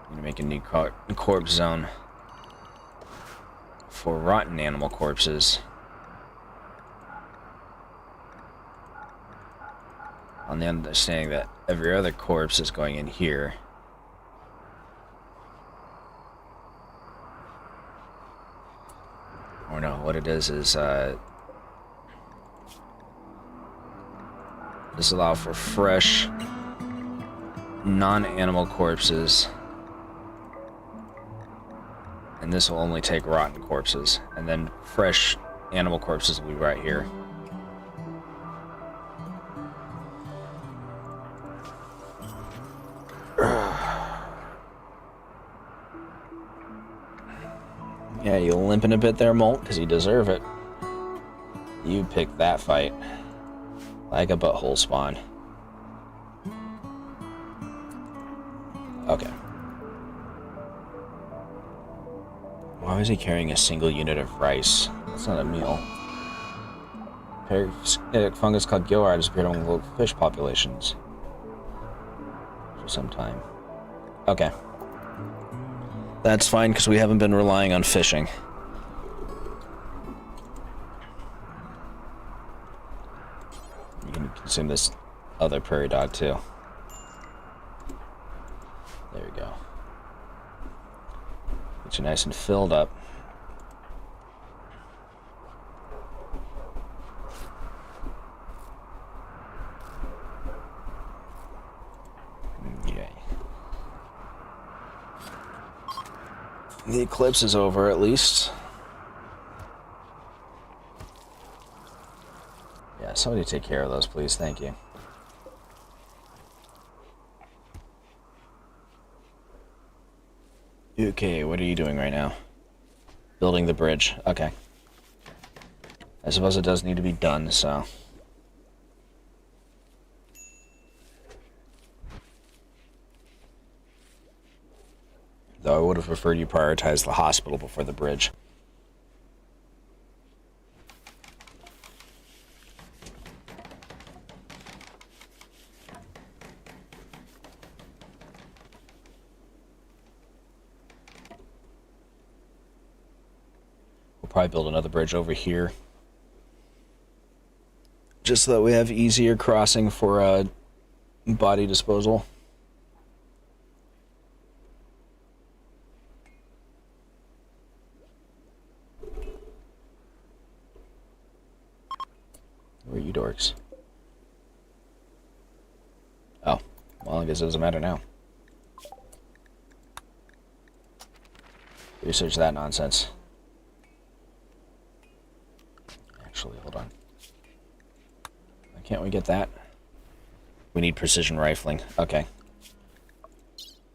I'm gonna make a new corpse zone for rotten animal corpses. On the understanding that every other corpse is going in here. Or no, what it is this allow for fresh, non-animal corpses. And this will only take rotten corpses. And then fresh animal corpses will be right here. Yeah, you limping a bit there, Molt, because you deserve it. You picked that fight. Like a butthole spawn. Okay. Why was he carrying a single unit of rice? That's not a meal. Parasitic fungus called Gilride has appeared on local fish populations for some time. Okay. That's fine, because we haven't been relying on fishing. You can consume this other prairie dog, too. There we go. Get you nice and filled up. Yay. The eclipse is over, at least. Yeah, somebody take care of those, please. Thank you. Okay, what are you doing right now? Building the bridge. Okay. I suppose it does need to be done, so... Though I would have preferred you prioritize the hospital before the bridge. We'll probably build another bridge over here. Just so that we have easier crossing for body disposal. you dorks? Oh, well, I guess it doesn't matter now. Research that nonsense. Actually, hold on. Why can't we get that? We need precision rifling. Okay.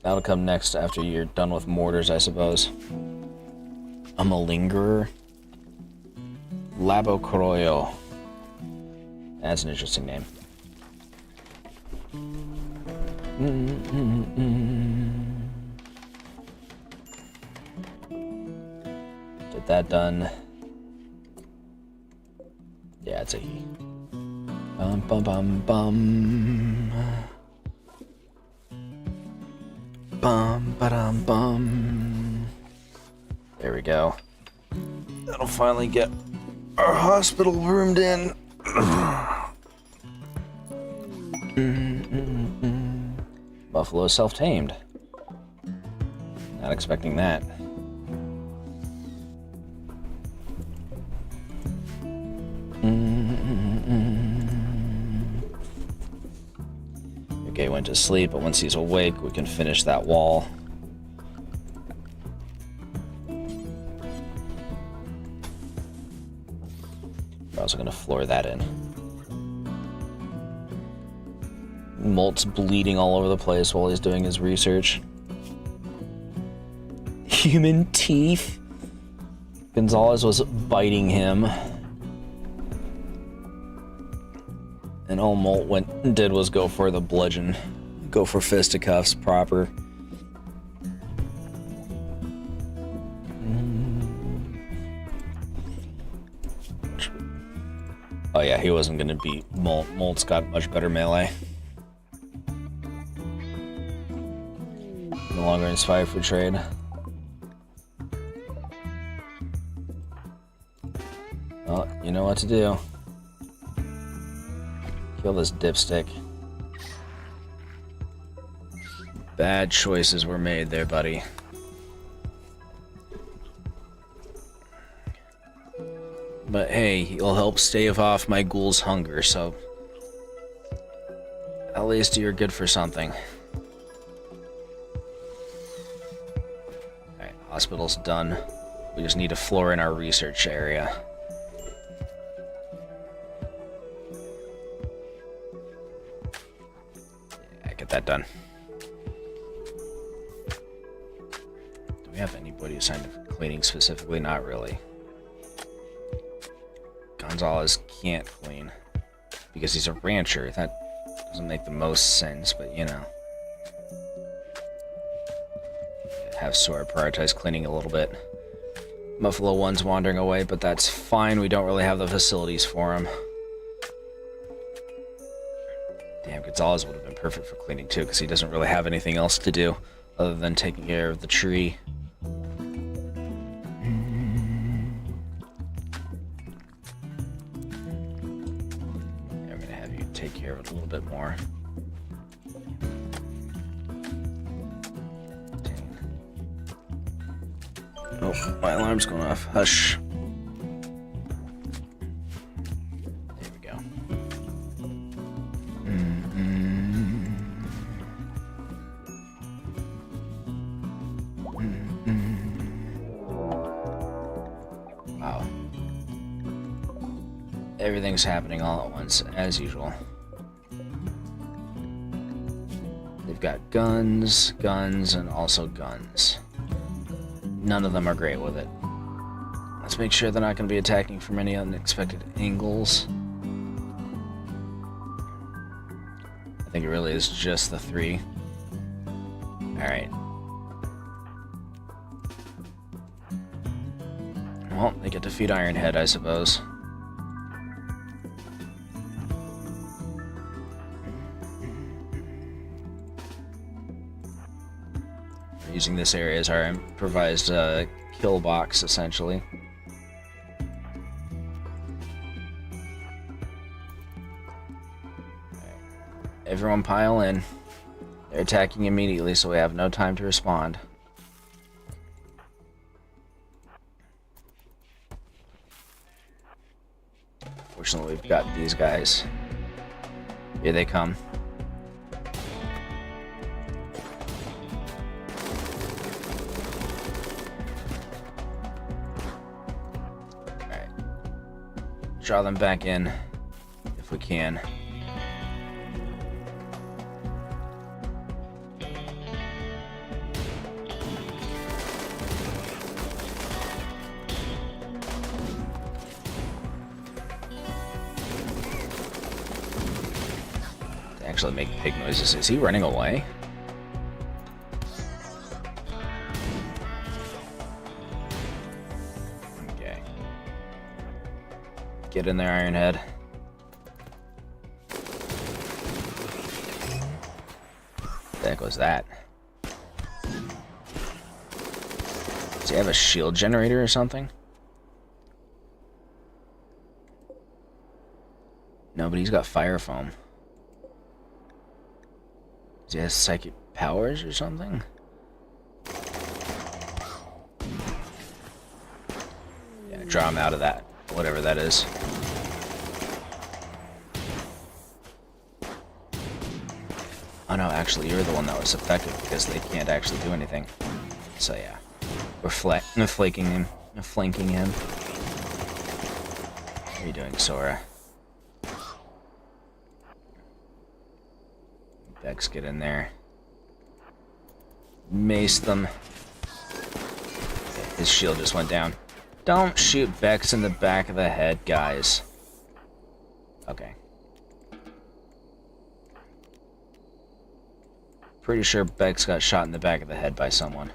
That'll come next after you're done with mortars, I suppose. A malingerer? Labocroyo. That's an interesting name. Get that done. Yeah, it's a he. Bum bum bum bum. Bum ba-dum bum. There we go. That'll finally get our hospital roomed in. Buffalo self-tamed. Not expecting that. Okay, went to sleep, but once he's awake, we can finish that wall. We're also gonna floor that in. Molt's bleeding all over the place while he's doing his research. Human teeth? Gonzalez was biting him. And all Molt went and did was go for the bludgeon. Go for fisticuffs proper. Oh yeah, he wasn't gonna beat Molt. Molt's got much better melee. No longer inspired for trade. Well, you know what to do. Kill this dipstick. Bad choices were made there, buddy. But hey, you'll help stave off my ghoul's hunger, so at least you're good for something. Alright, hospital's done. We just need to floor in our research area. Yeah, get that done. Do we have anybody assigned to cleaning specifically? Not really. Gonzalez can't clean because he's a rancher. That doesn't make the most sense, but you know. Have Sora prioritize cleaning a little bit. Buffalo 1's wandering away, but that's fine. We don't really have the facilities for him. Damn, Gonzalez would have been perfect for cleaning too, because he doesn't really have anything else to do other than taking care of the tree. Take care of it a little bit more. Dang. Oh, my alarm's going off. Hush. There we go. Wow. Everything's happening all at once, as usual. They've got guns, and also guns. None of them are great with it. Let's make sure they're not going to be attacking from any unexpected angles. I think it really is just the three. Alright. Well, they get to feed Ironhead, I suppose. Using this area as our improvised kill box, essentially. Right. Everyone pile in. They're attacking immediately, so we have no time to respond. We're Fortunately, we've got these guys. Here they come. Alright. Draw them back in, if we can. Actually make pig noises. Is he running away? Okay. Get in there, Ironhead. The heck was that? Does he have a shield generator or something? No, but he's got fire foam. Does he have psychic powers or something? Yeah, draw him out of that, whatever that is. Oh no, actually you're the one that was affected because they can't actually do anything. So yeah, we're flanking him. What are you doing, Sora? Bex, get in there. Mace them. His shield just went down. Don't shoot Bex in the back of the head, guys. Okay. Pretty sure Bex got shot in the back of the head by someone.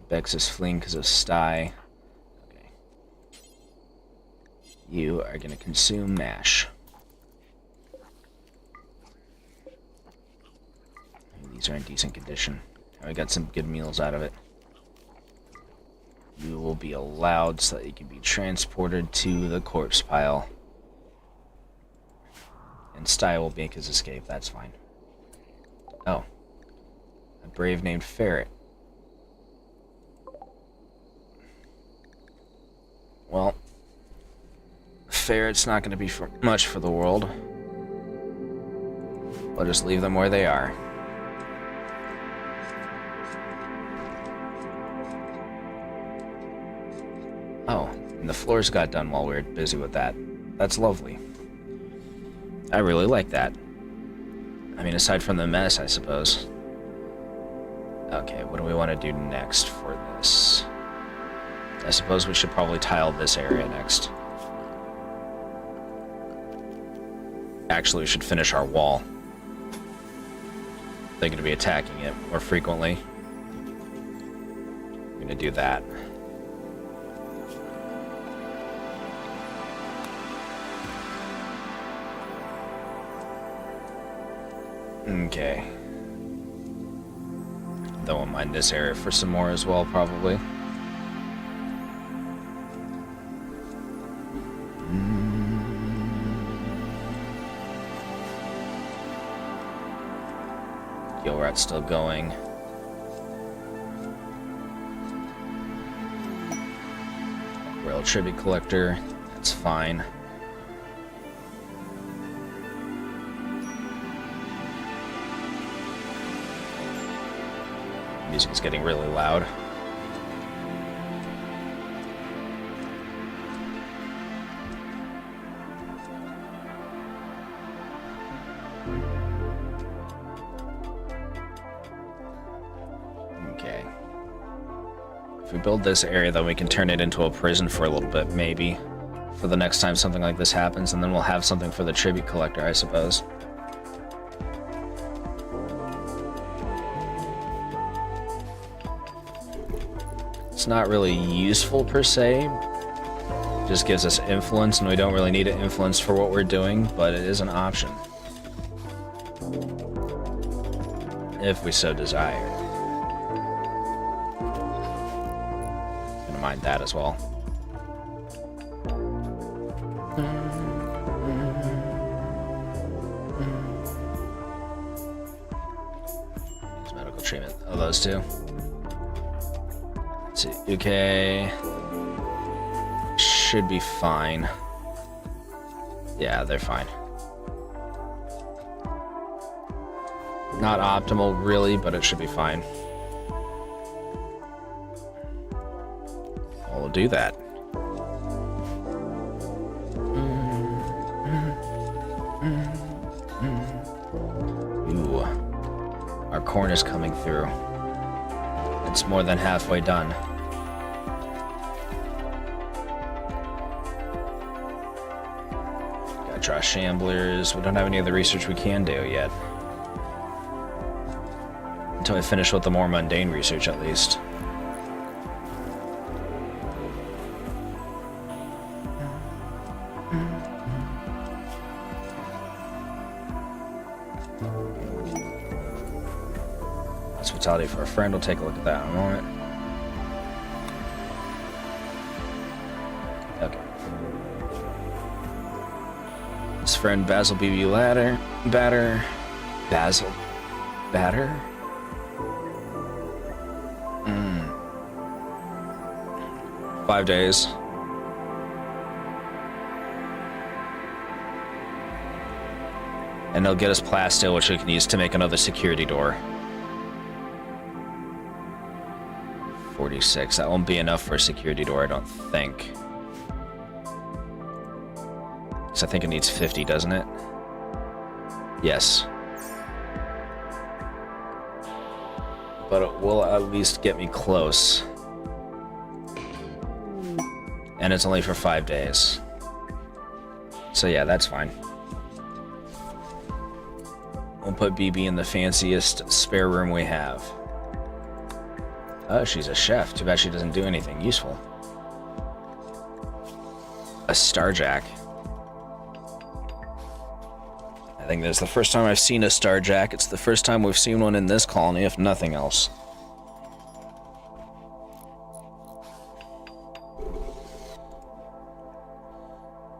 Bex is fleeing because of Sty. Okay. You are going to consume MASH. These are in decent condition. I got some good meals out of it. You will be allowed so that you can be transported to the corpse pile. And Sty will make his escape, that's fine. Oh. A brave named Ferret. Well, Ferret's not going to be much for the world. We'll just leave them where they are. Oh, and the floors got done while we were busy with that. That's lovely. I really like that. I mean, aside from the mess, I suppose. Okay, what do we want to do next for this? I suppose we should probably tile this area next. Actually, we should finish our wall. They're going to be attacking it more frequently. We're going to do that. Okay. Then we'll mine this area for some more as well, probably. Gilrat's still going. Rail tribute collector, that's fine. Music is getting really loud. Okay. If we build this area, then we can turn it into a prison for a little bit, maybe. For the next time something like this happens, and then we'll have something for the tribute collector, I suppose. It's not really useful per se, just gives us influence, and we don't really need an influence for what we're doing, but it is an option. If we so desire. I'm gonna mind that as well. Use medical treatment. Oh, those two. Let's see. Okay. Should be fine. Yeah, they're fine. Not optimal, really, but it should be fine. We'll do that. Ooh. Our corn is coming through. It's more than halfway done. Gotta draw shamblers. We don't have any other research we can do yet. Until I finish with the more mundane research, at least. Hospitality for a friend. We'll take a look at that in a moment. Okay. His friend Basil BB Batter. 5 days. And they'll get us plasteel, which we can use to make another security door. 46. That won't be enough for a security door, I don't think. Because I think it needs 50, doesn't it? Yes. But it will at least get me close. And it's only for 5 days. So yeah, that's fine. We'll put BB in the fanciest spare room we have. Oh, she's a chef. Too bad she doesn't do anything useful. A Starjack. I think that's the first time I've seen a Starjack. It's the first time we've seen one in this colony, if nothing else.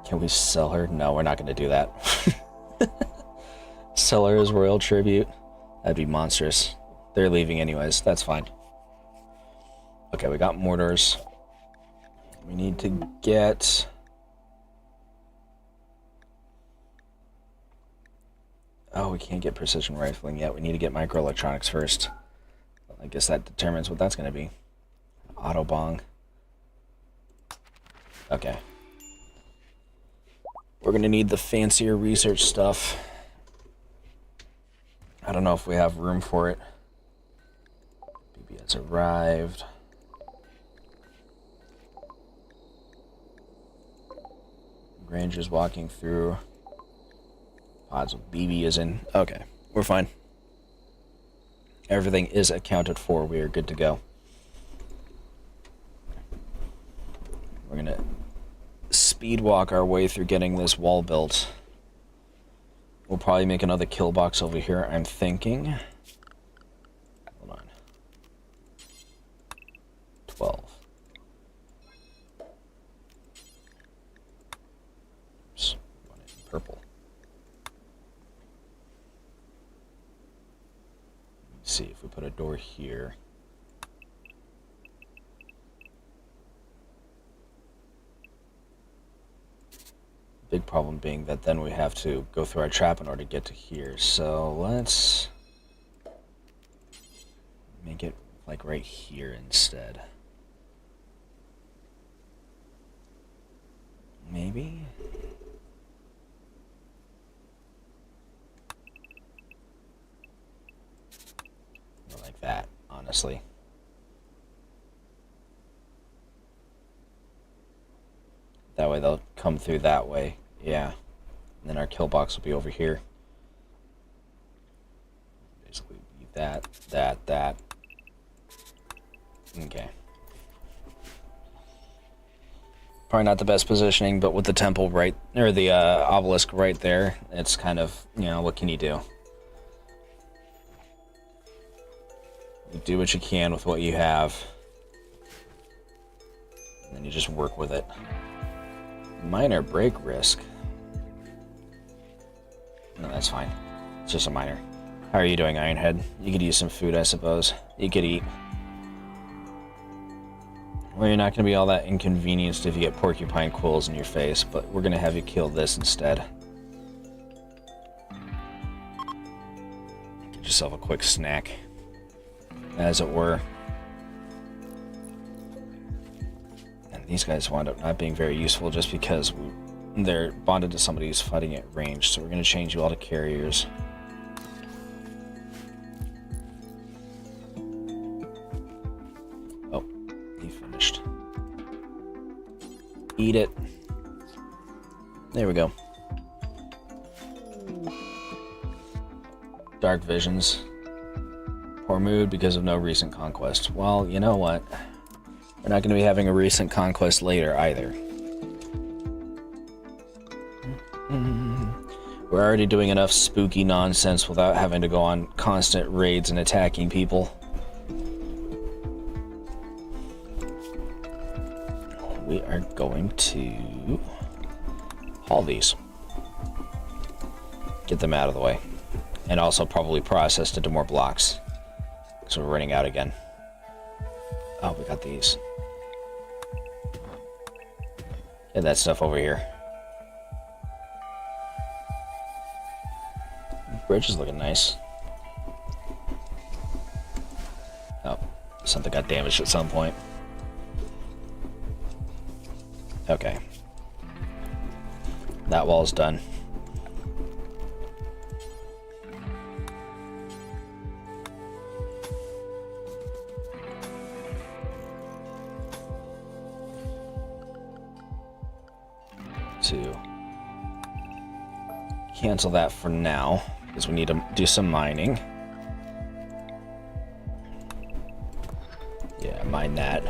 Can we sell her? No, we're not going to do that. Sell her as royal tribute? That'd be monstrous. They're leaving anyways. That's fine. Okay, we got mortars. We need to get... Oh, we can't get precision rifling yet. We need to get microelectronics first. I guess that determines what that's going to be. Autobong. Okay. We're going to need the fancier research stuff. I don't know if we have room for it. BB has arrived. Granger's walking through. Odds with BB is in. Okay, we're fine. Everything is accounted for. We are good to go. We're gonna speed walk our way through getting this wall built. We'll probably make another kill box over here, I'm thinking. Hold on. 12. Oops, want it in purple. Let's see if we put a door here. Big problem being that then we have to go through our trap in order to get to here. So let's make it like right here instead. Maybe? More like that, honestly. That way they'll come through that way. Yeah. And then our kill box will be over here. Basically that. Okay. Probably not the best positioning, but with the temple right, or the obelisk right there, it's kind of, you know, what can you do? You do what you can with what you have. And then you just work with it. Minor break risk. No, that's fine. It's just a minor. How are you doing, Ironhead? You could use some food, I suppose. You could eat. Well, you're not going to be all that inconvenienced if you get porcupine quills in your face, but we're going to have you kill this instead. Get yourself a quick snack, as it were. And these guys wound up not being very useful just because they're bonded to somebody who's fighting at range, so we're going to change you all to carriers. Oh, he finished. Eat it. There we go. Dark visions. Poor mood because of no recent conquest. Well, you know what? We're not going to be having a recent conquest later either. We're already doing enough spooky nonsense without having to go on constant raids and attacking people. We are going to haul these. Get them out of the way. And also probably process into more blocks. So we're running out again. Oh, we got these. Get that stuff over here. Bridge is looking nice. Oh, something got damaged at some point. Okay. That wall's done. To cancel that for now, because we need to do some mining. Yeah, mine that.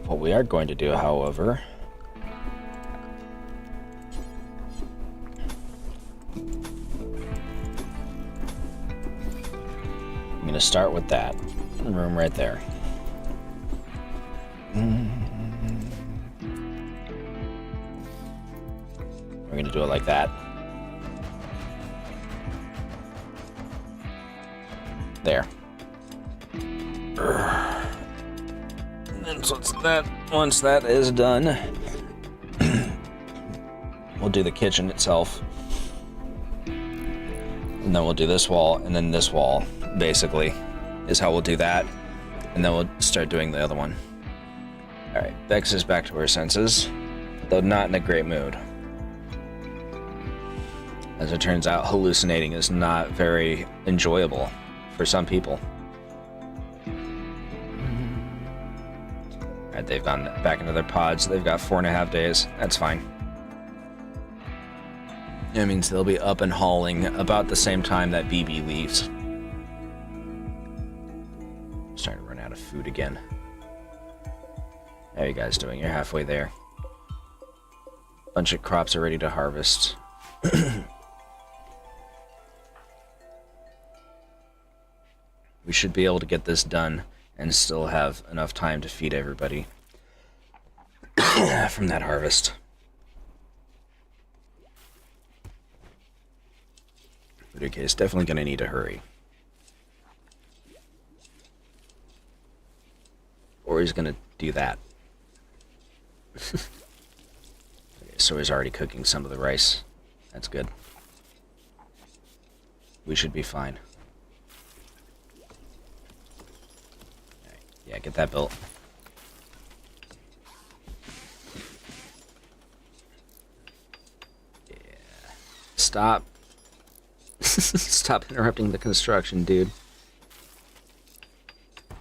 What we are going to do, however, I'm going to start with that room right there. We're going to do it like that. There. And once that is done, we'll do the kitchen itself. And then we'll do this wall, and then this wall, basically, is how we'll do that. And then we'll start doing the other one. Alright, Bex is back to her senses, though not in a great mood. As it turns out, hallucinating is not very enjoyable for some people. Alright, they've gone back into their pods. They've got 4.5 days. That's fine. That means they'll be up and hauling about the same time that BB leaves. I'm starting to run out of food again. How are you guys doing? You're halfway there. Bunch of crops are ready to harvest. We should be able to get this done and still have enough time to feed everybody from that harvest. But okay, it's definitely going to need to hurry. Or he's going to do that. Okay, so he's already cooking some of the rice. That's good. We should be fine. Yeah, get that built. Yeah. Stop. Stop interrupting the construction, dude.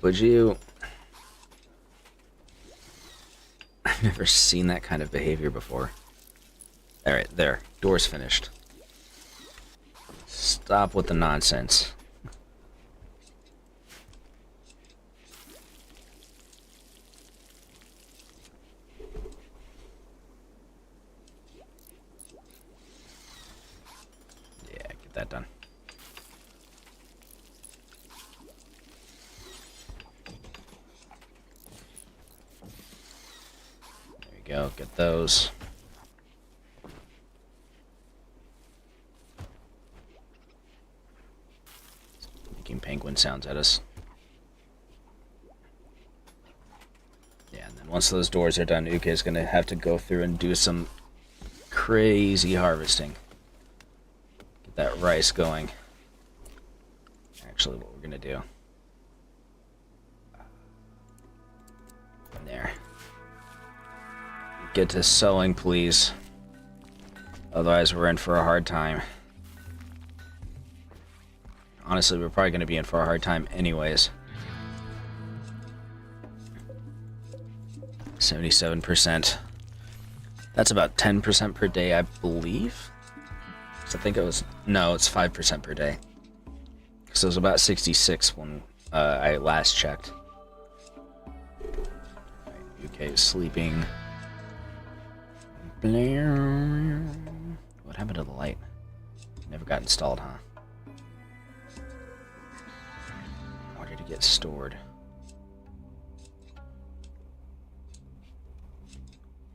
Would you? I've never seen that kind of behavior before. Alright, there. Door's finished. Stop with the nonsense. That done. There you go, get those. Making penguin sounds at us. once those doors are done, Uke is going to have to go through and do some crazy harvesting. Get that rice going. Actually, what we're going to do... There. Get to sewing, please. Otherwise, we're in for a hard time. Honestly, we're probably going to be in for a hard time anyways. 77%. That's about 10% per day, I believe. So I think it was... No, it's 5% per day. So it was about 66 when I last checked. UK is sleeping. What happened to the light? Never got installed, huh? Where did it get stored?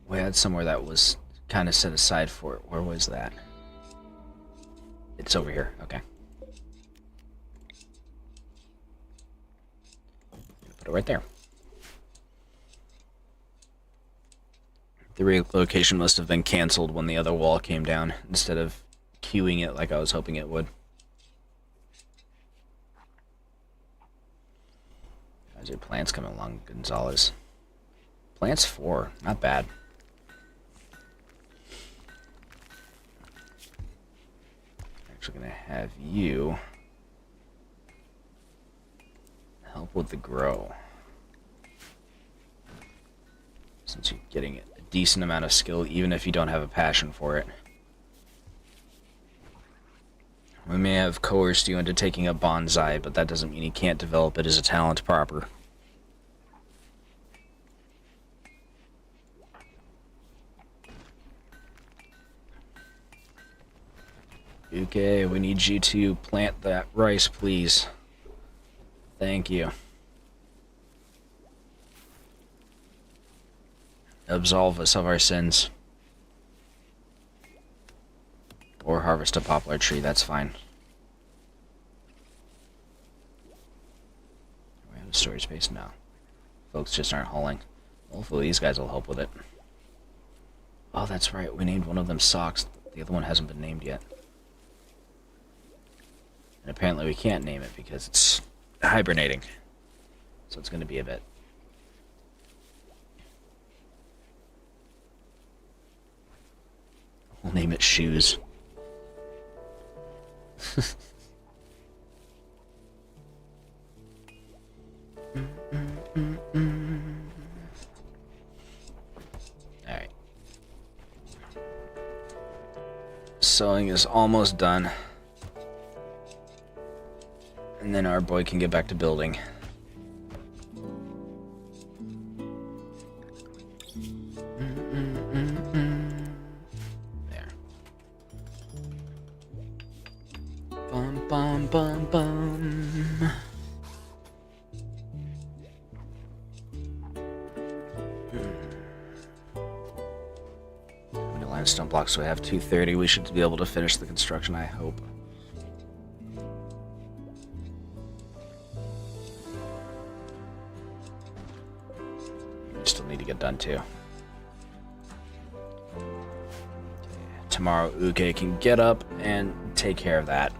We had somewhere that was kind of set aside for it. Where was that? It's over here. Okay. Put it right there. The relocation must have been canceled when the other wall came down, instead of queuing it like I was hoping it would. How's your plants coming along, Gonzalez? Plants 4, not bad. Actually gonna have you help with the grow. Since you're getting a decent amount of skill, even if you don't have a passion for it. We may have coerced you into taking a bonsai, but that doesn't mean you can't develop it as a talent proper. Okay, we need you to plant that rice, please. Thank you. Absolve us of our sins. Or harvest a poplar tree, that's fine. We have a storage space now. Folks just aren't hauling. Hopefully these guys will help with it. Oh, that's right, we named one of them Socks. The other one hasn't been named yet. And apparently we can't name it because it's hibernating. So it's going to be a bit. We'll name it Shoes. Alright. Sewing is almost done. And then our boy can get back to building. There. Bum, bum, bum, bum. How many limestone blocks do we have? 230. We should be able to finish the construction, I hope. Still need to get done too. Tomorrow Uke can get up and take care of that.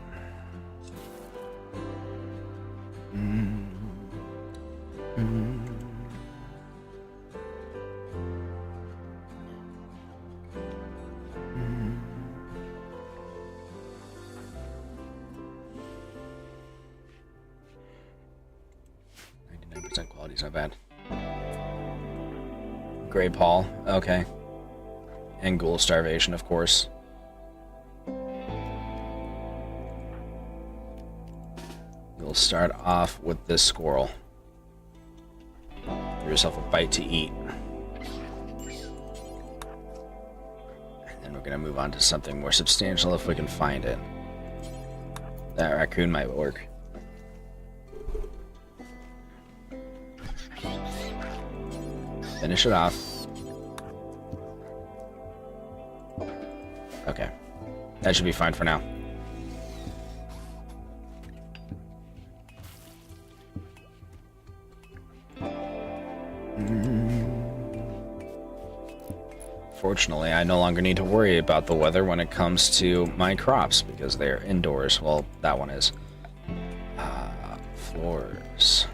Quality's not bad. Gray Paul, okay. And Ghoul Starvation, of course. We'll start off with this squirrel. Give yourself a bite to eat. And then we're gonna move on to something more substantial if we can find it. That raccoon might work. Finish it off. Okay. That should be fine for now. Fortunately, I no longer need to worry about the weather when it comes to my crops because they're indoors. Well, that one is. Floors.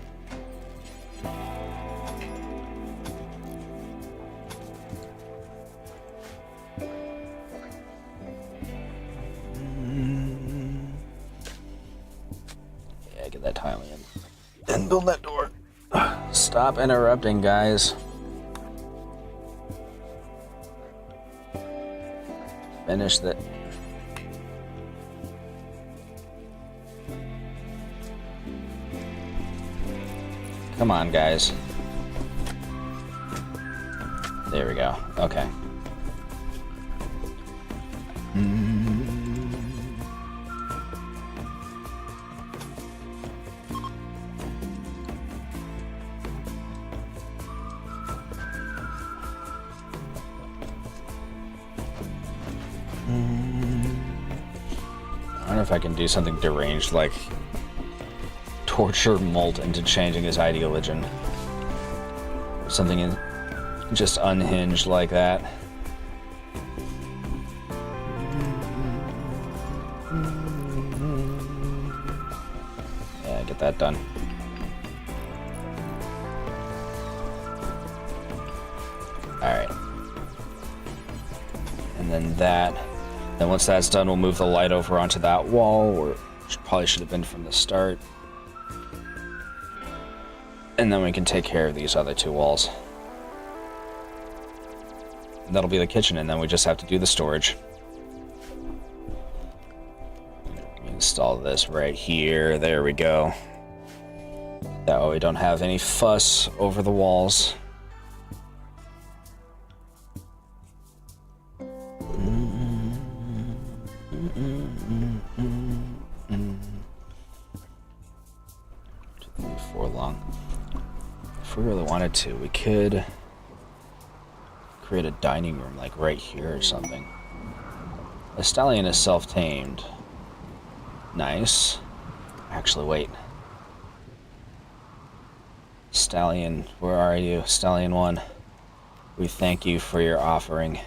Yeah, get that tile in. And build that door. Stop interrupting, guys. Finish that. Come on, guys. There we go. Okay. I don't know if I can do something deranged like torture Molt into changing his ideology. Something just unhinged like that. Yeah, get that done. Alright. And then that. Then once that's done, we'll move the light over onto that wall, or probably should have been from the start. And then we can take care of these other two walls. And that'll be the kitchen, and then we just have to do the storage. Install this right here. There we go. That way we don't have any fuss over the walls. If we really wanted to, we could create a dining room like right here or something. The stallion is self-tamed. Nice. Actually, wait. Stallion, where are you? Stallion 1. We thank you for your offering,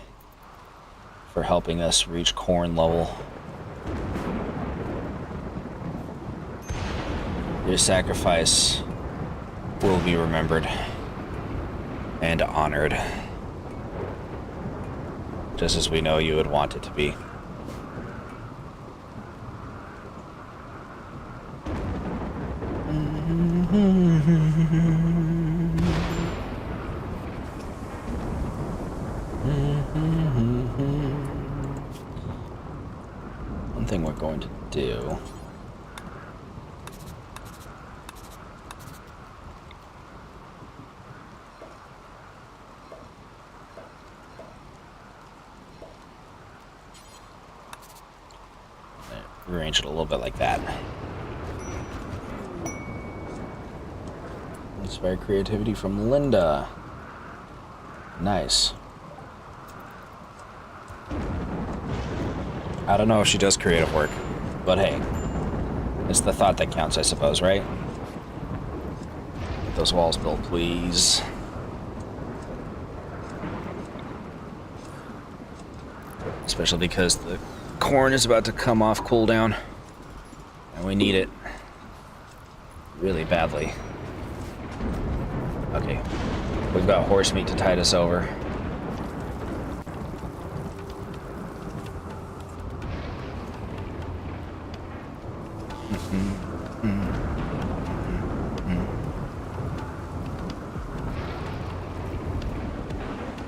for helping us reach corn level. Your sacrifice will be remembered and honored, just as we know you would want it to be. One thing we're going to do . Arrange it a little bit like that. Inspire creativity from Linda. Nice. I don't know if she does creative work, but hey, it's the thought that counts, I suppose, right? Get those walls built, please. Especially because the corn is about to come off cooldown, and we need it really badly. Okay, we've got horse meat to tide us over.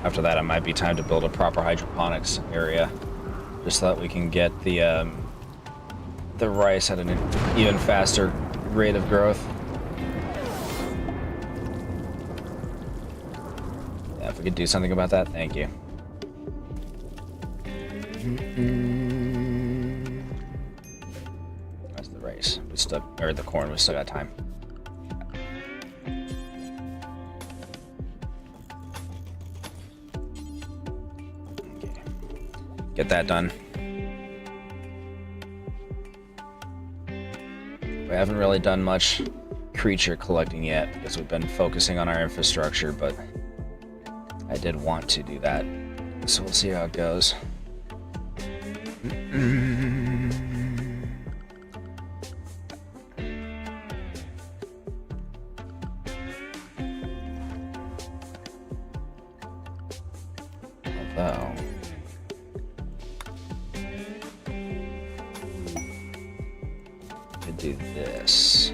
After that, it might be time to build a proper hydroponics area, just so that we can get the rice at an even faster rate of growth. Yeah, if we could do something about that, thank you. That's the rice. We still, or the corn. We still got time. Okay, get that done. We haven't really done much creature collecting yet because we've been focusing on our infrastructure, but I did want to do that So we'll see how it goes. Although... could do this.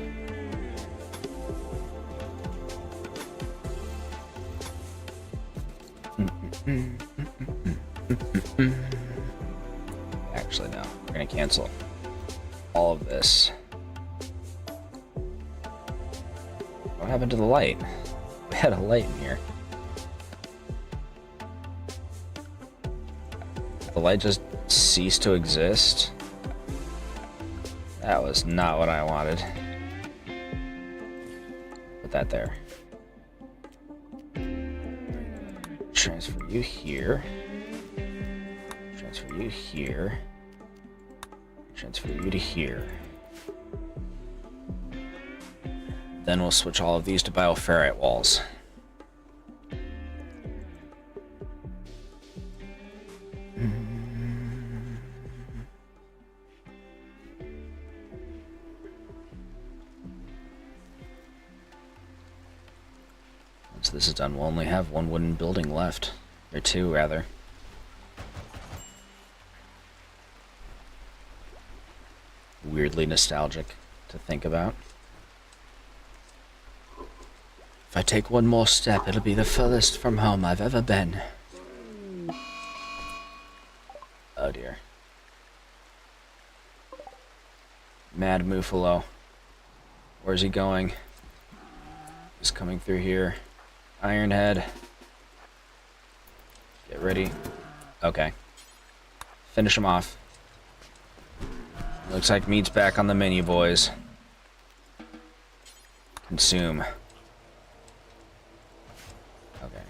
Actually, no. We're gonna cancel all of this. What happened to the light? We had a light in here. The light just ceased to exist? That was not what I wanted. Put that there. Transfer you here. Transfer you here. Transfer you to here. Then we'll switch all of these to bioferrite walls. Once this is done, we'll only have one wooden building left. Or two, rather. Weirdly nostalgic to think about. If I take one more step, it'll be the furthest from home I've ever been. Oh dear. Mad Muffalo. Where's he going? He's coming through here. Ironhead. Get ready. Okay. Finish him off. Looks like meat's back on the menu, boys. Consume. Okay.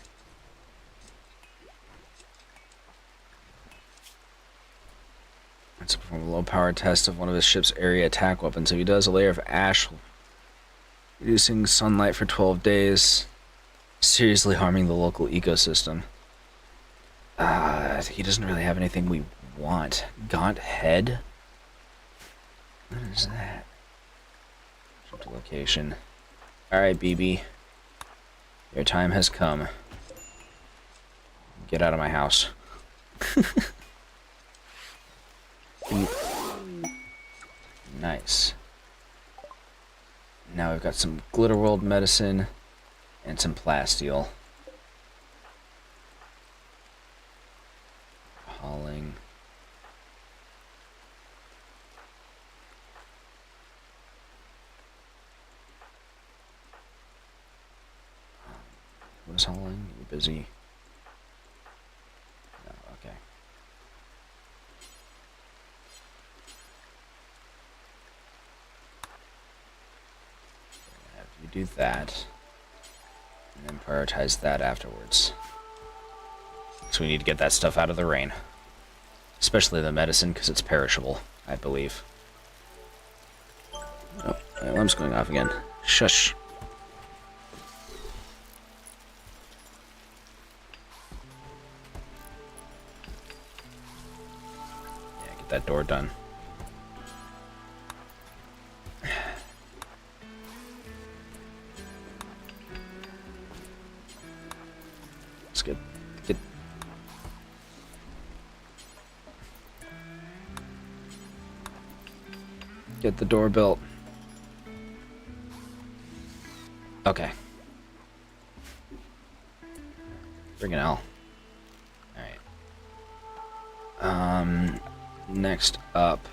Let's perform a low-power test of one of his ship's area attack weapons. If he does, a layer of ash, reducing sunlight for 12 days, seriously harming the local ecosystem. He doesn't really have anything we want. Gaunt head? What is that? Jump to location. Alright, BB. Your time has come. Get out of my house. Nice. Now we've got some Glitter World medicine and some plasteel. Hauling. What is hauling? You're busy. No, okay. Have you do that, and then prioritize that afterwards. So we need to get that stuff out of the rain. Especially the medicine, because it's perishable, I believe. Oh, my alarm's going off again. Shush. Yeah, get that door done. Let's get the door built. Okay. Friggin' hell. Alright. Next up,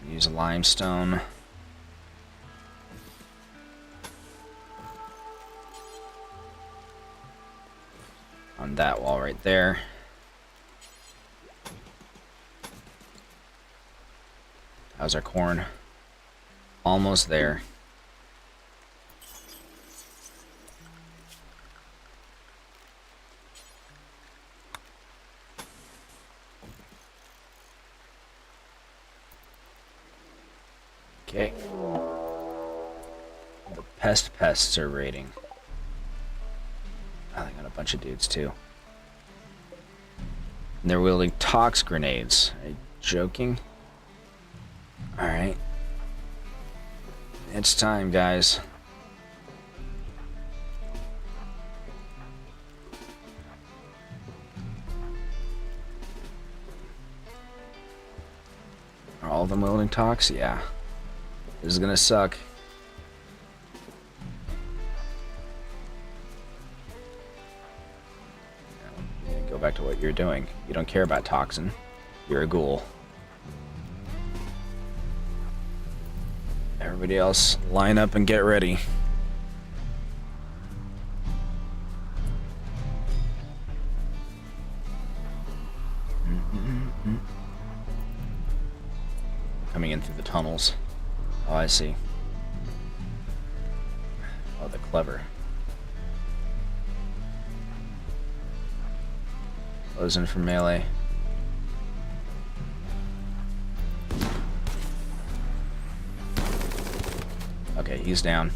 use limestone. On that wall right there. How's our corn? Almost there. Okay. The pests are raiding. Oh, they got a bunch of dudes too. And they're wielding tox grenades. Are you joking? Alright. It's time, guys. Are all of them wielding tox? Yeah. This is gonna suck. Go back to what you're doing. You don't care about toxin. You're a ghoul. Everybody else, line up and get ready. Coming in through the tunnels. Oh, I see. Oh, they're clever. Close in for melee. Okay, he's down.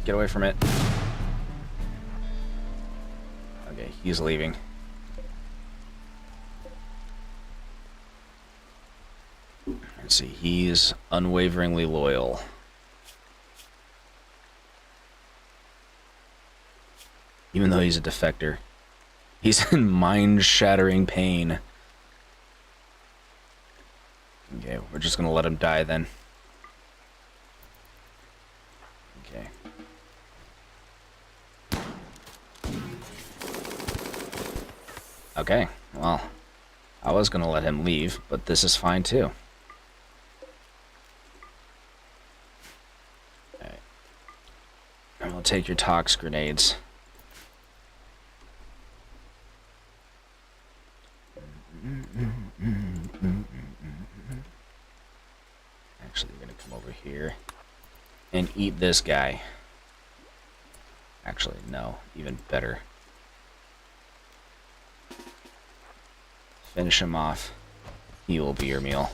Get away from it. Okay, he's leaving. Let's see, he's unwaveringly loyal. Even though he's a defector. He's in mind-shattering pain. Okay, we're just gonna let him die then. Okay. Okay, well, I was gonna let him leave, but this is fine too. Alright. And we'll take your tox grenades. Actually, you're gonna come over here and eat this guy. Actually, no, even better. Finish him off. He will be your meal.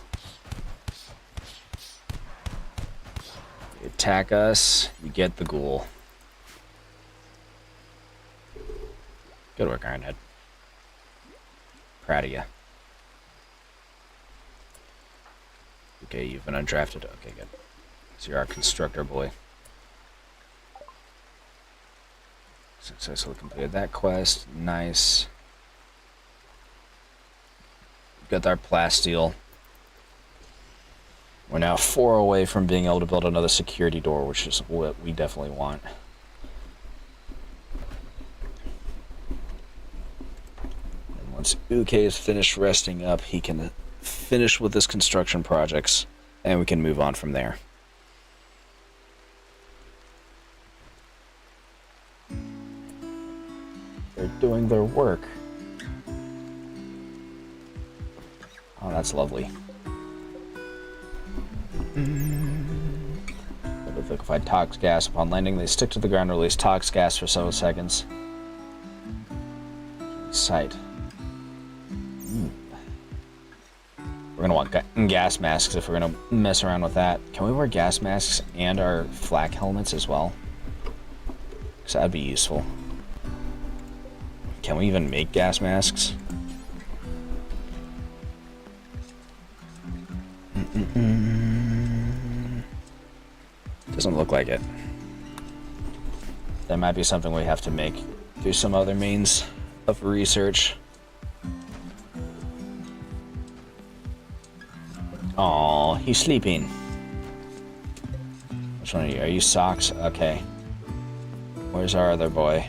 You attack us, you get the ghoul. Good work, Ironhead. Proud of you. Okay, you've been undrafted. Okay, good. So you're our constructor boy. Successfully completed that quest. Nice. Got our plasteel. We're now 4 away from being able to build another security door, which is what we definitely want. And once Uke is finished resting up, he can finish with his construction projects, and we can move on from there. They're doing their work. Oh, that's lovely. With liquefied tox gas upon landing, they stick to the ground and release tox gas for several seconds. Sight. We're gonna want gas masks if we're gonna mess around with that. Can we wear gas masks and our flak helmets as well? Because that'd be useful. Can we even make gas masks? Doesn't look like it. That might be something we have to make through some other means of research. Aw, he's sleeping. Which one are you? Are you Socks? Okay. Where's our other boy?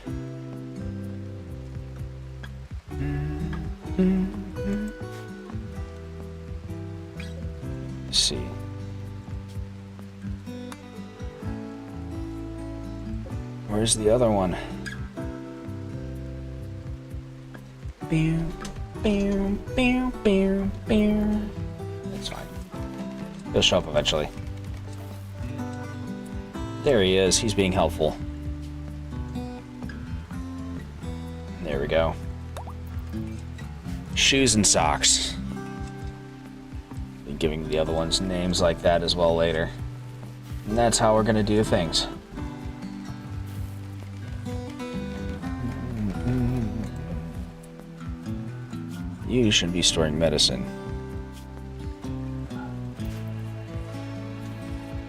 Let's see. Where's the other one? That's fine. He'll show up eventually. There he is. He's being helpful. There we go. Shoes and socks. giving the other ones names like that as well later. And that's how we're gonna do things. You shouldn't be storing medicine.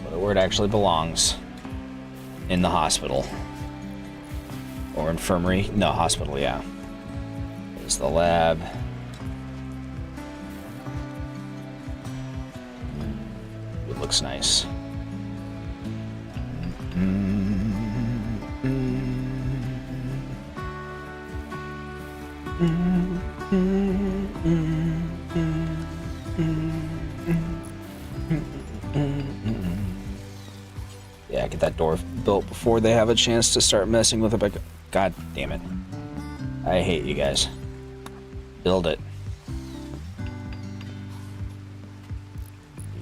But where it actually belongs. In the hospital. Or infirmary. No, hospital, yeah. There's the lab. It looks nice. Yeah, get that door built before they have a chance to start messing with it. God damn it. I hate you guys. Build it.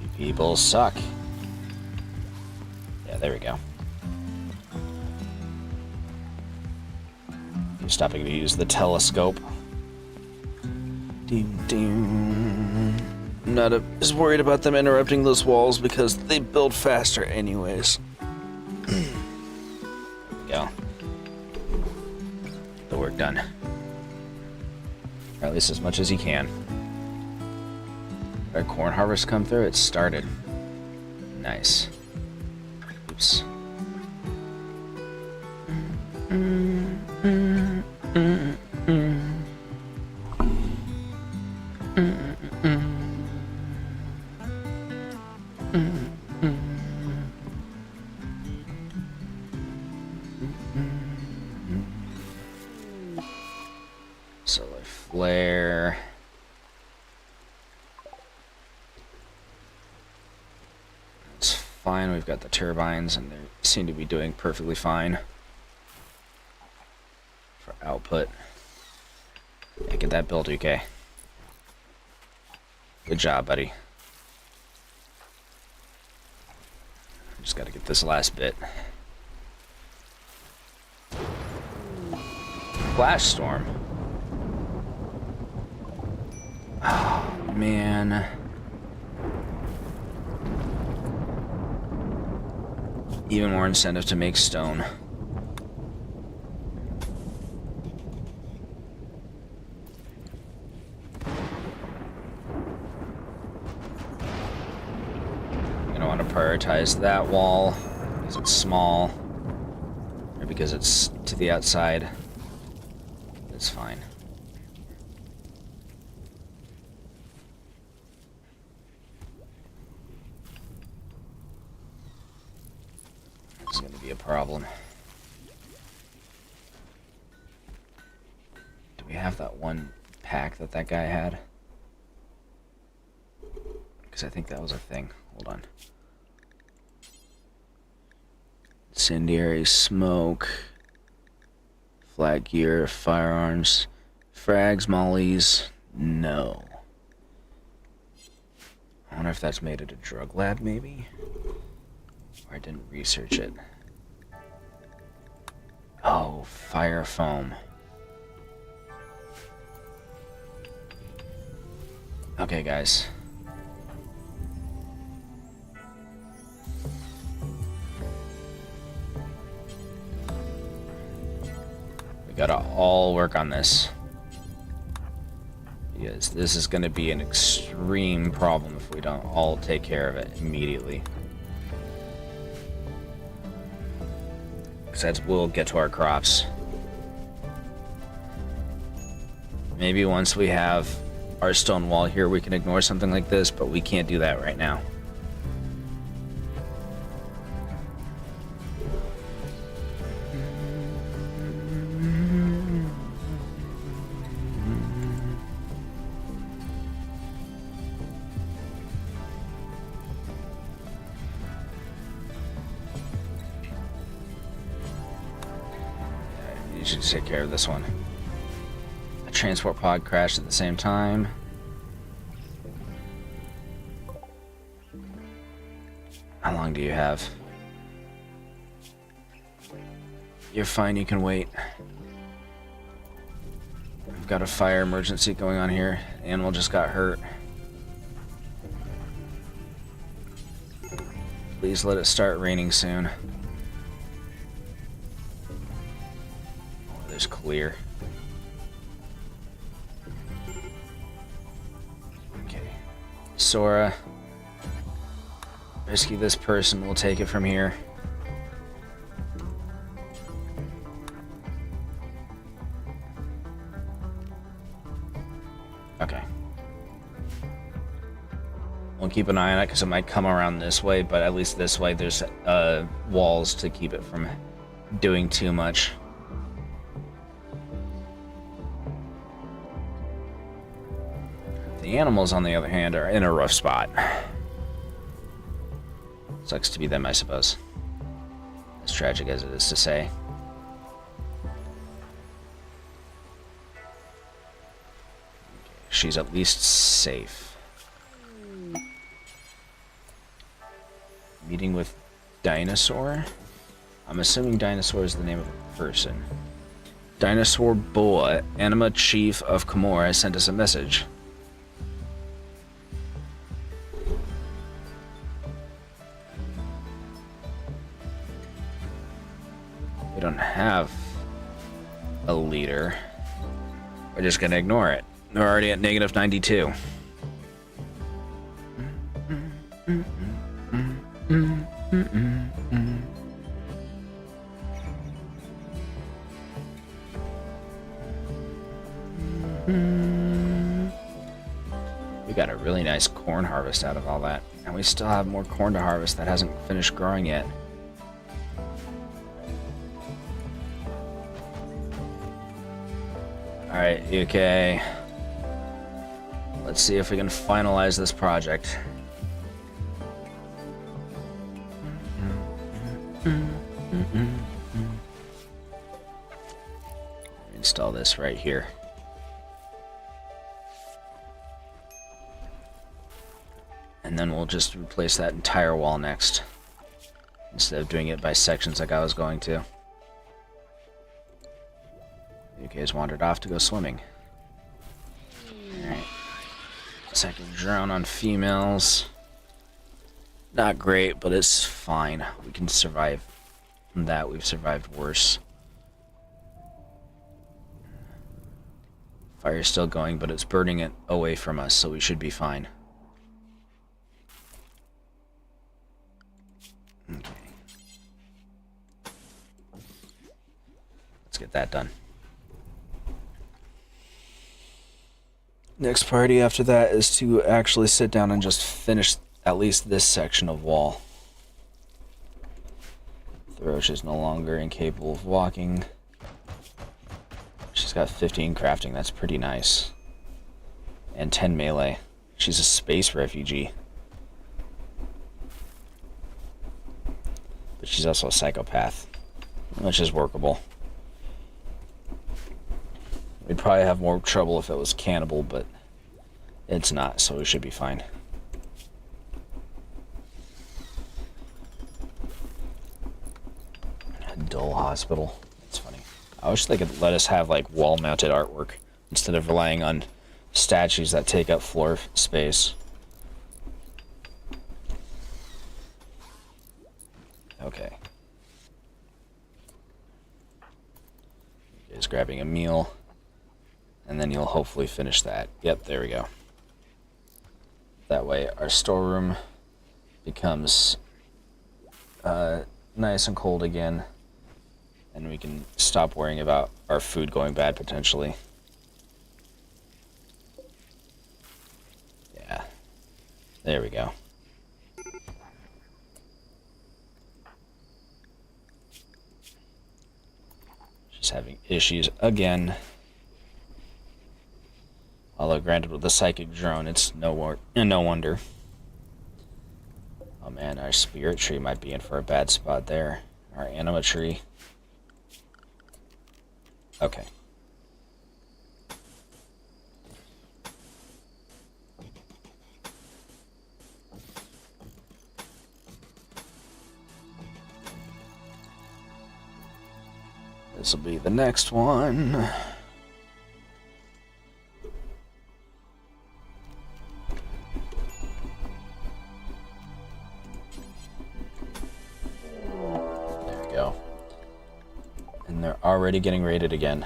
You people suck. Yeah, there we go. You're stopping to use the telescope. I'm not as worried about them interrupting those walls because they build faster anyways. There we go. The work done. Or at least as much as you can. Our corn harvest come through? It started. Nice. Oops. Solar flare. It's fine. We've got the turbines, and they seem to be doing perfectly fine for output. Yeah, get that built, UK. Good job, buddy. Just got to get this last bit. Flash storm. Oh, man. Even more incentive to make stone. I'm gonna want to prioritize that wall because it's small, or because it's to the outside. It's fine. It's gonna be a problem. Do we have that one pack that guy had? Because I think that was a thing. Hold on. Incendiary smoke. Flat gear, firearms, frags, mollies. No. I wonder if that's made at a drug lab, maybe? Or I didn't research it. Oh, fire foam. Okay, guys. We gotta all work on this. Because this is gonna be an extreme problem if we don't all take care of it immediately. Because we'll get to our crops. Maybe once we have our stone wall here, we can ignore something like this, but we can't do that right now. You should take care of this one. A transport pod crashed at the same time. How long do you have? You're fine, you can wait. We've got a fire emergency going on here. Animal just got hurt. Please let it start raining soon. There's clear. Okay. Sora. Rescue this person. We'll take it from here. Okay. We'll keep an eye on it because it might come around this way, but at least this way there's walls to keep it from doing too much. The animals, on the other hand, are in a rough spot. Sucks to be them, I suppose. As tragic as it is to say. She's at least safe. Meeting with Dinosaur? I'm assuming Dinosaur is the name of a person. Dinosaur Boa, Anima Chief of Komora, sent us a message. We don't have a leader. We're just gonna ignore it. We're already at negative 92. We got a really nice corn harvest out of all that. And we still have more corn to harvest that hasn't finished growing yet. Alright, UK. Let's see if we can finalize this project. Install this right here. And then we'll just replace that entire wall next, instead of doing it by sections like I was going to. UK's wandered off to go swimming. Alright. Second drone on females. Not great, but it's fine. We can survive that. We've survived worse. Fire's still going, but it's burning it away from us, so we should be fine. Okay. Let's get that done. Next priority after that is to actually sit down and just finish at least this section of wall. Throsh is no longer incapable of walking. She's got 15 crafting, that's pretty nice. And 10 melee. She's a space refugee. But she's also a psychopath, which is workable. We'd probably have more trouble if it was cannibal, but it's not, so we should be fine. A dull hospital. That's funny. I wish they could let us have like wall-mounted artwork instead of relying on statues that take up floor space. Okay. Is grabbing a meal. And then you'll hopefully finish that. Yep, there we go. That way our storeroom becomes nice and cold again. And we can stop worrying about our food going bad potentially. Yeah. There we go. She's having issues again. Although granted with the psychic drone, it's no wonder. Oh man, our spirit tree might be in for a bad spot there. Our anima tree. Okay. This will be the next one. go. And they're already getting raided again.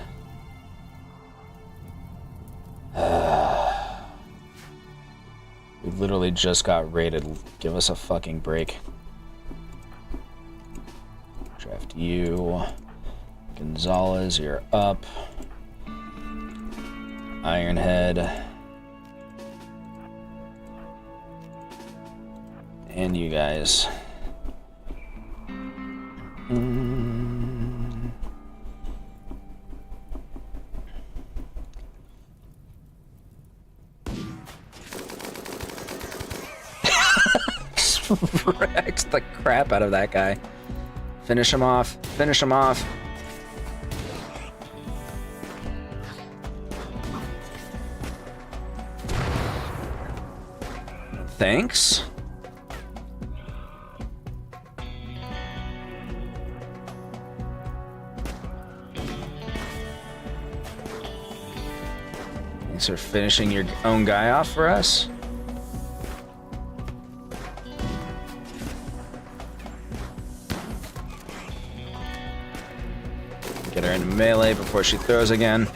We literally just got raided. Give us a fucking break. Draft you. Gonzalez, you're up. Ironhead. And you guys. Wrecked the crap out of that guy. Finish him off. Finish him off. Thanks. Thanks for finishing your own guy off for us. Get her into melee before she throws again.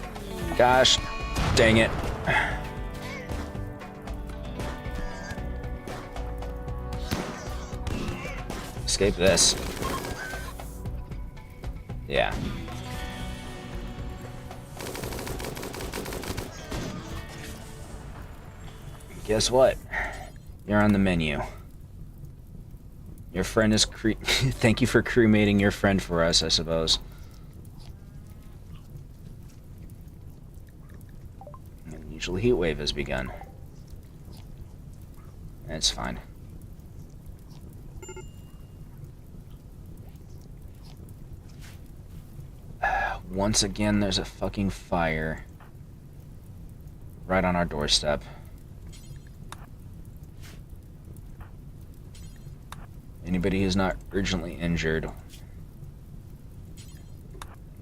Gosh, dang it. Escape this. Yeah. Guess what? You're on the menu. Your friend is thank you for cremating your friend for us, I suppose. Unusual heat wave has begun. It's fine. Once again, there's a fucking fire right on our doorstep. Anybody who's not urgently injured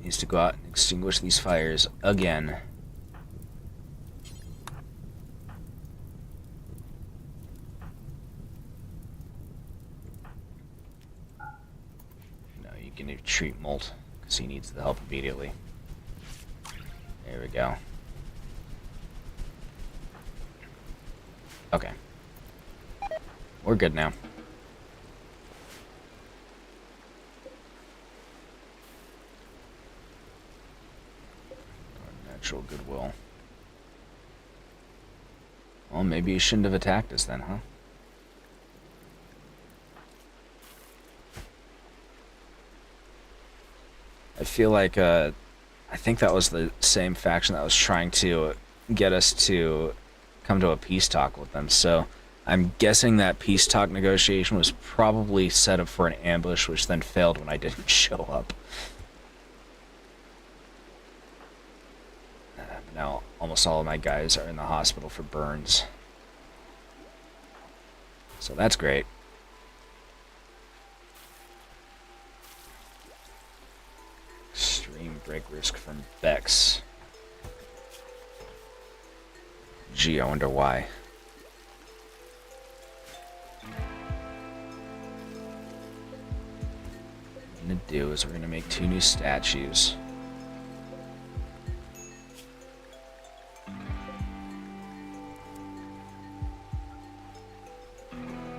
needs to go out and extinguish these fires again. No, you can treat Molt because he needs the help immediately. There we go. Okay. We're good now. Natural goodwill. Well, maybe you shouldn't have attacked us then, huh? I feel like, I think that was the same faction that was trying to get us to come to a peace talk with them, so I'm guessing that peace talk negotiation was probably set up for an ambush, which then failed when I didn't show up. Now, almost all of my guys are in the hospital for burns. So that's great. Extreme break risk from Bex. Gee, I wonder why. What we're gonna do is we're gonna make 2 new statues.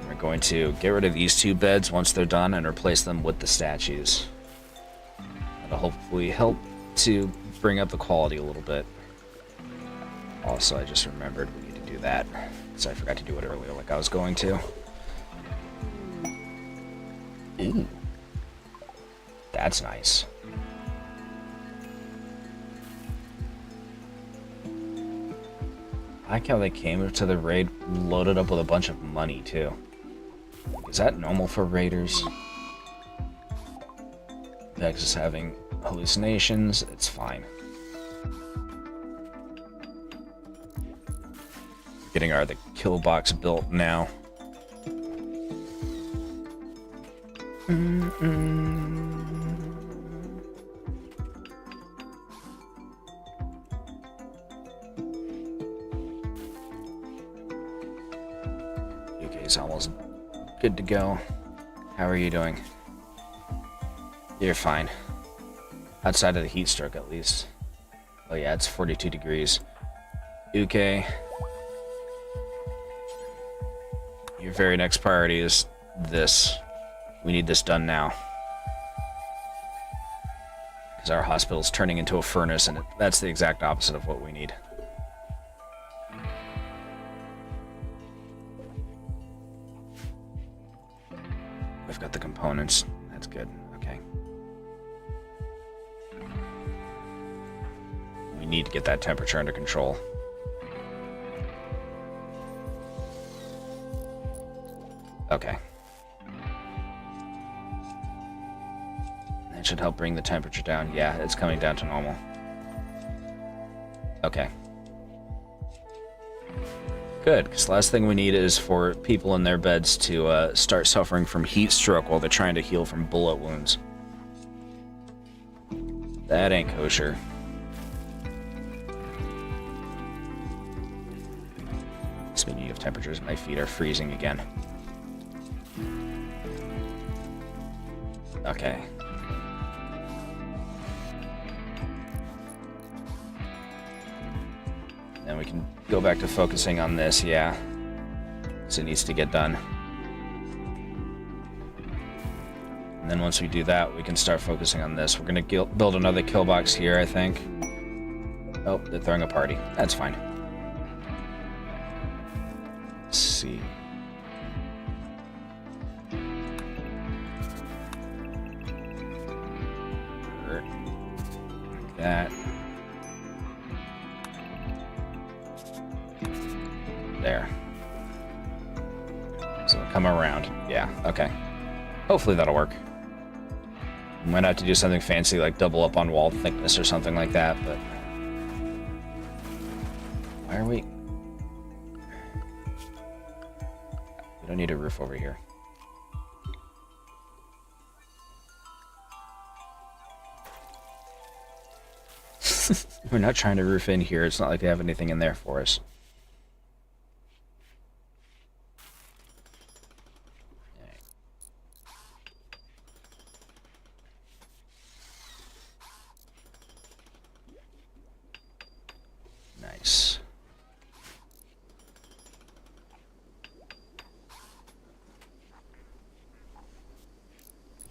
We're going to get rid of these 2 beds once they're done and replace them with the statues. That'll hopefully help to bring up the quality a little bit. Also, I just remembered we need to do that, because I forgot to do it earlier like I was going to. Ooh. That's nice. I like how they came to the raid loaded up with a bunch of money, too. Is that normal for raiders? Vex is having hallucinations. It's fine. Getting our the kill box built now. UK's almost good to go. How are you doing? You're fine. Outside of the heat stroke, at least. Oh yeah, it's 42 degrees. Okay. Your very next priority is this. We need this done now. Because our hospital's turning into a furnace, and that's the exact opposite of what we need. We've got the components. That's good. Okay. We need to get that temperature under control. Okay. That should help bring the temperature down. Yeah, it's coming down to normal. Okay. Good, because the last thing we need is for people in their beds to start suffering from heat stroke while they're trying to heal from bullet wounds. That ain't kosher. Speaking of temperatures, my feet are freezing again. Okay. Then we can go back to focusing on this, yeah. So it needs to get done. And then once we do that, we can start focusing on this. We're going to build another kill box here, I think. Oh, they're throwing a party. That's fine. Let's see. Like that. There. So come around. Yeah, okay. Hopefully that'll work. We might have to do something fancy like double up on wall thickness or something like that, but... Why are we... We don't need a roof over here. We're not trying to roof in here. It's not like they have anything in there for us. Nice.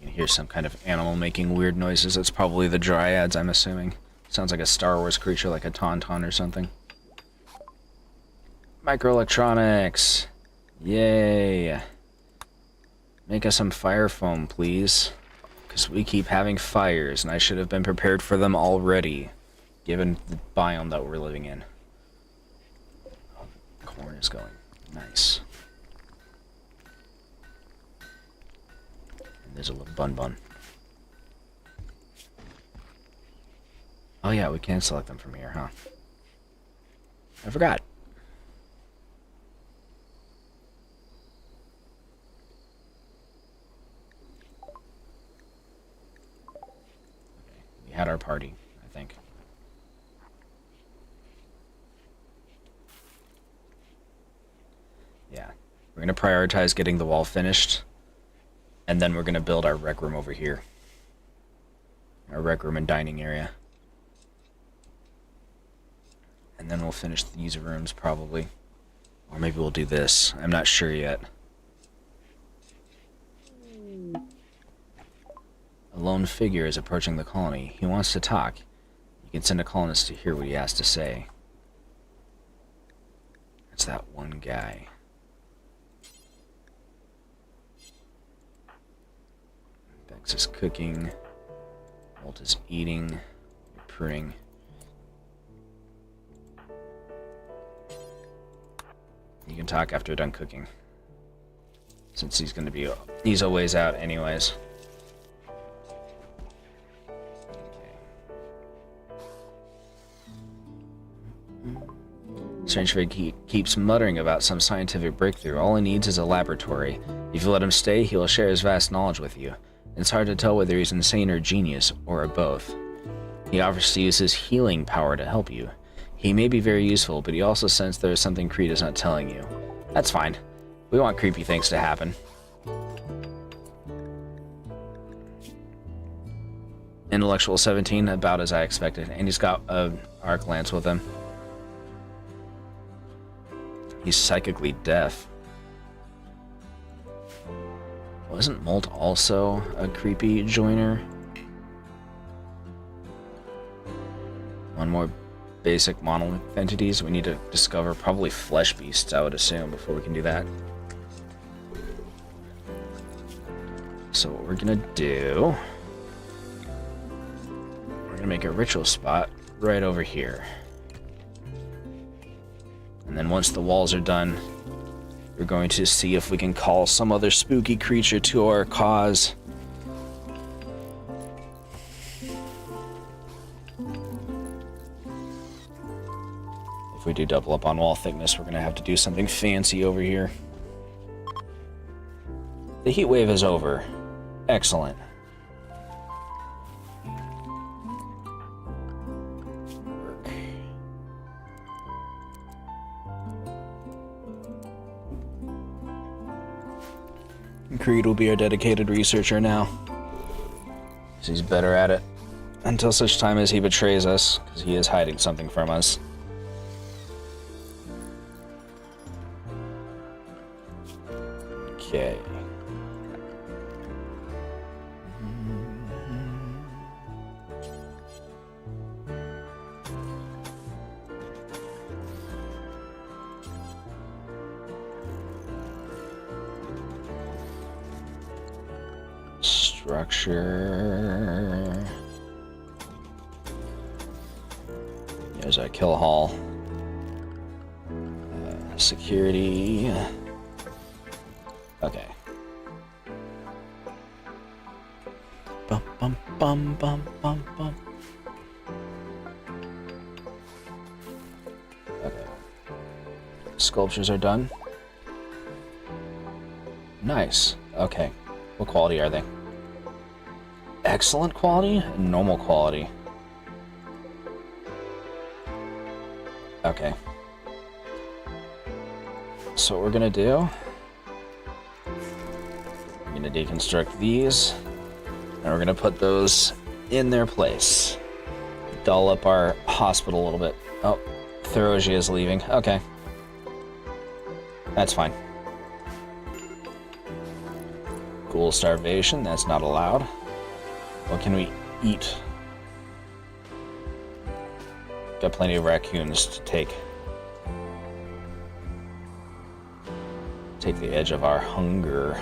You can hear some kind of animal making weird noises. It's probably the dryads, I'm assuming. Sounds like a Star Wars creature, like a tauntaun or something. Microelectronics! Yay! Make us some fire foam, please. Because we keep having fires, and I should have been prepared for them already, given the biome that we're living in. Oh, corn is going. Nice. And there's a little bun. Oh yeah, we can select them from here, huh? I forgot. Okay, we had our party, I think. Yeah, we're gonna prioritize getting the wall finished, and then we're gonna build our rec room over here. Our rec room and dining area. And then we'll finish these rooms, probably. Or maybe we'll do this. I'm not sure yet. A lone figure is approaching the colony. He wants to talk. You can send a colonist to hear what he has to say. It's that one guy. Bex is cooking. Walt is eating. Pruning. You can talk after done cooking. Since he's a ways out anyways. Okay. Strange Fig keeps muttering about some scientific breakthrough. All he needs is a laboratory. If you let him stay, he will share his vast knowledge with you. It's hard to tell whether he's insane or genius, or both. He offers to use his healing power to help you. He may be very useful, but he also sensed there is something Creed is not telling you. That's fine. We want creepy things to happen. Intellectual 17, about as I expected. And he's got an arc lance with him. He's psychically deaf. Wasn't Molt also a creepy joiner? One more basic monolith entities we need to discover. Probably flesh beasts, I would assume, before we can do that. So what we're gonna do... we're gonna make a ritual spot right over here. And then once the walls are done, we're going to see if we can call some other spooky creature to our cause. If we do double up on wall thickness, we're going to have to do something fancy over here. The heat wave is over. Excellent. Creed will be our dedicated researcher now. He's better at it. Until such time as he betrays us, because he is hiding something from us. Okay. Structure. There's our kill hall. Security. Okay. Bum bum bum bum bum bum. Okay. Sculptures are done. Nice. Okay. What quality are they? Excellent quality and normal quality. Okay. So what we're gonna do, we're gonna deconstruct these, and we're gonna put those in their place. Dull up our hospital a little bit. Oh, Therosia is leaving. Okay. That's fine. Ghoul starvation, that's not allowed. What can we eat? Got plenty of raccoons to take the edge of our hunger.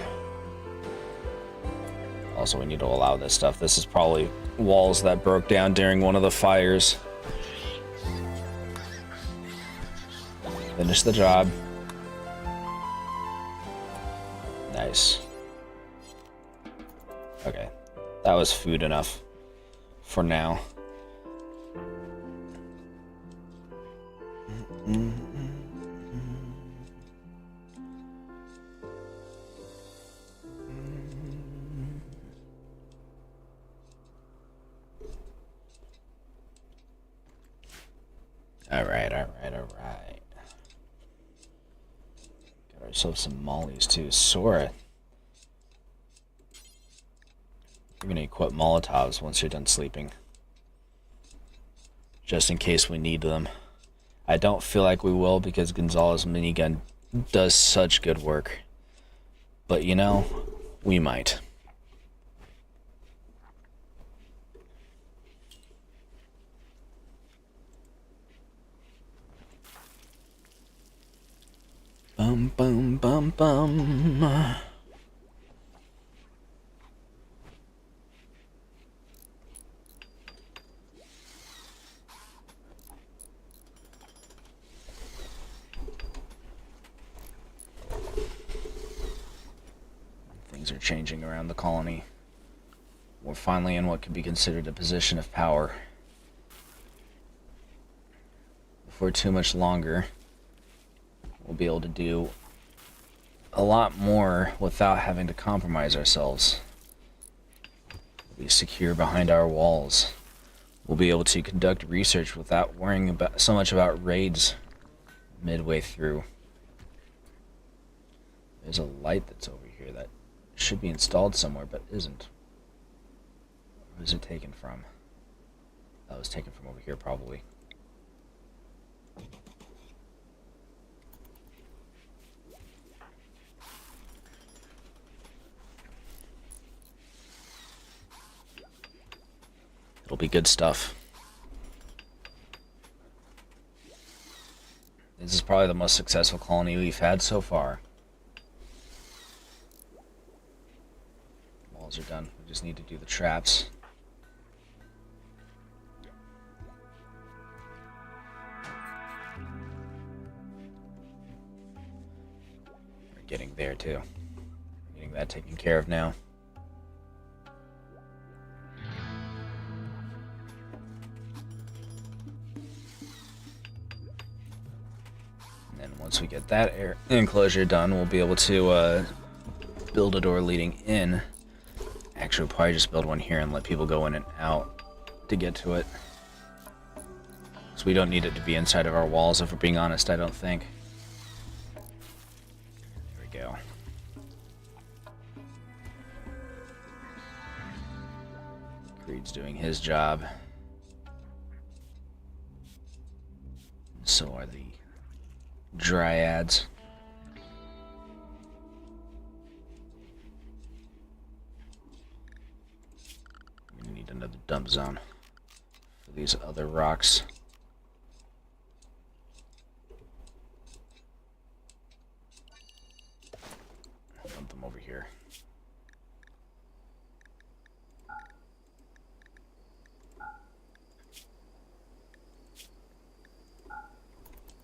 Also, we need to allow this stuff. This is probably walls that broke down during one of the fires. Finish the job. Nice. Okay. That was food enough for now. Alright. Got ourselves some mollies too. Sora. You're gonna equip Molotovs once you're done sleeping. Just in case we need them. I don't feel like we will because Gonzalez's minigun does such good work. But you know, we might. Bum bum bum bum. Things are changing around the colony. We're finally in what could be considered a position of power. Before too much longer, we'll be able to do a lot more without having to compromise ourselves. We'll be secure behind our walls. We'll be able to conduct research without worrying so much about raids midway through. There's a light that's over here that should be installed somewhere, but isn't. Who's it taken from? That was taken from over here, probably. It'll be good stuff. This is probably the most successful colony we've had so far. Walls are done. We just need to do the traps. We're getting there too. We're getting that taken care of now. Once we get that enclosure done, we'll be able to build a door leading in. Actually, we'll probably just build one here and let people go in and out to get to it. So we don't need it to be inside of our walls, if we're being honest, I don't think. There we go. Creed's doing his job. So are the dryads. We need another dump zone for these other rocks. Dump them over here.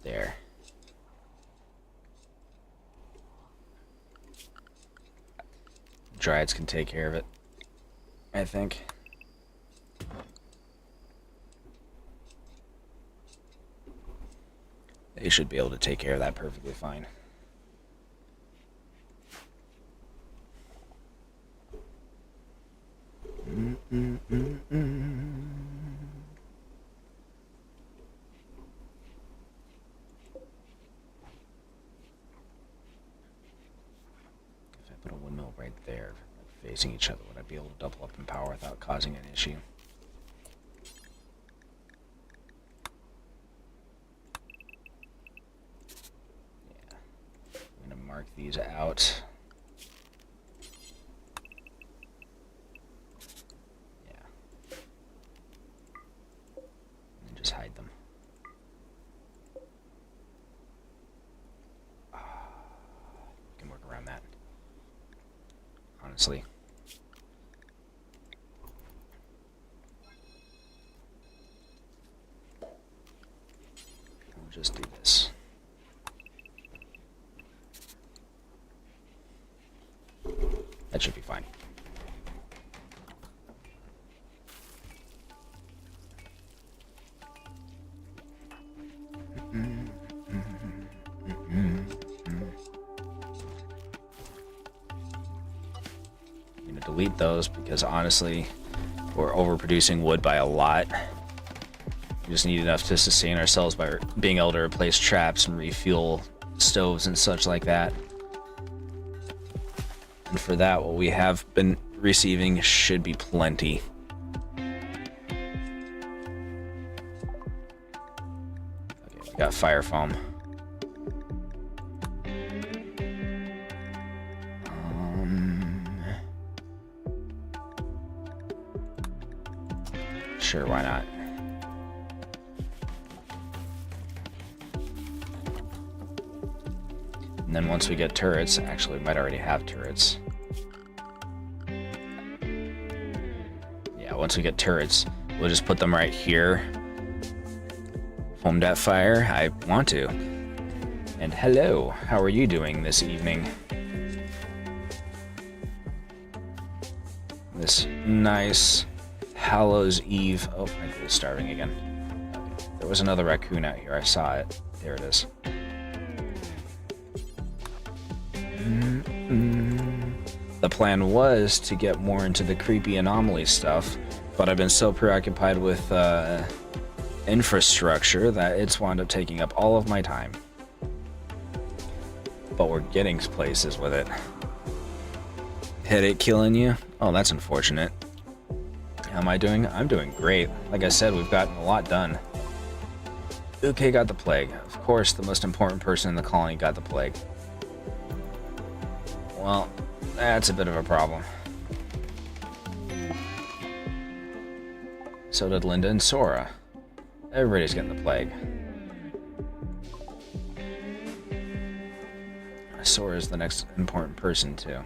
There. Dryads can take care of it, I think. They should be able to take care of that perfectly fine. Put a windmill right there, facing each other, would I be able to double up in power without causing an issue? Yeah. I'm going to mark these out. Yeah. And just hide them. We can work around that. Honestly. We'll just do this. That should be fine. Delete those because honestly we're overproducing wood by a lot. We just need enough to sustain ourselves by being able to replace traps and refuel stoves and such like that. And for that, what we have been receiving should be plenty. Okay, we got fire foam. Sure, why not? And then once we get turrets, actually we might already have turrets. Yeah, once we get turrets, we'll just put them right here. Foam that fire, I want to. And hello, how are you doing this evening? This nice Hallows Eve. Oh, my ghoul's starving again. Okay. There was another raccoon out here. I saw it. There it is. The plan was to get more into the creepy anomaly stuff, but I've been so preoccupied with infrastructure that it's wound up taking up all of my time. But we're getting places with it. Headache killing you? Oh, that's unfortunate. am I doing? I'm doing great. Like I said, we've gotten a lot done. Uke got the plague. Of course, the most important person in the colony got the plague. Well, that's a bit of a problem. So did Linda and Sora. Everybody's getting the plague. Sora's the next important person, too.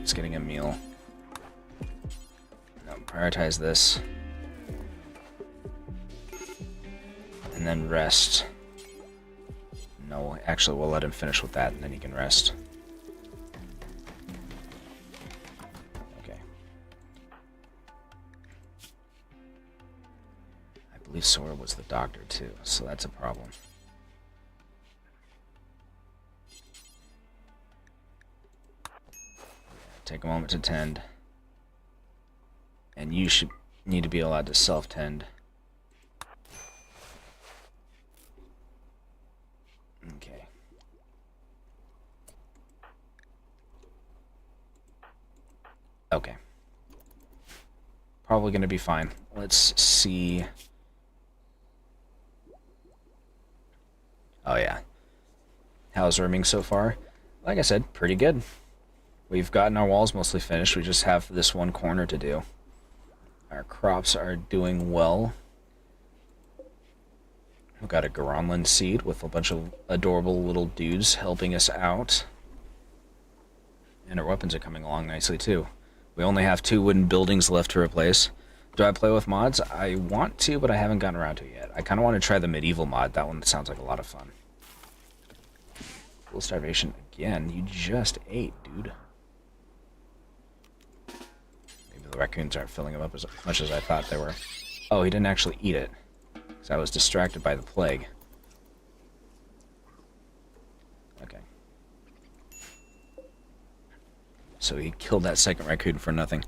Just getting a meal. No, prioritize this. And then rest. No, actually, we'll let him finish with that, and then he can rest. Okay. I believe Sora was the doctor, too, so that's a problem. Take a moment to tend. And you should need to be allowed to self-tend. Okay. Okay. Probably going to be fine. Let's see. Oh, yeah. How's rimming so far? Like I said, pretty good. We've gotten our walls mostly finished. We just have this one corner to do. Our crops are doing well. We've got a Garanland seed with a bunch of adorable little dudes helping us out. And our weapons are coming along nicely, too. We only have 2 wooden buildings left to replace. Do I play with mods? I want to, but I haven't gotten around to it yet. I kind of want to try the medieval mod. That one sounds like a lot of fun. Full starvation again. You just ate, dude. The raccoons aren't filling him up as much as I thought they were. Oh, he didn't actually eat it, because I was distracted by the plague. Okay. So he killed that second raccoon for nothing.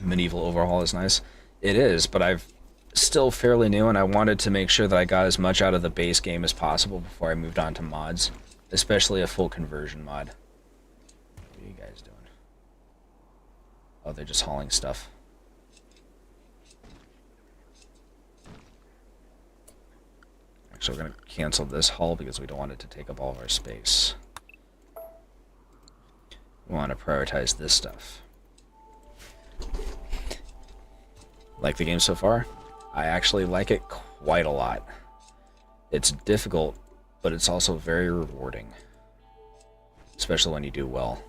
Medieval overhaul is nice. It is, but I'm still fairly new, and I wanted to make sure that I got as much out of the base game as possible before I moved on to mods, especially a full conversion mod. What are you guys doing? Oh, they're just hauling stuff. Actually, we're going to cancel this haul because we don't want it to take up all of our space. We want to prioritize this stuff. Like the game so far? I actually like it quite a lot. It's difficult, but it's also very rewarding. Especially when you do well.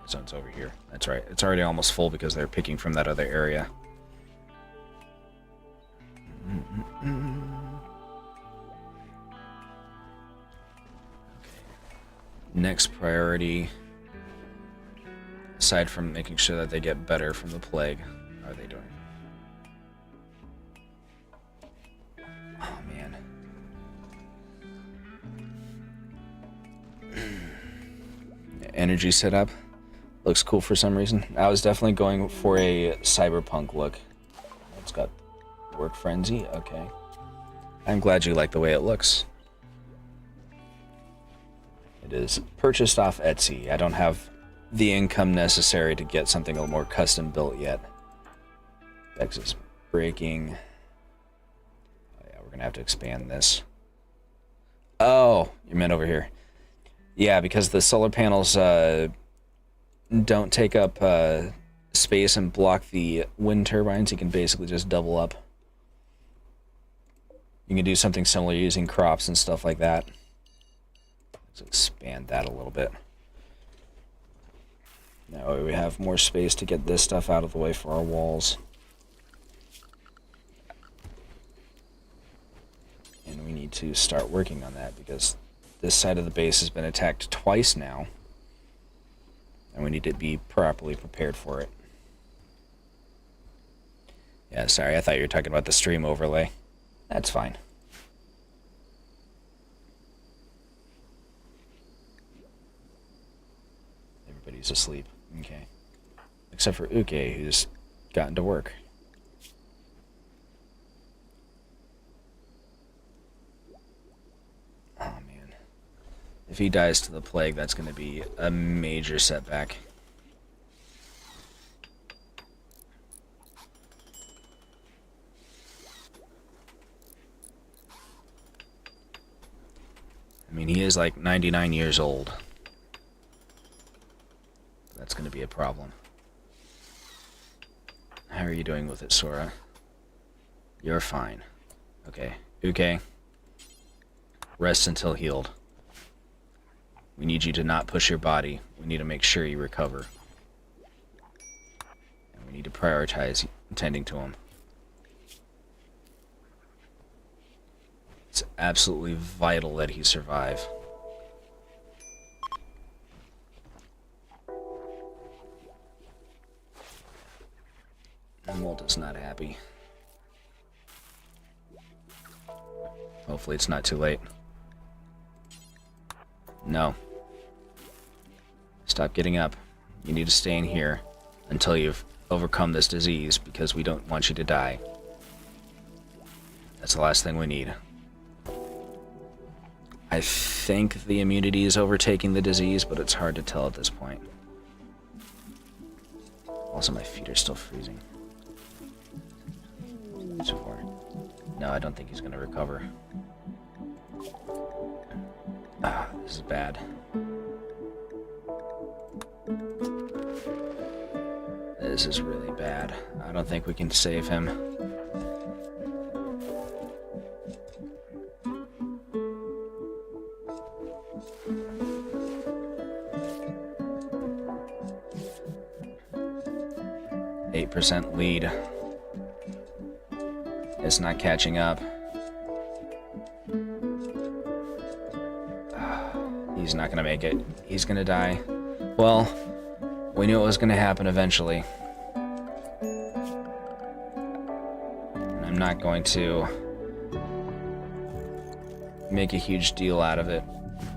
Zone's over here. That's right. It's already almost full because they're picking from that other area. Okay. Next priority, aside from making sure that they get better from the plague, how are they doing? Oh, man. Energy setup. Looks cool for some reason. I was definitely going for a cyberpunk look. It's got work frenzy. Okay. I'm glad you like the way it looks. It is purchased off Etsy. I don't have the income necessary to get something a little more custom built yet. Dex is breaking. Oh, yeah, we're going to have to expand this. Oh, you meant over here. Yeah, because the solar panels don't take up space and block the wind turbines. You can basically just double up. You can do something similar using crops and stuff like that. Let's expand that a little bit. That way we have more space to get this stuff out of the way for our walls. And we need to start working on that because this side of the base has been attacked twice now. And we need to be properly prepared for it. Yeah, sorry, I thought you were talking about the stream overlay. That's fine. Everybody's asleep. Okay. Except for Uke, who's gotten to work. Oh, man. If he dies to the plague, that's going to be a major setback. I mean, he is like 99 years old. That's going to be a problem. How are you doing with it, Sora? You're fine. Okay. Uke. Rest until healed. We need you to not push your body. We need to make sure you recover. And we need to prioritize tending to him. It's absolutely vital that he survive. Emote is not happy. Hopefully it's not too late. No. Stop getting up. You need to stay in here until you've overcome this disease, because we don't want you to die. That's the last thing we need. I think the immunity is overtaking the disease, but it's hard to tell at this point. Also, my feet are still freezing. So far. No, I don't think he's going to recover. Ah, this is bad. This is really bad. I don't think we can save him. %, lead. It's not catching up. He's not gonna make it. He's gonna die. Well, we knew it was gonna happen eventually. I'm not going to make a huge deal out of it,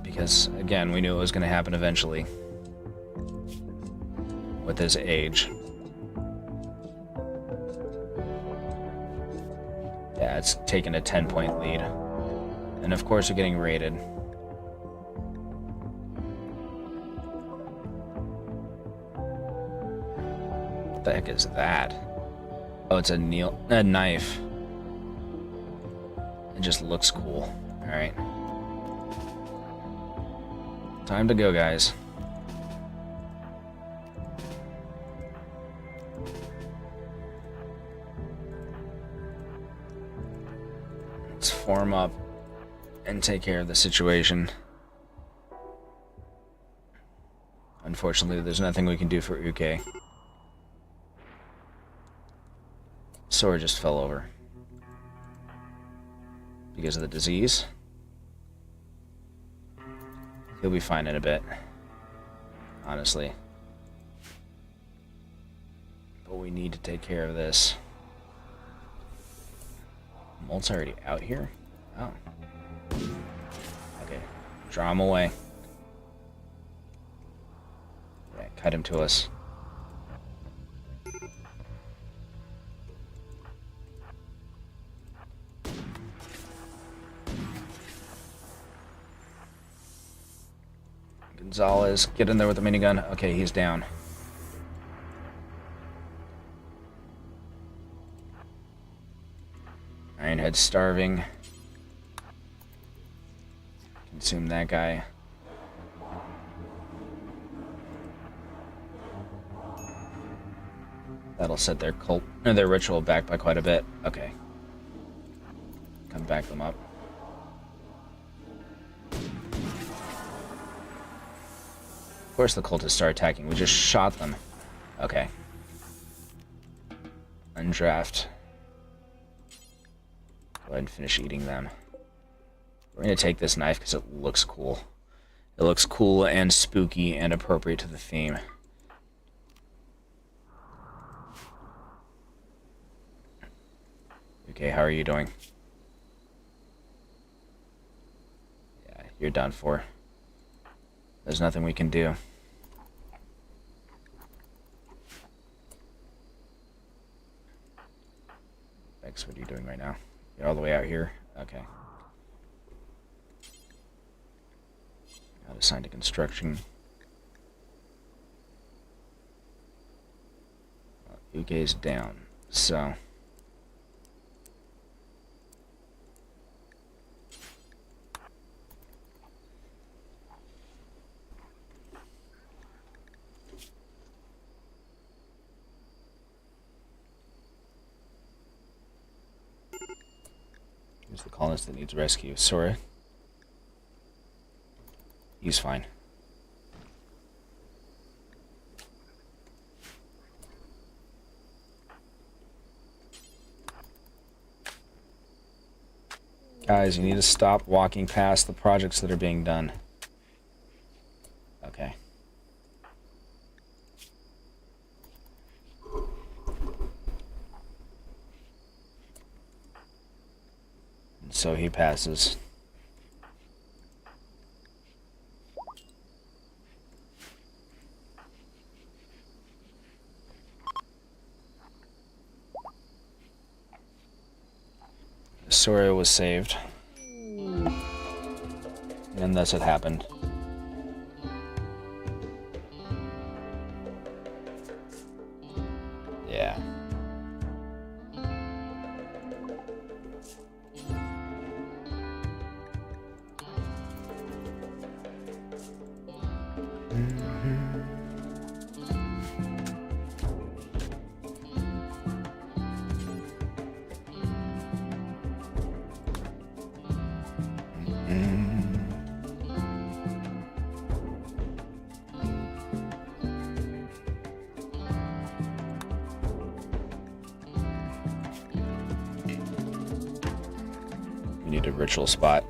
because, again, we knew it was gonna happen eventually. With his age. Yeah, it's taken a 10-point lead. And of course we're getting raided. What the heck is that? Oh, it's a knife. It just looks cool. Alright. Time to go, guys. Let's form up and take care of the situation. Unfortunately, there's nothing we can do for Uke. Sora just fell over. Because of the disease. He'll be fine in a bit. Honestly. But we need to take care of this. Molt's already out here? Oh. Okay. Draw him away. Yeah, cut him to us. Gonzalez, get in there with the minigun. Okay, he's down. Ironhead's starving. Consume that guy. That'll set their their ritual back by quite a bit. Okay. Come back them up. Of course the cultists start attacking. We just shot them. Okay. Undraft. Go ahead and finish eating them. We're going to take this knife because it looks cool. It looks cool and spooky and appropriate to the theme. Okay, how are you doing? Yeah, you're done for. There's nothing we can do. Vex, what are you doing right now? You're all the way out here? Okay. assigned to construction. Uke's down, so... Here's the colonist that needs rescue. Sorry. He's fine. Guys, you need to stop walking past the projects that are being done. Okay. And so he passes. Soria was saved. And thus it happened. Yeah. We need a ritual spot.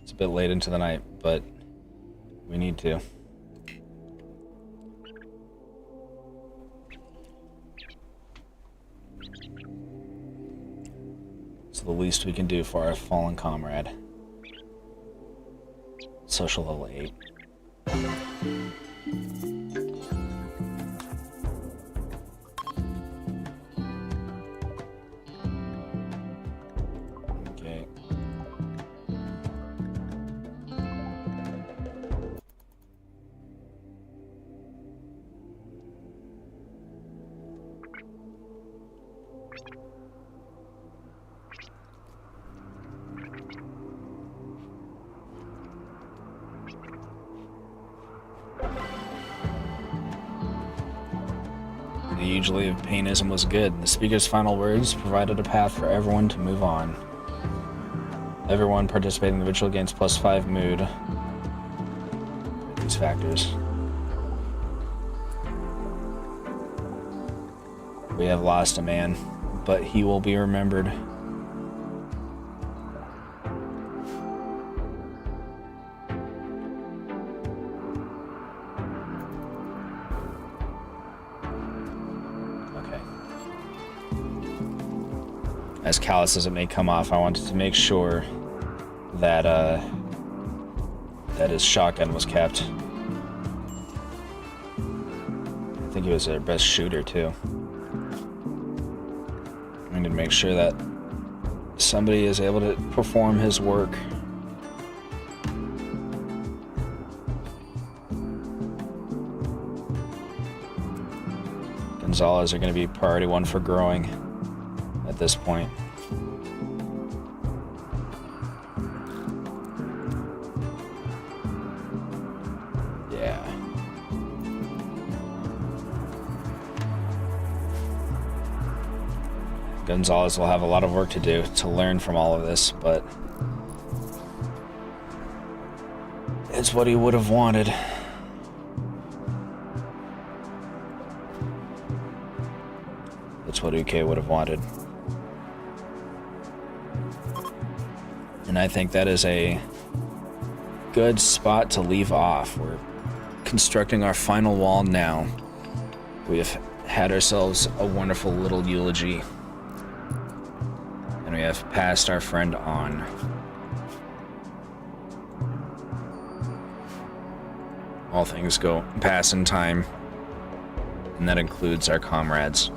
It's a bit late into the night, but we need to. It's the least we can do for our fallen comrade. Social level 8. Okay. The eulogy of Painism was good. The speaker's final words provided a path for everyone to move on. Everyone participating in the ritual gains +5 mood. These factors. We have lost a man, but he will be remembered. As callous as it may come off, I wanted to make sure that that his shotgun was kept. I think he was their best shooter too. I need to make sure that somebody is able to perform his work. Gonzalez are going to be priority 1 for growing at this point. Yeah. Gonzalez will have a lot of work to do to learn from all of this, but it's what he would have wanted. It's what Uke would have wanted. And I think that is a good spot to leave off. We're constructing our final wall now. We have had ourselves a wonderful little eulogy. And we have passed our friend on. All things pass in time, and that includes our comrades.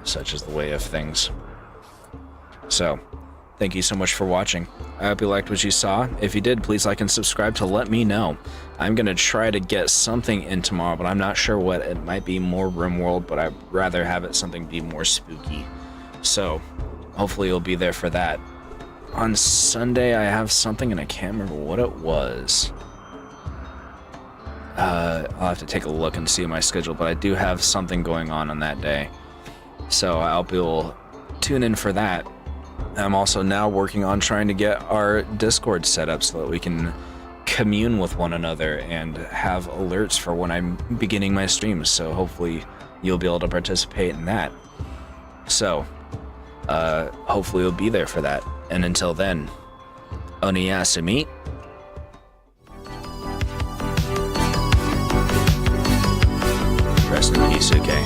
Such is the way of things. So, thank you so much for watching. I hope you liked what you saw. If you did, please like and subscribe to let me know. I'm going to try to get something in tomorrow, but I'm not sure what. It might be more Rimworld, but I'd rather have it something be more spooky. So, hopefully you'll be there for that. On Sunday, I have something, and I can't remember what it was. I'll have to take a look and see my schedule, but I do have something going on that day. So I hope you'll tune in for that. I'm also now working on trying to get our Discord set up so that we can commune with one another and have alerts for when I'm beginning my streams. So hopefully you'll be able to participate in that. So, hopefully you'll be there for that. And until then, Oniyasumi. Rest in peace, okay?